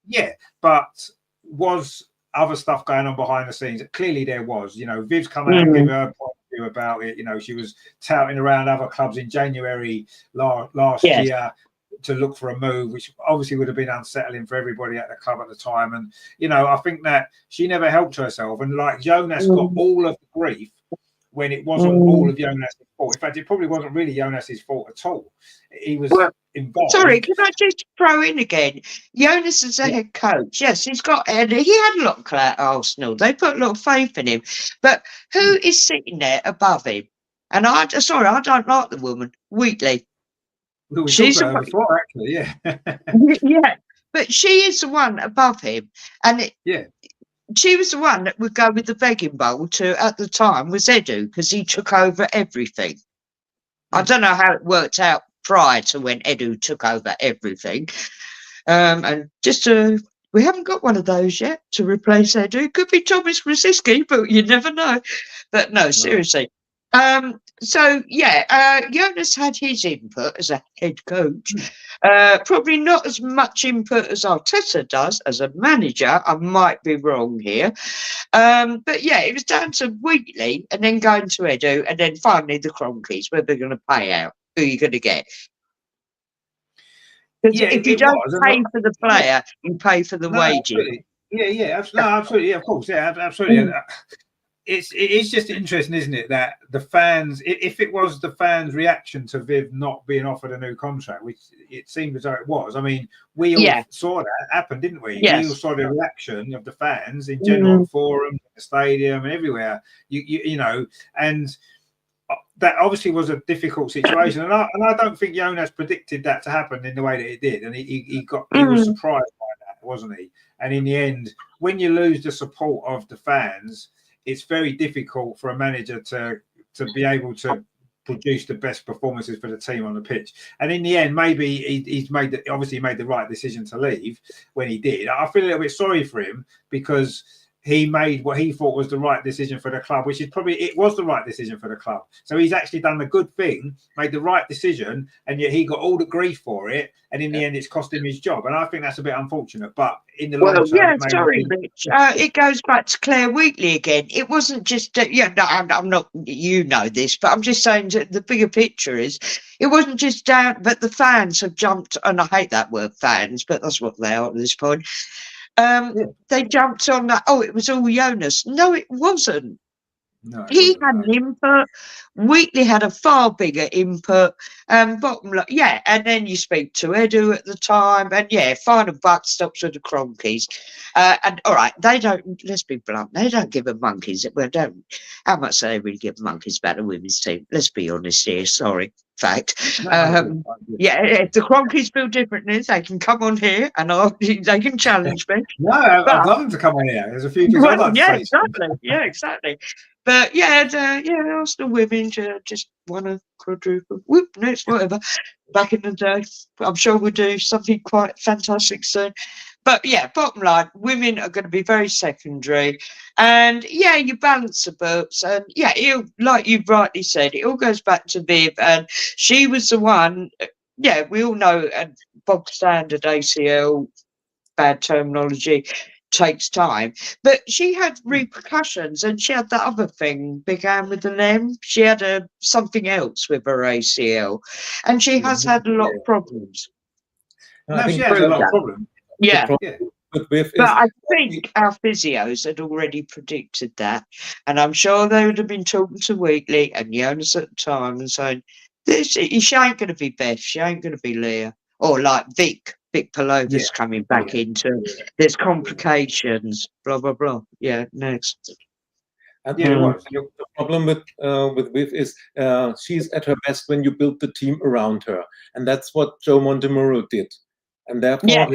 Yeah, but was other stuff going on behind the scenes? Clearly, there was. You know, Viv's come out and give her point of view about it. You know, she was touting around other clubs in January last year to look for a move, which obviously would have been unsettling for everybody at the club at the time. And you know, I think that she never helped herself. And like Jonas got all of the grief when it wasn't all of Jonas's fault. In fact, it probably wasn't really Jonas's fault at all. He was involved. Sorry, can I just throw in again? Jonas is a head coach. Yes, he had a lot of clout at Arsenal. They put a lot of faith in him. But who is sitting there above him? And I don't like the woman, Wheatley. We talked about her before, actually, yeah, but she is the one above him. And she was the one that would go with the begging bowl to, at the time, was Edu, because he took over everything. I don't know how it worked out prior to when Edu took over everything. And just we haven't got one of those yet to replace Edu. Could be Thomas Brzezinski, but you never know. But no, seriously. So Jonas had his input as a head coach. Probably not as much input as Arteta does as a manager. I might be wrong here. But yeah, it was down to Wheatley and then going to Edu and then finally the Cronkies, where they're going to pay out. Who are you going to get? Because Yeah, if you it don't was. pay for the player, you pay for the No, wages. absolutely. Yeah, no, absolutely. Yeah, of course. Yeah, absolutely. And it's just interesting, isn't it, that the fans, if it was the fans' reaction to Viv not being offered a new contract, which it seemed as though it was. I mean, we all saw that happen, didn't we? Yes. We all saw the reaction of the fans in general, forums, the stadium, and everywhere. You know, and that obviously was a difficult situation, and I don't think Jonas predicted that to happen in the way that it did, and he was surprised by that, wasn't he? And in the end, when you lose the support of the fans, it's very difficult for a manager to be able to produce the best performances for the team on the pitch. And in the end, maybe he's made the right decision to leave when he did. I feel a little bit sorry for him because he made what he thought was the right decision for the club, which is it was the right decision for the club. So he's actually done the good thing, made the right decision, and yet he got all the grief for it. And in the end, it's cost him his job. And I think that's a bit unfortunate. But in the long term, Rich. It goes back to Claire Wheatley again. It wasn't just, I'm not, you know this, but I'm just saying that the bigger picture is it wasn't just down, but the fans have jumped, and I hate that word fans, but that's what they are at this point. They jumped on that. Oh, it was all Jonas. No, it wasn't. No, he had an input. Wheatley had a far bigger input. Bottom line, and then you speak to Edu at the time, and final buck stops with the Cronkies. And all right, they don't. Let's be blunt. They don't give a monkeys. Well, don't. How much do they really give monkeys about the women's team? Let's be honest here. Sorry. Fact. If the Cronkies feel differently, they can come on here and they can challenge me. No, I'd love them to come on here. There's a few things I'd like to say. Exactly. But Arsenal women just won a quadruple. Whoop, next, whatever. Back in the day, I'm sure we'll do something quite fantastic soon. But bottom line, women are going to be very secondary, and you balance the books, and like you rightly said, it all goes back to Viv, and she was the one. We all know, and bog standard ACL, bad terminology, takes time, but she had repercussions, and she had that other thing began with an M. She had something else with her ACL, and she has had a lot of problems. No, she has a lot of problems. But I think our physios had already predicted that, and I'm sure they would have been talking to Wheatley and Jonas at the time and saying, she ain't going to be Beth, she ain't going to be Leah, or like Vic Palova's coming back into. There's complications. Blah blah blah. Next. The problem with Viv is she's at her best when you build the team around her, and that's what Joe Montemurro did, and therefore she had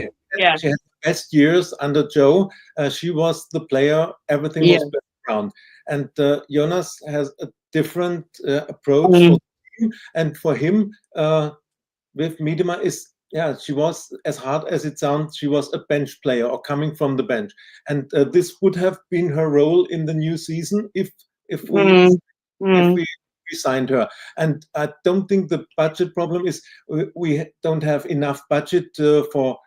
the best years under Joe. She was the player. Everything was built around, and Jonas has a different approach for the team, and for him, Viv Miedema is. She was, as hard as it sounds, she was a bench player or coming from the bench. And this would have been her role in the new season if we signed her. And I don't think the budget problem is we don't have enough budget for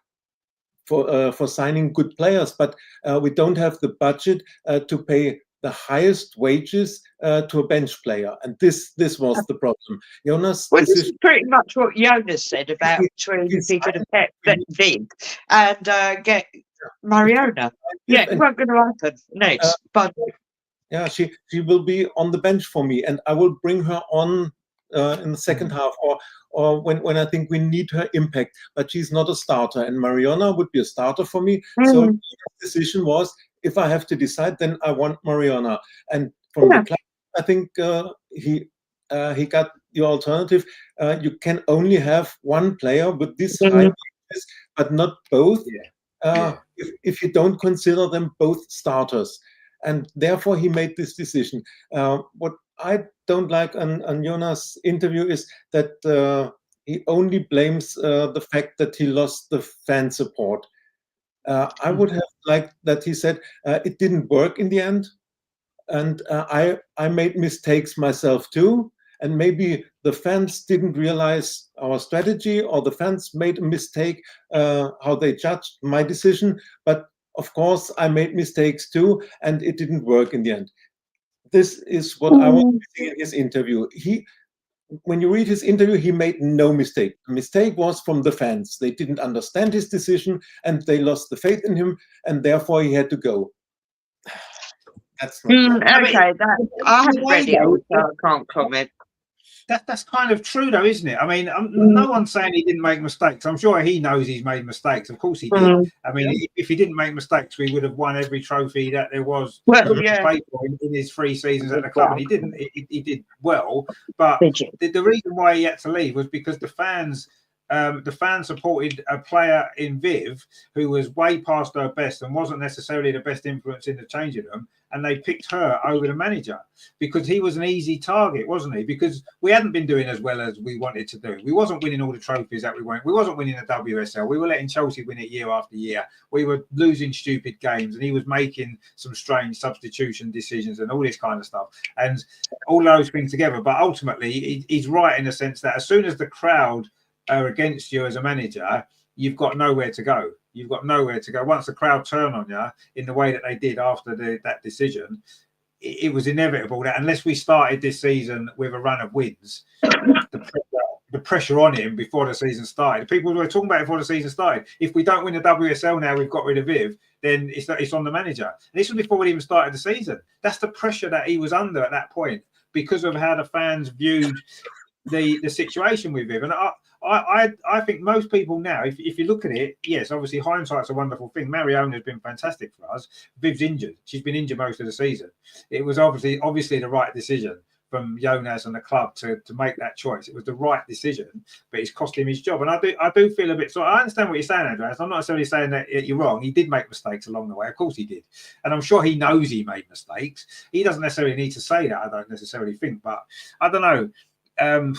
signing good players, but we don't have the budget to pay the highest wages to a bench player, and this was the problem. Jonas, this is pretty much what Jonas said about if he could have kept Viv and get Mariona. It wasn't going to happen. Next, but she will be on the bench for me, and I will bring her on in the second half or when I think we need her impact. But she's not a starter, and Mariona would be a starter for me. So the decision was, if I have to decide, then I want Mariona. And from the club, I think he got the alternative. You can only have one player with this high wages, but not both. If you don't consider them both starters, and therefore he made this decision. What I don't like on Jonas' interview is that he only blames the fact that he lost the fan support. I would have liked that he said it didn't work in the end, and I made mistakes myself too, and maybe the fans didn't realize our strategy, or the fans made a mistake how they judged my decision. But of course, I made mistakes too, and it didn't work in the end. This is what I was missing in his interview. when you read his interview, he made no mistake. The mistake was from the fans. They didn't understand his decision, and they lost the faith in him, and therefore he had to go. That's not right. Okay, that I haven't read it all, so I can't comment. That's kind of true, though, isn't it? I mean, no one's saying he didn't make mistakes. I'm sure he knows he's made mistakes. Of course he did. I mean, if he didn't make mistakes, we would have won every trophy that there was in his 3 seasons at the club, and he didn't. He did well, but the reason why he had to leave was because the fans supported a player in Viv who was way past her best and wasn't necessarily the best influence in the changing room, and they picked her over the manager because he was an easy target, wasn't he? Because we hadn't been doing as well as we wanted to do. We wasn't winning all the trophies that we wanted. We wasn't winning the WSL. We were letting Chelsea win it year after year. We were losing stupid games, and he was making some strange substitution decisions and all this kind of stuff, and all those things together. But ultimately, he's right in the sense that as soon as the crowd are against you as a manager, you've got nowhere to go. You've got nowhere to go. Once the crowd turn on you in the way that they did after that decision, it was inevitable that unless we started this season with a run of wins, the pressure on him before the season started. People were talking about it before the season started. If we don't win the WSL now, we've got rid of Viv, then it's on the manager. And this was before we even started the season. That's the pressure that he was under at that point because of how the fans viewed the situation with Viv. And I think most people now, if you look at it, yes, obviously hindsight's a wonderful thing. Mariona's been fantastic for us. Viv's injured. She's been injured most of the season. It was obviously the right decision from Jonas and the club to make that choice. It was the right decision, but it's cost him his job. And I do feel a bit sorry. I understand what you're saying, Andreas. I'm not necessarily saying that you're wrong. He did make mistakes along the way. Of course he did. And I'm sure he knows he made mistakes. He doesn't necessarily need to say that, I don't necessarily think. But I don't know. I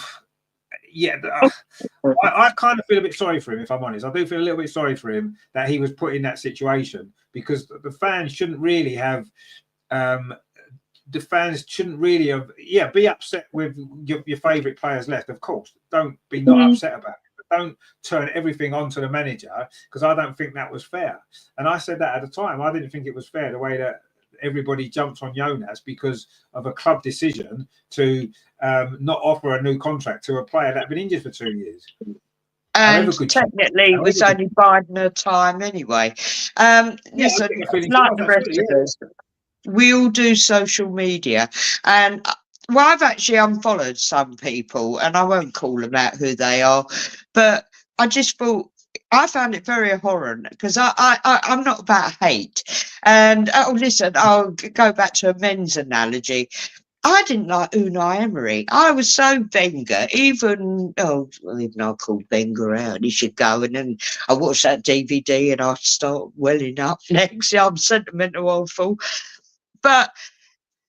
kind of feel a bit sorry for him, if I'm honest. I do feel a little bit sorry for him that he was put in that situation, because the fans shouldn't really have be upset with your favourite players left. Of course, don't be not upset about it, but don't turn everything onto the manager, because I don't think that was fair. And I said that at the time. I didn't think it was fair the way that everybody jumped on Jonas because of a club decision to not offer a new contract to a player that had been injured for 2 years. And technically, it was only biding her time anyway. Listen, like the rest of us, we all do social media. And well, I've actually unfollowed some people, and I won't call them out who they are, but I just thought, I found it very abhorrent, because I'm not about hate. And listen, I'll go back to a men's analogy. I didn't like Unai Emery. I was so Wenger, even I called Wenger out. He should go. And then I watched that DVD and I start welling up next. I'm sentimental old fool. But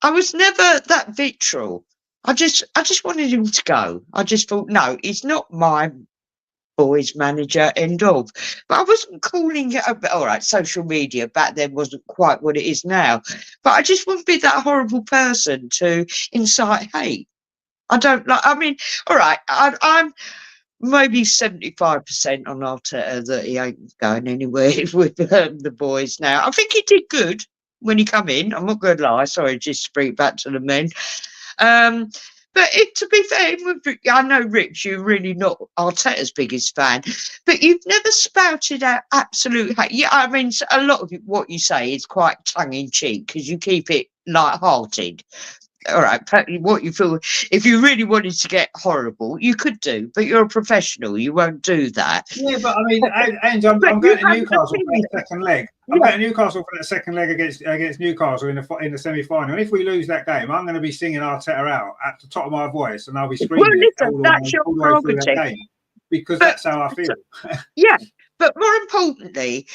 I was never that vitriol. I just wanted him to go. I just thought, no, he's not my boys manager, end of. But I wasn't calling it all right, social media back then wasn't quite what it is now, but I just wouldn't be that horrible person to incite hate. I don't like, I mean, all right, I'm maybe 75% on Arteta that he ain't going anywhere with the boys now. I think he did good when he come in, I'm not going to lie. Sorry, just to bring it back to the men. But to be fair, I know, Rich, you're really not Arteta's biggest fan, but you've never spouted out absolute hate. Yeah, I mean, a lot of what you say is quite tongue-in-cheek because you keep it light-hearted. All right, what you feel, if you really wanted to get horrible, you could do, but you're a professional, you won't do that. Yeah, but I mean, Ange, I'm going to Newcastle for that second leg. I'm going to Newcastle for that second leg against Newcastle in the semi-final. And if we lose that game, I'm going to be singing Arteta out at the top of my voice, and I'll be screaming all the way through that game, because that's how I feel. Yeah, but more importantly,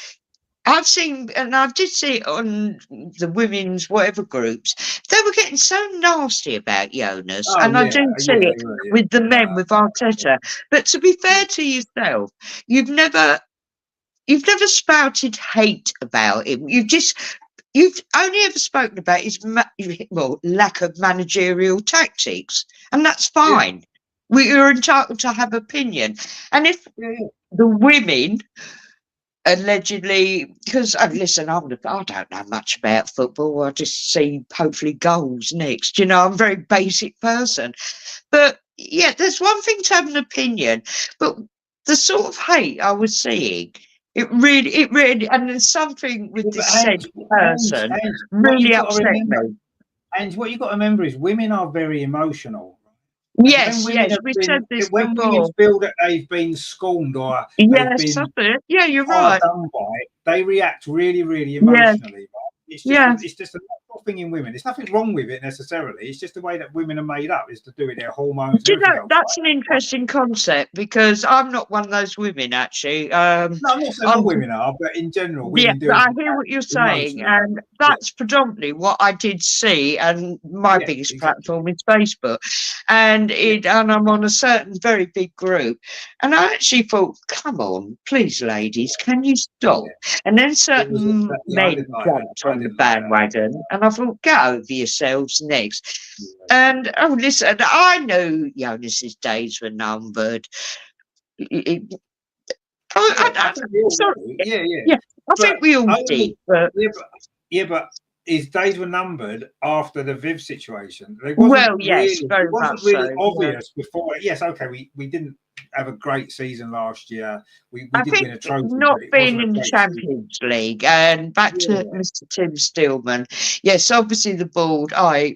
I've seen, and I did see it on the women's whatever groups, they were getting so nasty about Jonas. I do see it with the men, with Arteta. But to be fair to yourself, you've never spouted hate about him. You've only ever spoken about his lack of managerial tactics, and that's fine. Yeah. We are entitled to have opinion. And if the women allegedly, because listen, I don't know much about football. I just see hopefully goals next. You know, I'm a very basic person, but yeah, there's one thing to have an opinion, but the sort of hate I was seeing, it really, and there's something with But this said person what you've really got to upset remember, me. and what you've got to remember is women are very emotional. And Yes, yes, we said this when women before. feel that they've been scorned or they've Yes, been that's it. Yeah, you're hard right. done by, they react really, really Yes, emotionally. Right? yeah. It's just a natural thing in women. There's nothing wrong with it necessarily. It's just the way that women are made up, is to do with their hormones Do and you know, everything else. that's an interesting concept because I'm not one of those women, actually. No, I'm not saying all women are, but in general, Yeah, women but do I hear what you're saying, emotionally. and that's predominantly what I did see. And my Yeah, biggest exactly. platform is Facebook, and I'm on a certain very big group, and I actually thought, come on, please, ladies, can you stop? Yeah. And then I certain men didn't like that. jumped I on the didn't like that. bandwagon, and I thought, get over yourselves next. Yeah. And oh, listen, I knew Jonas's days were numbered. I think we all Sorry, do. Yeah. yeah, I But think we all did, but. but his days were numbered after the Viv situation. It Well, wasn't yes, really, very it wasn't much really so. obvious before. Yes, okay, we didn't have a great season last year. We I did think win a trophy, not but it being wasn't a in the great season. Champions League, and back to Yeah. Mr. Tim Stillman. Yes, obviously the board,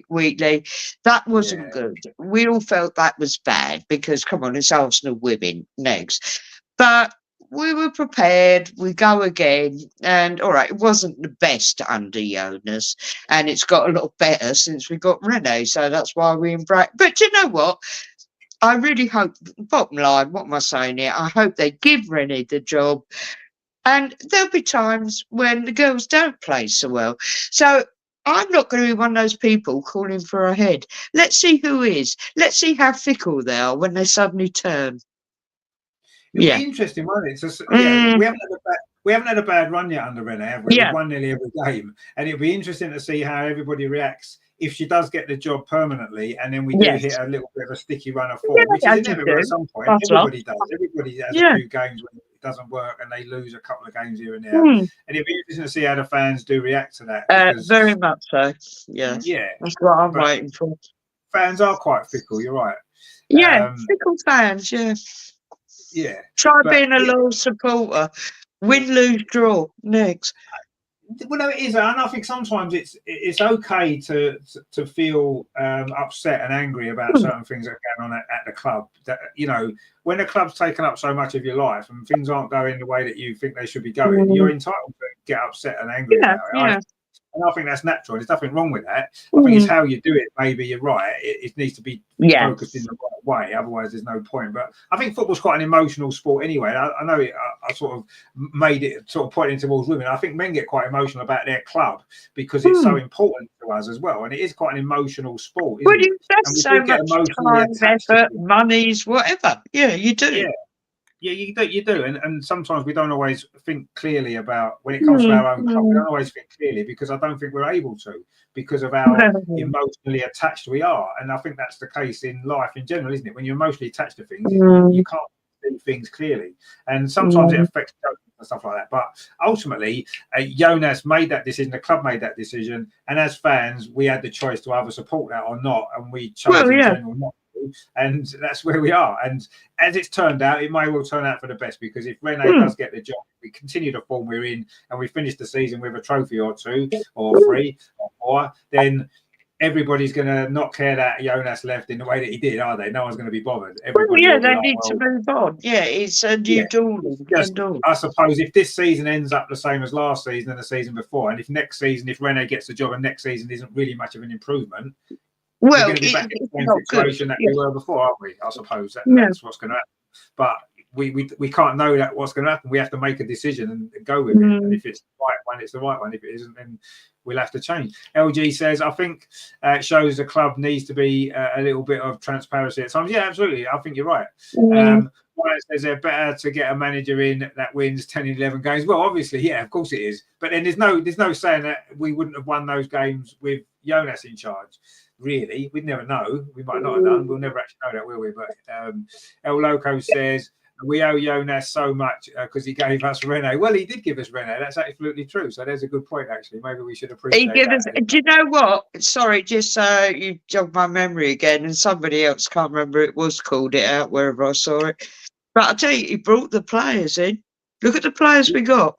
Wheatley, that wasn't Yeah. good. We all felt that was bad because, come on, it's Arsenal women next. But we were prepared. We go again. And all right, it wasn't the best under Jonas, and it's got a lot better since we got Rene. So that's why we embrace. But do you know what? I really hope, bottom line, what am I saying here? I hope they give Rennie the job. And there'll be times when the girls don't play so well. So I'm not going to be one of those people calling for a head. Let's see who is. Let's see how fickle they are when they suddenly turn. It'll Yeah. be interesting, won't it? So, Mm, we haven't had a bad run yet under Rene, have we? yeah. We've won nearly every game, and it'll be interesting to see how everybody reacts if she does get the job permanently, and then we do Yes. hit a little bit of a sticky run of form, Yeah, which is I do inevitable do. at some point. That's Everybody does. Everybody has Yeah. a few games when it doesn't work, and they lose a couple of games here and there. Mm, And it'll be interesting to see how the fans do react to that. Because, very much so. Yes. yeah, That's what I'm but waiting for. fans are quite fickle. You're right. Yeah, fickle fans, yeah. Yeah. Try But being a loyal supporter. Win, lose, draw. Next. Well, no, it is, and I think sometimes it's okay to feel upset and angry about certain things that are going on at the club. That, you know, when the club's taken up so much of your life and things aren't going the way that you think they should be going, you're entitled to get upset and angry about it. Yeah. And I think that's natural. There's nothing wrong with that. I think it's how you do it. Maybe you're right. It needs to be focused in the right way. Otherwise, there's no point. But I think football's quite an emotional sport anyway. I know I sort of made it sort of pointing towards women. I think men get quite emotional about their club because it's so important to us as well. And it is quite an emotional sport. Well, you invest so much time, effort, to monies, whatever. Yeah, you do. Yeah. Yeah, you do, and sometimes we don't always think clearly about when it comes to our own club. We don't always think clearly because I don't think we're able to because of how emotionally attached we are, and I think that's the case in life in general, isn't it? When you're emotionally attached to things, you can't see things clearly, and sometimes it affects and stuff like that. But ultimately, Jonas made that decision. The club made that decision, and as fans, we had the choice to either support that or not, and we chose in general not. And that's where we are. And as it's turned out, it may well turn out for the best because if Rene does get the job, we continue the form we're in, and we finish the season with a trophy or two or three or four, then everybody's going to not care that Jonas left in the way that he did, are they? No one's going to be bothered. Everybody they need to move on. Yeah, it's a new dawn. I suppose if this season ends up the same as last season and the season before, and if next season, if Rene gets the job and next season isn't really much of an improvement, well, we're going to be back in the same situation that we were before, aren't we? I suppose that's what's going to happen. But we can't know that what's going to happen. We have to make a decision and go with it. And if it's the right one, it's the right one. If it isn't, then we'll have to change. LG says, I think it shows the club needs to be a little bit of transparency at times. Yeah, absolutely. I think you're right. Ryan says they're better to get a manager in that wins 10 and 11 games. Well, obviously, yeah, of course it is. But then there's no saying that we wouldn't have won those games with Jonas in charge. Really, we'd never know. We might not have done. We'll never actually know that, will we? But El Loco says We owe Jonas so much because he gave us Rene. Well, he did give us Rene. That's absolutely true. So there's a good point, actually. Maybe we should appreciate that. Do you know what? Sorry, just you jogged my memory again, and somebody else, can't remember, it was called it out wherever I saw it. But I tell you, he brought the players in. Look at the players we got.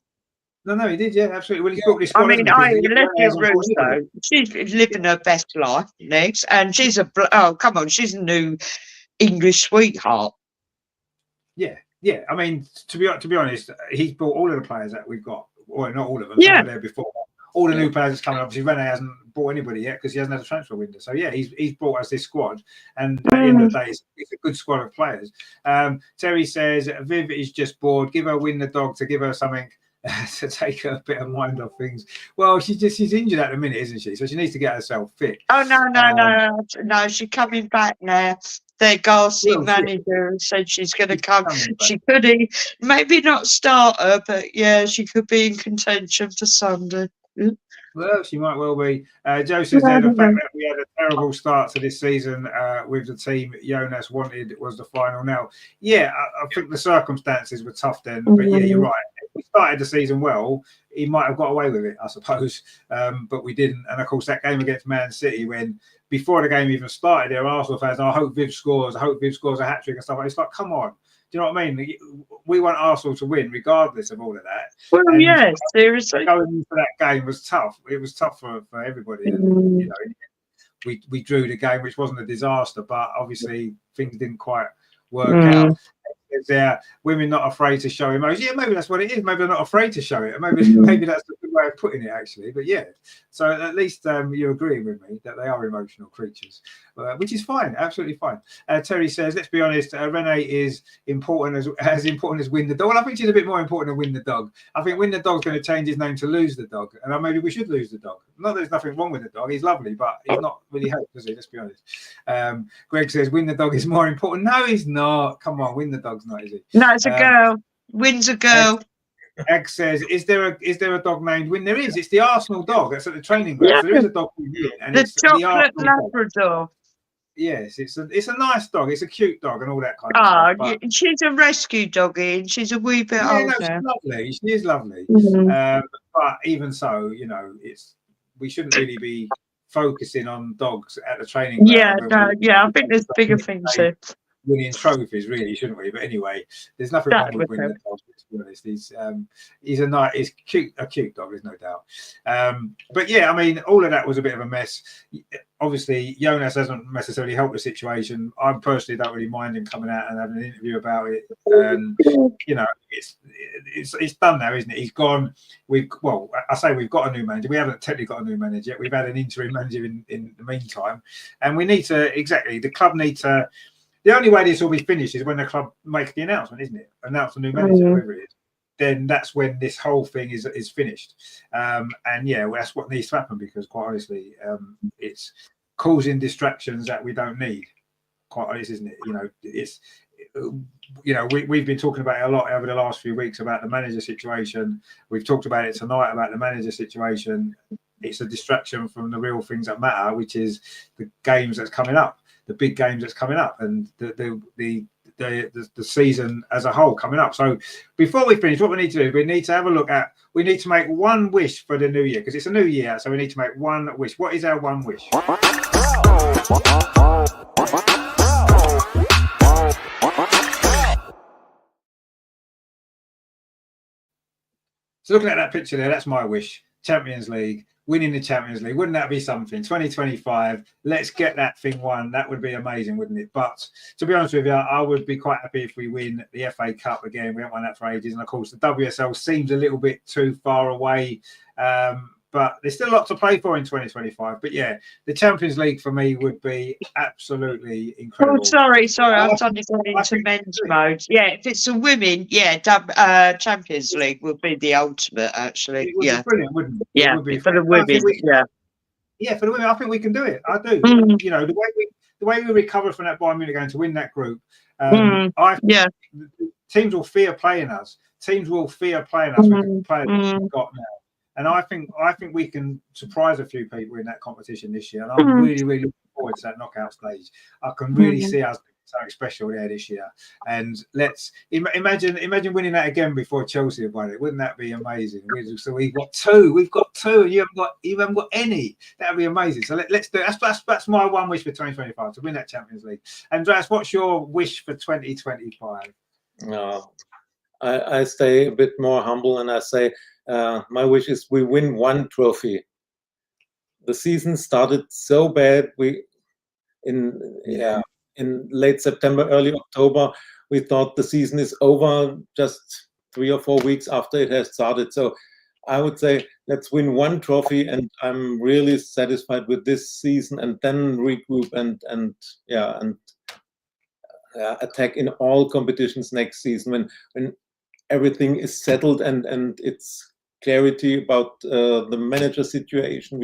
No, he did, yeah, absolutely. Well, he's brought this squad. I mean, Olivia Russo, she's living her best life next, and she's come on, she's a new English sweetheart. Yeah. I mean, to be honest, he's brought all of the players that we've got, or not all of them. Yeah. Some were there before. All the new players that's coming. Obviously, Rene hasn't brought anybody yet because he hasn't had a transfer window. So yeah, he's brought us this squad, and at the end of the day, it's a good squad of players. Terry says Viv is just bored. Give her Win the Dog to give her something to take her a bit of mind off things. Well, she's injured at the minute, isn't she? So she needs to get herself fit. Oh no, she's coming back now. Their Garcia manager said she's going to come. She could maybe not start her, but yeah, she could be in contention for Sunday. Well, she might well be. Joe says there, the fact that we had a terrible start to this season with the team Jonas wanted was the final. Now, yeah, I think the circumstances were tough then, but yeah, you're right. If we started the season well, he might have got away with it, I suppose, but we didn't. And of course, that game against Man City, when before the game even started, there were Arsenal fans, I hope Viv scores a hat-trick and stuff like that. It's like, come on. Do you know what I mean? We want Arsenal to win, regardless of all of that. Well, and yes, seriously. Going into that game was tough. It was tough for everybody. And, you know, we drew the game, which wasn't a disaster, but obviously things didn't quite work out. There, women not afraid to show emotion. Yeah, maybe that's what it is. Maybe they're not afraid to show it. Maybe that's a good way of putting it, actually. But yeah, so at least you're agreeing with me that they are emotional creatures, which is fine, absolutely fine. Terry says, let's be honest, Rene is important as important as Win the Dog. Well, I think she's a bit more important than Win the Dog. I think Win the Dog's going to change his name to Lose the Dog, and maybe we should lose the dog. Not that there's nothing wrong with the dog. He's lovely, but he's not really helped, does he? Let's be honest. Greg says, Win the Dog is more important. No, he's not. Come on, Win the Dog's not, is he? No, it's a girl. Win's a girl. Egg says, "Is there a dog named Win?" There is. It's the Arsenal dog. That's at the training ground. Yeah. So there is a dog in here, and the it's chocolate Labrador. Yes, it's a nice dog. It's a cute dog and all that kind of stuff. But she's a rescue doggy, and she's a wee bit older. No, she's lovely. She is lovely. But even so, you know, we shouldn't really be focusing on dogs at the training ground. I think there's bigger things here. Winning trophies, really, shouldn't we? But anyway, there's nothing wrong with winning the dog. To be honest, he's cute, a cute dog, there's no doubt. But yeah, I mean, all of that was a bit of a mess. Obviously, Jonas hasn't necessarily helped the situation. I personally don't really mind him coming out and having an interview about it. And you know, it's done now, isn't it? He's gone. I say we've got a new manager. We haven't technically got a new manager yet. We've had an interim manager in the meantime, and we need to the club need to. The only way this will be finished is when the club make the announcement, isn't it? Announce the new manager, whoever it is. Then that's when this whole thing is finished. And yeah, that's what needs to happen because, quite honestly, it's causing distractions that we don't need. Quite honest, isn't it? We've been talking about it a lot over the last few weeks about the manager situation. We've talked about it tonight about the manager situation. It's a distraction from the real things that matter, which is the games that's coming up. The big games that's coming up and the season as a whole coming up. So before we finish, what we need to do, we need to make one wish for the new year because it's a new year. So we need to make one wish. What is our one wish? So looking at that picture there, that's my wish. Champions League. Winning the Champions League, wouldn't that be something? 2025, let's get that thing won. That would be amazing, wouldn't it? But to be honest with you, I would be quite happy if we win the FA Cup again. We haven't won that for ages. And of course, the WSL seems a little bit too far away. But there's still a lot to play for in 2025. But yeah, the Champions League for me would be absolutely incredible. Oh, sorry. I'm suddenly going into men's mode. Yeah, if it's a women, Champions League would be the ultimate, actually. It would be brilliant, wouldn't it? Yeah, it would be for the women. For the women, I think we can do it. I do. You know, the way we recover from that Bayern Munich game to win that group, teams will fear playing us. Teams will fear playing us with the players we've got now. And I think we can surprise a few people in that competition this year. And I'm really, really looking forward to that knockout stage. I can really see us something special there this year. And let's imagine winning that again before Chelsea have won it. Wouldn't that be amazing? So we've got two, and you haven't got any. That'd be amazing. So let's do that's my one wish for 2025, to win that Champions League. Andreas, what's your wish for 2025? No, I stay a bit more humble, and I say my wish is we win one trophy. The season started so bad. In late September, early October, we thought the season is over just 3 or 4 weeks after it has started. So I would say let's win one trophy, and I'm really satisfied with this season, and then regroup and attack in all competitions next season when everything is settled and it's clarity about the manager situation.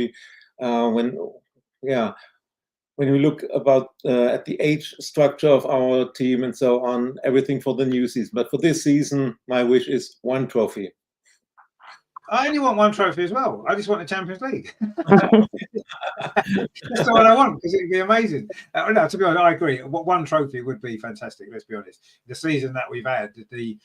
When we look about at the age structure of our team and so on, everything for the new season. But for this season, my wish is one trophy. I only want one trophy as well. I just want the Champions League. That's what I want, because it'd be amazing. No, to be honest, I agree. One trophy would be fantastic. Let's be honest. The season that we've had, the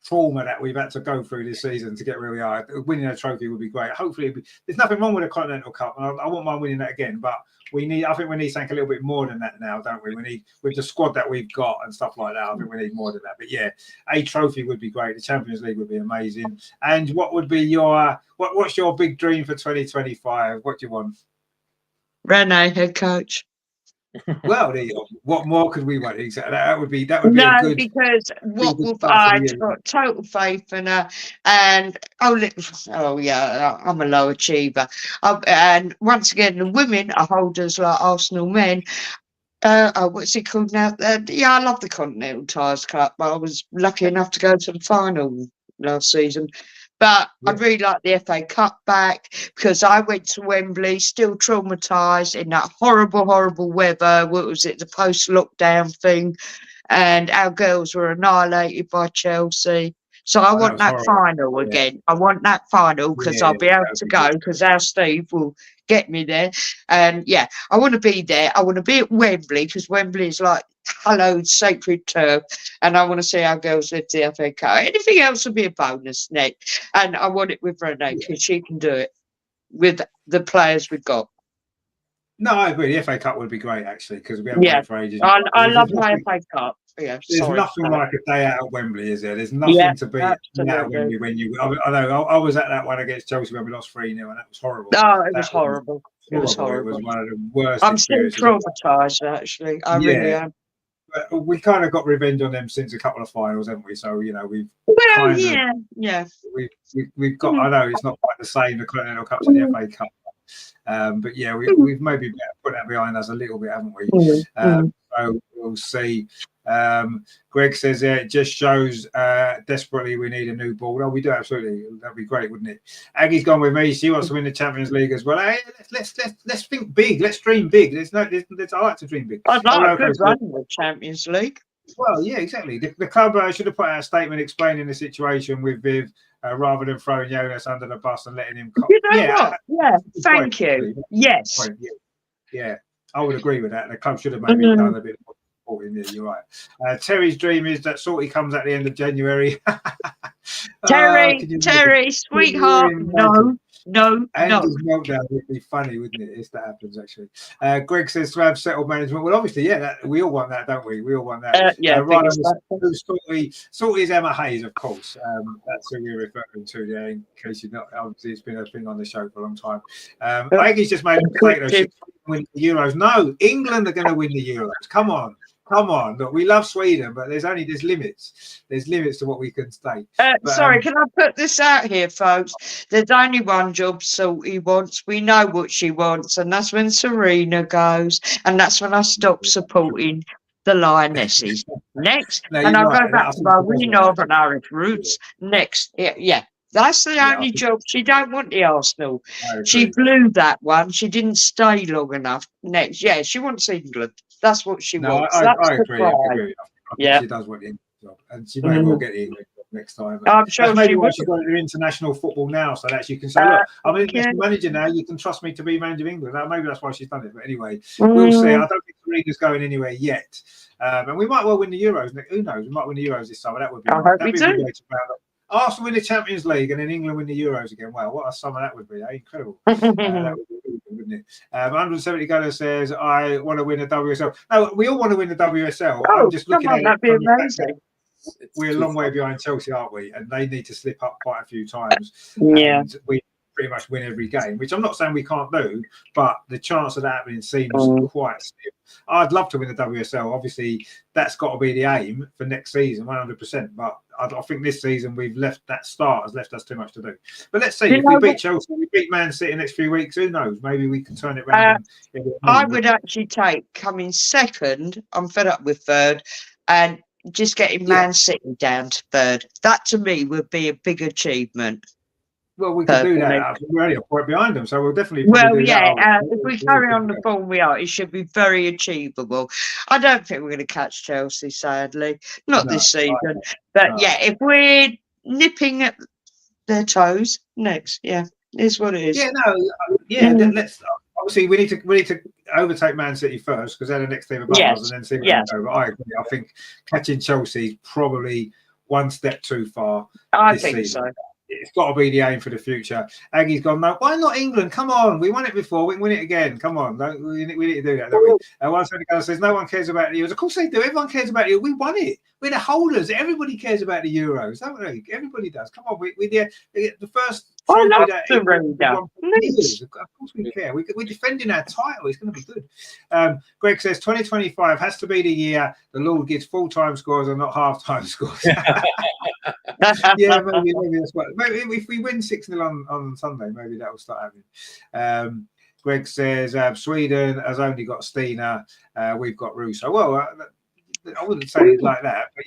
trauma that we've had to go through this season to get where we are, winning a trophy would be great. Hopefully, there's nothing wrong with a Continental Cup. I wouldn't mind winning that again, but I think we need something a little bit more than that now, don't we? We need, with the squad that we've got and stuff like that, I think we need more than that. But yeah, a trophy would be great. The Champions League would be amazing. And what would be your what's your big dream for 2025? What do you want? Rene, head coach. Well, there you go. What more could we want? Exactly. That would be a good. Because what I've got total faith in her, and yeah, I'm a low achiever. And once again, the women are holders like Arsenal men. What's it called now? I love the Continental Tires Cup. I was lucky enough to go to the final last season. But I'd really like the FA Cup back, because I went to Wembley still traumatised in that horrible, horrible weather. What was it, the post-lockdown thing? And our girls were annihilated by Chelsea. So I want that final again. I want that final, because I'll be able to go, because our Steve will get me there. And yeah, I want to be there. I want to be at Wembley, because Wembley is like hallowed sacred turf, and I want to see our girls lift the FA Cup. Anything else would be a bonus, Nick. And I want it with Renee, because she can do it with the players we've got. No, I agree. The FA Cup would be great, actually, because we haven't played for ages. I love my FA Cup. Yeah, there's nothing like a day out at Wembley, is there? There's nothing to beat out at Wembley when you. I know. I was at that one against Chelsea when we lost 3-0, and that was horrible. Oh, it was horrible. It was horrible. It was one of the worst. I'm still traumatised, actually. I really am. But we kind of got revenge on them since a couple of finals, haven't we? So we've. Well, We've got. I know it's not quite the same, the Continental Cup and the FA Cup. But yeah, we've maybe put that behind us a little bit, haven't we? So we'll see. Greg says it just shows desperately we need a new ball. No, we do, absolutely. That'd be great, wouldn't it? Aggie's gone with me. She wants to win the Champions League as well. Hey, let's think big. Let's dream big. I like to dream big. I'd like a good run in the Champions League. Well, yeah, exactly. The club should have put out a statement explaining the situation with Viv, rather than throwing Jonas under the bus and letting him. You know what? Yeah, thank you. Yes. Yeah, I would agree with that. The club should have maybe done a bit more. Yeah, you're right. Terry's dream is that Salty comes at the end of January. Terry, sweetheart, no. Andy's meltdown would be funny, wouldn't it, if that happens, actually. Greg says to have settled management. Well, obviously, we all want that, don't we? We all want that. Right, Salty is Emma Hayes, of course. That's who we're referring to there, in case you're not. Obviously, it's been a thing on the show for a long time. Aggie's just made a mistake, though. She win the Euros. No, England are going to win the Euros. Come on. Look, we love Sweden, but there's limits. There's limits to what we can say. Sorry, can I put this out here, folks? There's only one job Salty wants. We know what she wants, and that's when Serena goes, and that's when I stop supporting the Lionesses. Next, and I'll go back to my really Northern Irish roots. Next, yeah. That's the only job. She don't want the Arsenal. She blew that one. She didn't stay long enough. Next, she wants England. That's what she wants. I agree. She does want the England job, and she may well get the England job next time. I'm sure maybe why she's going to do international football now, so that she can say, "Look, I'm an international manager now. You can trust me to be manager of England." Maybe that's why she's done it. But anyway, we'll see. I don't think believe it's going anywhere yet. And we might well win the Euros. Who knows? We might win the Euros this summer. That would be I hope that'd we be a good do. way to round up. Arsenal win the Champions League and then England win the Euros again. Wow, what a summer that would be. Eh? Incredible. That would be really good, wouldn't it? 170 Gunner says, I want to win the WSL. No, we all want to win the WSL. I'm just looking at it. That'd be From the fact amazing. that we're a long way behind Chelsea, aren't we? And they need to slip up quite a few times. Yeah. And we pretty much win every game, which I'm not saying we can't do, but the chance of that happening seems quite slim. I'd love to win the WSL. Obviously, that's got to be the aim for next season, 100%. But I think this season we've left that start has left us too much to do. But let's see. If we beat Chelsea, we beat Man City next few weeks, who knows? Maybe we can turn it around. I would actually take coming second. I'm fed up with third, and just getting Man City down to third. That to me would be a big achievement. Well, we could do that. We're only a point behind them, so we'll definitely. If we carry on the form we are, it should be very achievable. I don't think we're going to catch Chelsea, sadly, not this season. But if we're nipping at their toes next, is what it is. Let's. Obviously, we need to overtake Man City first because they're the next team above us, and then see where they go. But I agree. I think catching Chelsea is probably one step too far. I think so. It's got to be the aim for the future. Aggie's gone, no, why not England? Come on, we won it before, we can win it again. Come on, we need to do that, don't we? One guy says, no one cares about the Euros. Of course they do. Everyone cares about the Euros. We won it. We're the holders. Everybody cares about the Euros, don't we? Everybody does. Come on, we're the first. I love the reader. Of course we care. We're defending our title. It's going to be good. Greg says 2025 has to be the year the Lord gives full-time scores and not half-time scores. Maybe that's what. Maybe if we win 6-0 on Sunday, maybe that will start happening. Greg says Sweden has only got Stina. We've got Russo. Well, I wouldn't say it like that, but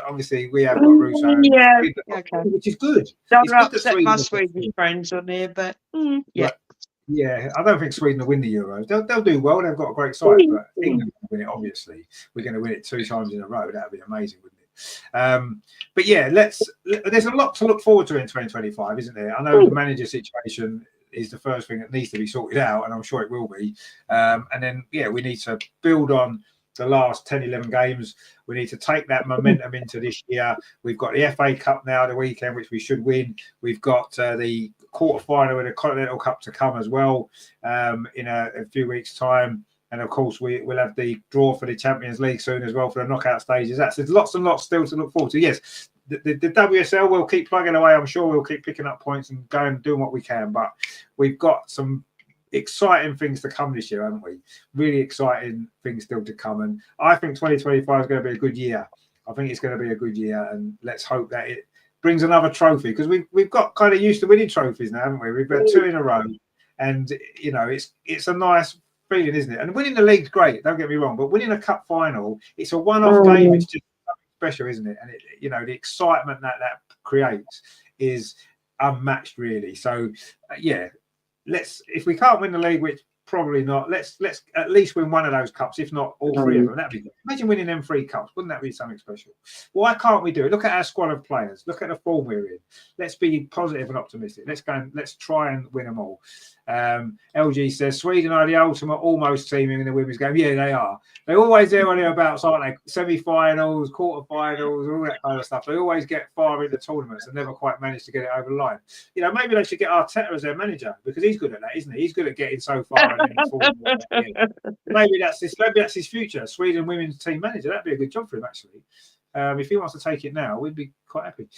obviously we have got Russo. Which is good. Don't upset my Swedish friends on here, but Yeah, I don't think Sweden will win the Euros. They'll do well. They've got a great side, but England will win it. Obviously, we're going to win it 2 times in a row. That would be amazing, wouldn't it? But there's a lot to look forward to in 2025, isn't there? I know the manager situation is the first thing that needs to be sorted out, and I'm sure it will be. And then we need to build on the last 10-11 games. We need to take that momentum into this year. We've got the FA Cup now the weekend, which we should win. We've got the quarterfinal of the Continental Cup to come as well in a few weeks' time. And of course, we'll have the draw for the Champions League soon as well for the knockout stages. There's lots and lots still to look forward to. Yes, the WSL will keep plugging away. I'm sure we'll keep picking up points and going and doing what we can. But we've got some exciting things to come this year, haven't we? Really exciting things still to come. And I think 2025 is going to be a good year. I think it's going to be a good year. And let's hope that it brings another trophy, because we've got kind of used to winning trophies now, haven't we? We've had 2 in a row. And, it's a nice feeling, isn't it? And winning the league's great, don't get me wrong, but winning a cup final, it's a one-off game. It's just something special, isn't it? And the excitement that creates is unmatched, really. So if we can't win the league, which probably not, let's at least win one of those cups, if not all 3 of them. That'd be good. Imagine winning them 3 cups. Wouldn't that be something special? Why can't we do it? Look at our squad of players. Look at the form we're in. Let's be positive and optimistic. Let's go and let's try and win them all. LG says Sweden are the ultimate almost team in the women's game. Yeah, they are. They're always there or thereabouts, aren't they? Semi-finals, quarter-finals, all that kind of stuff. They always get far into tournaments and never quite manage to get it over the line. Maybe they should get Arteta as their manager, because he's good at that, isn't he? He's good at getting so far and then falling. Maybe that's his future. Sweden women's team manager. That'd be a good job for him, actually. If he wants to take it now, we'd be quite happy.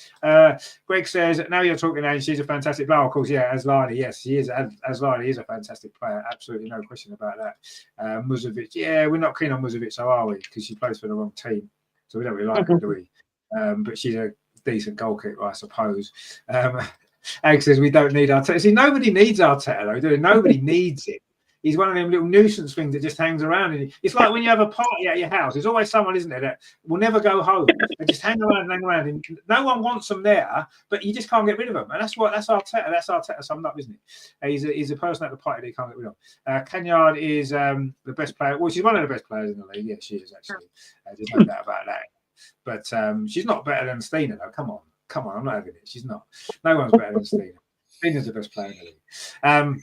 Greg says, now you're talking, and she's a fantastic player. Of course, Asllani, yes, she is. Asllani is a fantastic player. Absolutely no question about that. Muzovic, we're not keen on Muzovic, so are we? Because she plays for the wrong team. So we don't really like her, do we? But she's a decent goalkeeper, I suppose. Ag says, we don't need Arteta. See, nobody needs Arteta, though, do they? Nobody needs it. He's one of them little nuisance things that just hangs around. And it's like when you have a party at your house. There's always someone, isn't there, that will never go home. They just hang around. And no one wants them there, but you just can't get rid of them. And that's Arteta. That's Arteta summed up, isn't it? He's a person at the party that you can't get rid of. Canyard is the best player. Well, she's one of the best players in the league. Yeah, she is, actually. There's no doubt about that. But she's not better than Stina, though. Come on. I'm not having it. She's not. No one's better than Stina. Stina's the best player in the league.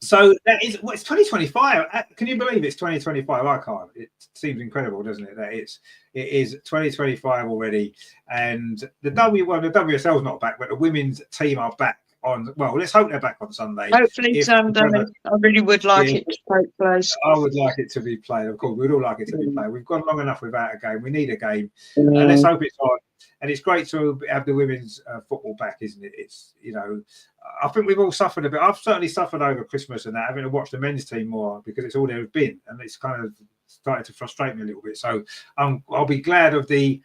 So that is, well, it's 2025. Can you believe it's 2025? I can't. It seems incredible, doesn't it? That it is 2025 already, and the WSL's not back, but the women's team are back on. Well, let's hope they're back on Sunday. Hopefully Sunday. I really would like it to take place. I would like it to be played. Of course, we'd all like it to be played. We've gone long enough without a game. We need a game. Let's hope it's on. And it's great to have the women's football back, isn't it? It's, you know, I think we've all suffered a bit. I've certainly suffered over Christmas and that, having to watch the men's team more because it's all there has been, and it's kind of started to frustrate me a little bit. So I'll be glad of the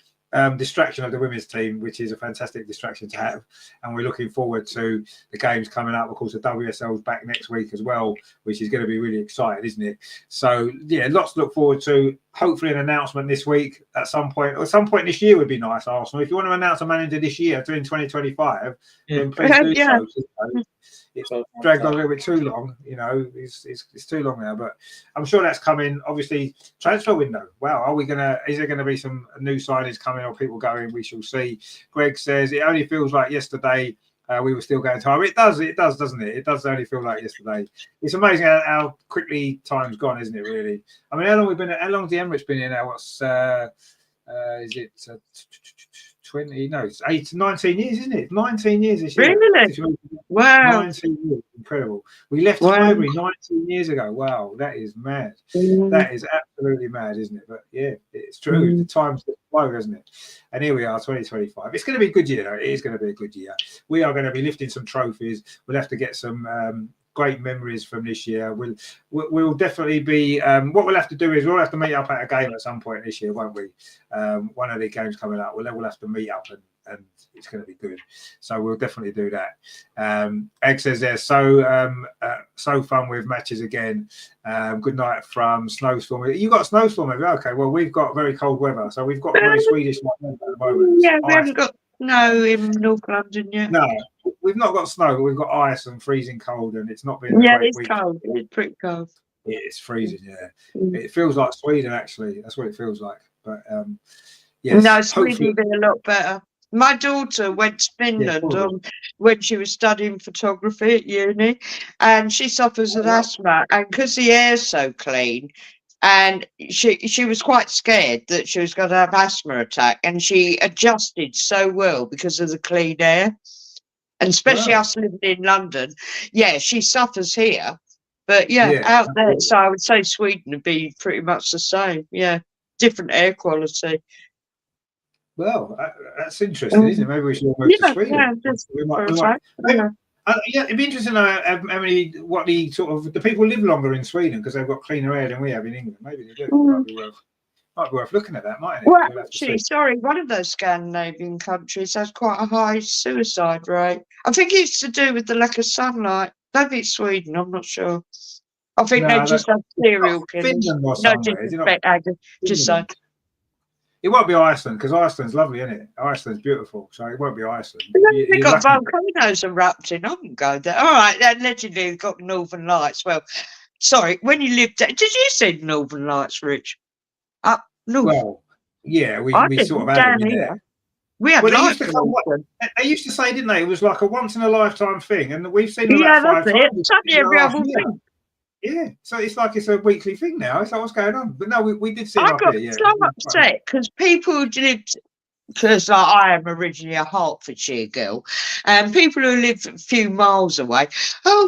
distraction of the women's team, which is a fantastic distraction to have, and we're looking forward to the games coming up. Of course, the WSL's back next week as well, which is going to be really exciting, isn't it? So yeah, lots to look forward to. Hopefully an announcement this week at some point, or some point this year would be nice, Arsenal. If you want to announce a manager this year during 2025, then please do so. It's dragged on a little bit too long, you know. It's too long now, but I'm sure that's coming. Obviously, transfer window. Wow, is there gonna be some new signings coming or people going? We shall see. Greg says it only feels like yesterday we were still going time. It does, doesn't it? It does only feel like yesterday. It's amazing how quickly time's gone, isn't it? Really. I mean, how long has the Emirates been here now? What's is it 20? No, it's 19 years, isn't it? 19 years this year. Really? Wow. 19 years. Incredible. We left Highbury 19 years ago. Wow, that is mad. That is absolutely mad, isn't it? But yeah, it's true. The time's flow, doesn't it? And here we are, 2025. It's going to be a good year, though. It is going to be a good year. We are going to be lifting some trophies. We'll have to get some great memories from this year. We'll definitely be. What we'll have to do is we'll have to meet up at a game at some point this year, won't we? One of the games coming up, we'll have to meet up and it's going to be good. So we'll definitely do that. Egg says there, so fun with matches again. Good night from Snowstorm. You got Snowstorm, maybe? Okay, well, we've got very cold weather, so we've got very Swedish weather at the moment. Yeah, we haven't got snow in North London yet. No, we've not got snow, but we've got ice and freezing cold, and it's not been a great week. Cold. It's pretty cold. It's freezing, yeah. It feels like Sweden, actually. That's what it feels like. But yes, no, Sweden would be a lot better. My daughter went to Finland when she was studying photography at uni, and she suffers with asthma. And because the air's so clean, and she was quite scared that she was going to have asthma attack, and she adjusted so well because of the clean air, and especially us living in London. Yeah, she suffers here, but out there. So I would say Sweden would be pretty much the same. Yeah, different air quality. Well, that's interesting, isn't it? Maybe we should move to Sweden. It'd be interesting to know how many, the people live longer in Sweden because they've got cleaner air than we have in England. Maybe they do. Might be worth looking at that, mightn't it? Well, actually, one of those Scandinavian countries has quite a high suicide rate. I think it's to do with the lack of sunlight. Maybe it's Sweden. I'm not sure. I think they just have serial killers. No disrespect, just so. It won't be Iceland because Iceland's lovely, isn't it? Iceland's beautiful, so it won't be Iceland. They've got volcanoes erupting. I can go there. All right, allegedly they've got Northern Lights. Well, sorry, when you lived there, did you see the Northern Lights, Rich? Up north? Well, yeah, we sort of had it there. We had lights. They used to say, didn't they? It was like a once in a lifetime thing, and we've seen it like 5 times. Every other thing. Yeah, so it's like it's a weekly thing now. It's like, what's going on? But no, we did see it up here. I got so upset because people who lived, because I am originally a Hertfordshire girl, and people who live a few miles away,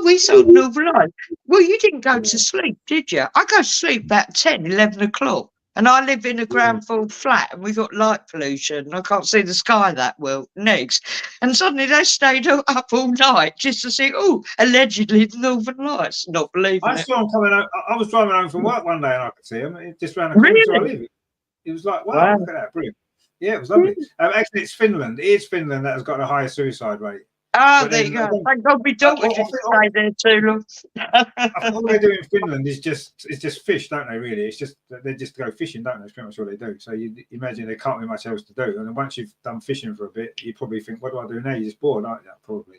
we saw Northern Lights. Well, you didn't go to sleep, did you? I go to sleep about 10, 11 o'clock. And I live in a ground floor flat and we got light pollution. I can't see the sky that well next. And suddenly they stayed up all night just to see, allegedly the Northern Lights. Not believing it. I saw them coming out. I was driving home from work one day and I could see them just around the corner where I live. It was like, wow, look at that. Brilliant. Yeah, it was lovely. Actually, it's Finland. It is Finland that has got a higher suicide rate. Oh, there you go. Thank God my daughter didn't stay there too long. I think all they do in Finland is just fish, don't they, really? It's just, they just go fishing, don't they? That's pretty much all they do. So you imagine there can't be much else to do. And then once you've done fishing for a bit, you probably think, what do I do now? You're just bored, aren't you? Probably.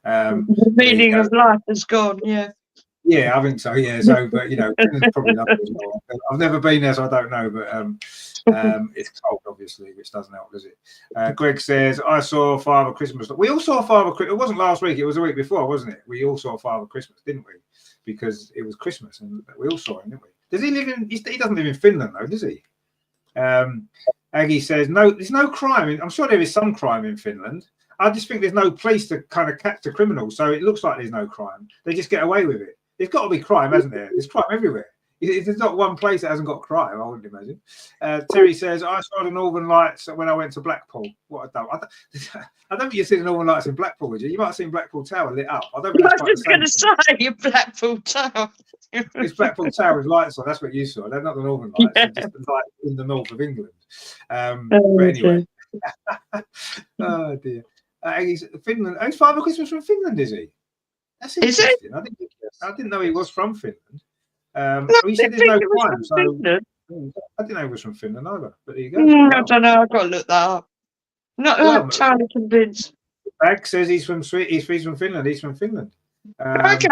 The meaning of life is gone, yeah. Yeah, I think so, yeah. So, but, Finland's probably lovely as well. I've never been there, so I don't know. But It's cold, obviously, which doesn't help, does it? Greg says, I saw Father Christmas. We all saw Father Christmas. It wasn't last week, it was the week before, wasn't it? We all saw Father Christmas, didn't we? Because it was Christmas and we all saw him, didn't we? Does he live in, he doesn't live in Finland, though, does he? Aggie says, no, there's no crime. I'm sure there is some crime in Finland. I just think there's no police to kind of catch the criminals. So it looks like there's no crime. They just get away with it. There's got to be crime, hasn't there? There's crime everywhere. There's not one place that hasn't got crime, I wouldn't imagine. Terry says, I saw the Northern Lights when I went to Blackpool. What I don't think you've seen the Northern Lights in Blackpool, would you? You might have seen Blackpool Tower lit up. I don't think that's I was going to say Blackpool Tower. It's Blackpool Tower with lights on. That's what you saw. They're not the Northern Lights. Yeah. They're just the light in the north of England. But anyway. Oh, dear. Finland. Oh, Father Christmas from Finland, is he? That's interesting. I didn't know he was from Finland. He said there's no crime, so I didn't know he was from Finland either. But there you go. I don't know. I've got to look that up. Not entirely convinced. Bag says he's from Finland. He's from Finland. Okay,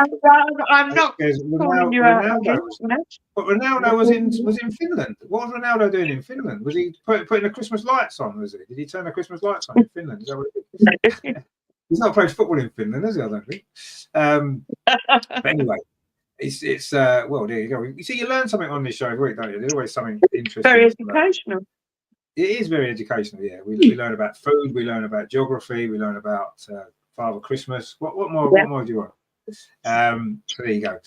I'm not calling you out. But Ronaldo was in Finland. What was Ronaldo doing in Finland? Was he putting the Christmas lights on? Was he? Did he turn the Christmas lights on in Finland? Is that what it is? He's not played football in Finland, is he? I don't think. But anyway. It's well, there you go. You see, you learn something on this show every week, don't you? There's always something interesting. Very educational. It is very educational, yeah. We learn about food, we learn about geography, we learn about Father Christmas. What more? Yeah. What more do you want? So there you go.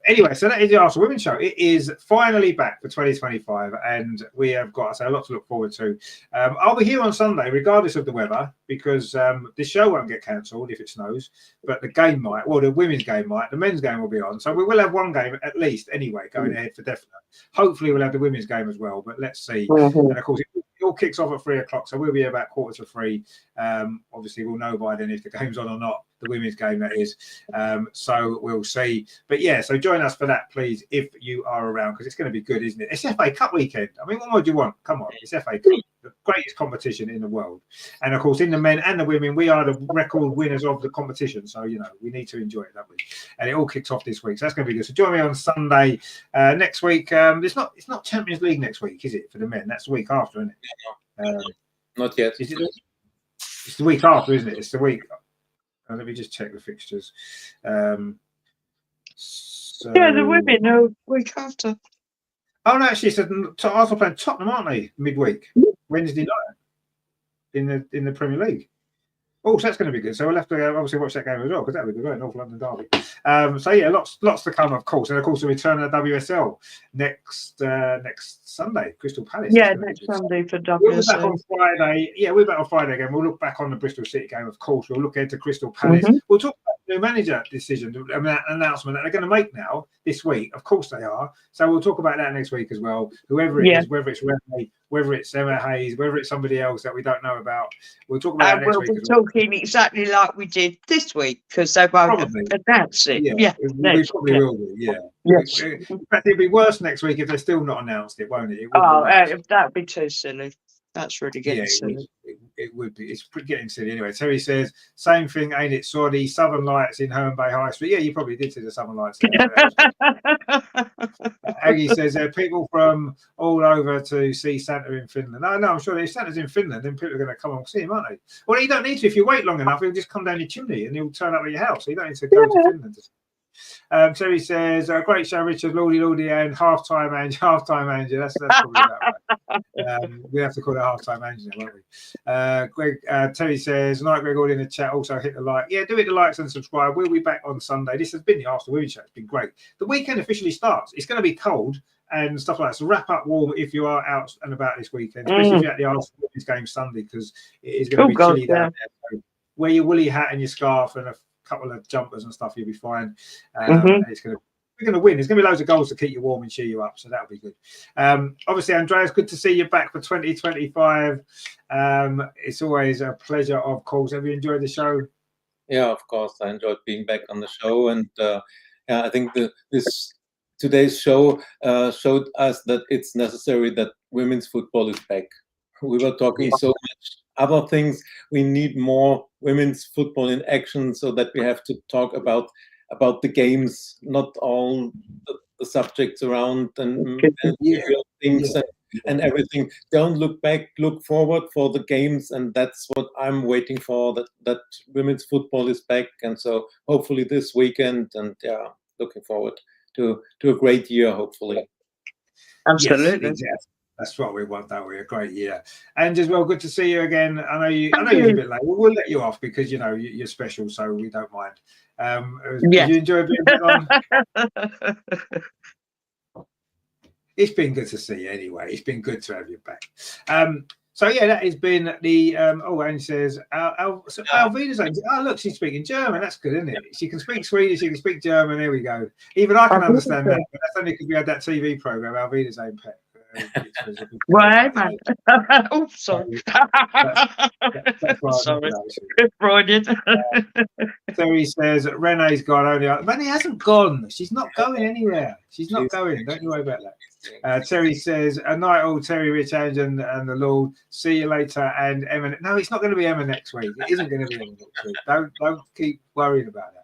Anyway, so that is the Arsenal Women's Show. It is finally back for 2025, and we have got a lot to look forward to. I'll be here on Sunday, regardless of the weather, because this show won't get cancelled if it snows, but the game might. Well, the women's game might. The men's game will be on, so we will have one game at least anyway going ahead for definite. Hopefully, we'll have the women's game as well, but let's see. And of course, it all kicks off at 3:00, so we'll be about 2:45. Obviously, we'll know by then if the game's on or not. The women's game, that is. So we'll see. But yeah, so join us for that, please, if you are around, because it's going to be good, isn't it? It's FA Cup weekend. I mean, what more do you want? Come on, it's FA Cup, the greatest competition in the world. And of course, in the men and the women, we are the record winners of the competition. So, you know, we need to enjoy it, don't we? And it all kicks off this week. So that's going to be good. So join me on Sunday. Next week, it's not Champions League next week, is it, for the men? That's the week after, isn't it? Not yet. It's the week after, isn't it? It's the week. Let me just check the fixtures. So... Yeah, the women are week after. Oh no, actually, Arsenal playing Tottenham, aren't they? Midweek, Wednesday night in the Premier League. Oh, so that's going to be good. So we'll have to obviously watch that game as well, because that would be great. North London derby. So yeah, lots to come, of course, and of course, the return of the WSL next Sunday, Crystal Palace. Yeah, next Sunday for WSL. We'll be back on Friday. Yeah, we're back on Friday again. We'll look back on the Bristol City game, of course. We'll look into Crystal Palace. We'll talk about the new manager decision, announcement that they're going to make now this week. Of course they are. So we'll talk about that next week as well. Whoever it is, whether it's Renee, whether it's Emma Hayes, whether it's somebody else that we don't know about, we'll talk about that next week. We'll be talking exactly like we did this week, because they won't announce it. Yeah, we probably will do. Yeah. Yes. In fact, it'll be worse next week if they're still not announced it, won't it? That'd be too silly. That's really getting silly. It would be. It's pretty getting silly anyway. Terry says, same thing, ain't it? Saw the Southern Lights in Herne Bay High Street. Yeah, you probably did see the Southern Lights. Aggie says there are people from all over to see Santa in Finland. No, I'm sure if Santa's in Finland, then people are going to come and see him, aren't they? Well, you don't need to. If you wait long enough, he'll just come down your chimney and he'll turn up at your house. So you don't need to go to Finland. Terry says, great show, Richard, Lordy, and halftime Angel. That's probably about right. We have to call it halftime Angel, won't we? Terry says, night, Greg, all in the chat. Also hit the like. Yeah, do it, the likes and subscribe. We'll be back on Sunday. This has been the Arsenal Women's Show. It's been great. The weekend officially starts. It's going to be cold and stuff like that. So wrap up warm if you are out and about this weekend, especially if you're at the Arsenal Women's game Sunday, because it is going to be chilly down there. So wear your woolly hat and your scarf and a couple of jumpers and stuff, you'll be fine. And we're going to win. There's going to be loads of goals to keep you warm and cheer you up, so that'll be good. Obviously, Andreas, good to see you back for 2025. It's always a pleasure, of course. Have you enjoyed the show? Yeah, of course. I enjoyed being back on the show, and I think today's show showed us that it's necessary that women's football is back. We were talking so much other things. We need more women's football in action, so that we have to talk about the games, not all the subjects around and things. and everything. Don't look back, look forward for the games, and that's what I'm waiting for. That women's football is back, and so hopefully this weekend, and yeah, looking forward to a great year. Hopefully, Absolutely. Yes, exactly. That's what we want, don't we? A great year. And as well, good to see you again. I know you're Thank a you. bit late. We'll let you off because you know you're special, so we don't mind. Yes. Did you enjoy being on? It's been good to see you anyway. It's been good to have you back. So yeah, that has been the Anne says Alvina's. Oh look, she's speaking German. That's good, isn't it? She can speak Swedish, she can speak German. There we go. Even I can understand that, but that's only because we had that TV program, Alvina's Own Pet. Right, man. Oh, sorry. That's Sorry. Freudian. Terry says Renee's gone. Renee hasn't gone. She's not going anywhere. She's not going. Don't you worry about that. Terry says, a night all, Terry, Rich, and the Lord. See you later. And Emma. No, it's not going to be Emma next week. It isn't going to be Emma next week. Don't keep worrying about that.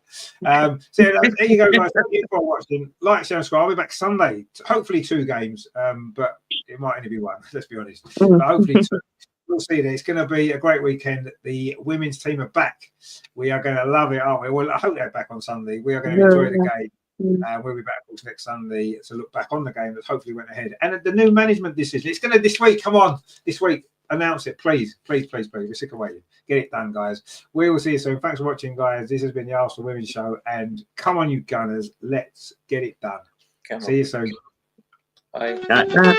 So there you go, guys. Thank you for watching. Like, share, and subscribe. I'll be back Sunday. Hopefully 2 games, but it might only be 1. Let's be honest. But hopefully 2. We'll see. It's going to be a great weekend. The women's team are back. We are going to love it, aren't we? Well, I hope they're back on Sunday. We are going to enjoy the game. We'll be back next Sunday to look back on the game that hopefully went ahead. And the new management decision. It's going to this week. Come on, this week. Announce it, please. We're sick of waiting. Get it done, guys. We will see you soon. Thanks for watching, guys. This has been the Arsenal Women's Show. And come on, you Gunners. Let's get it done. See you soon. Bye. Amen.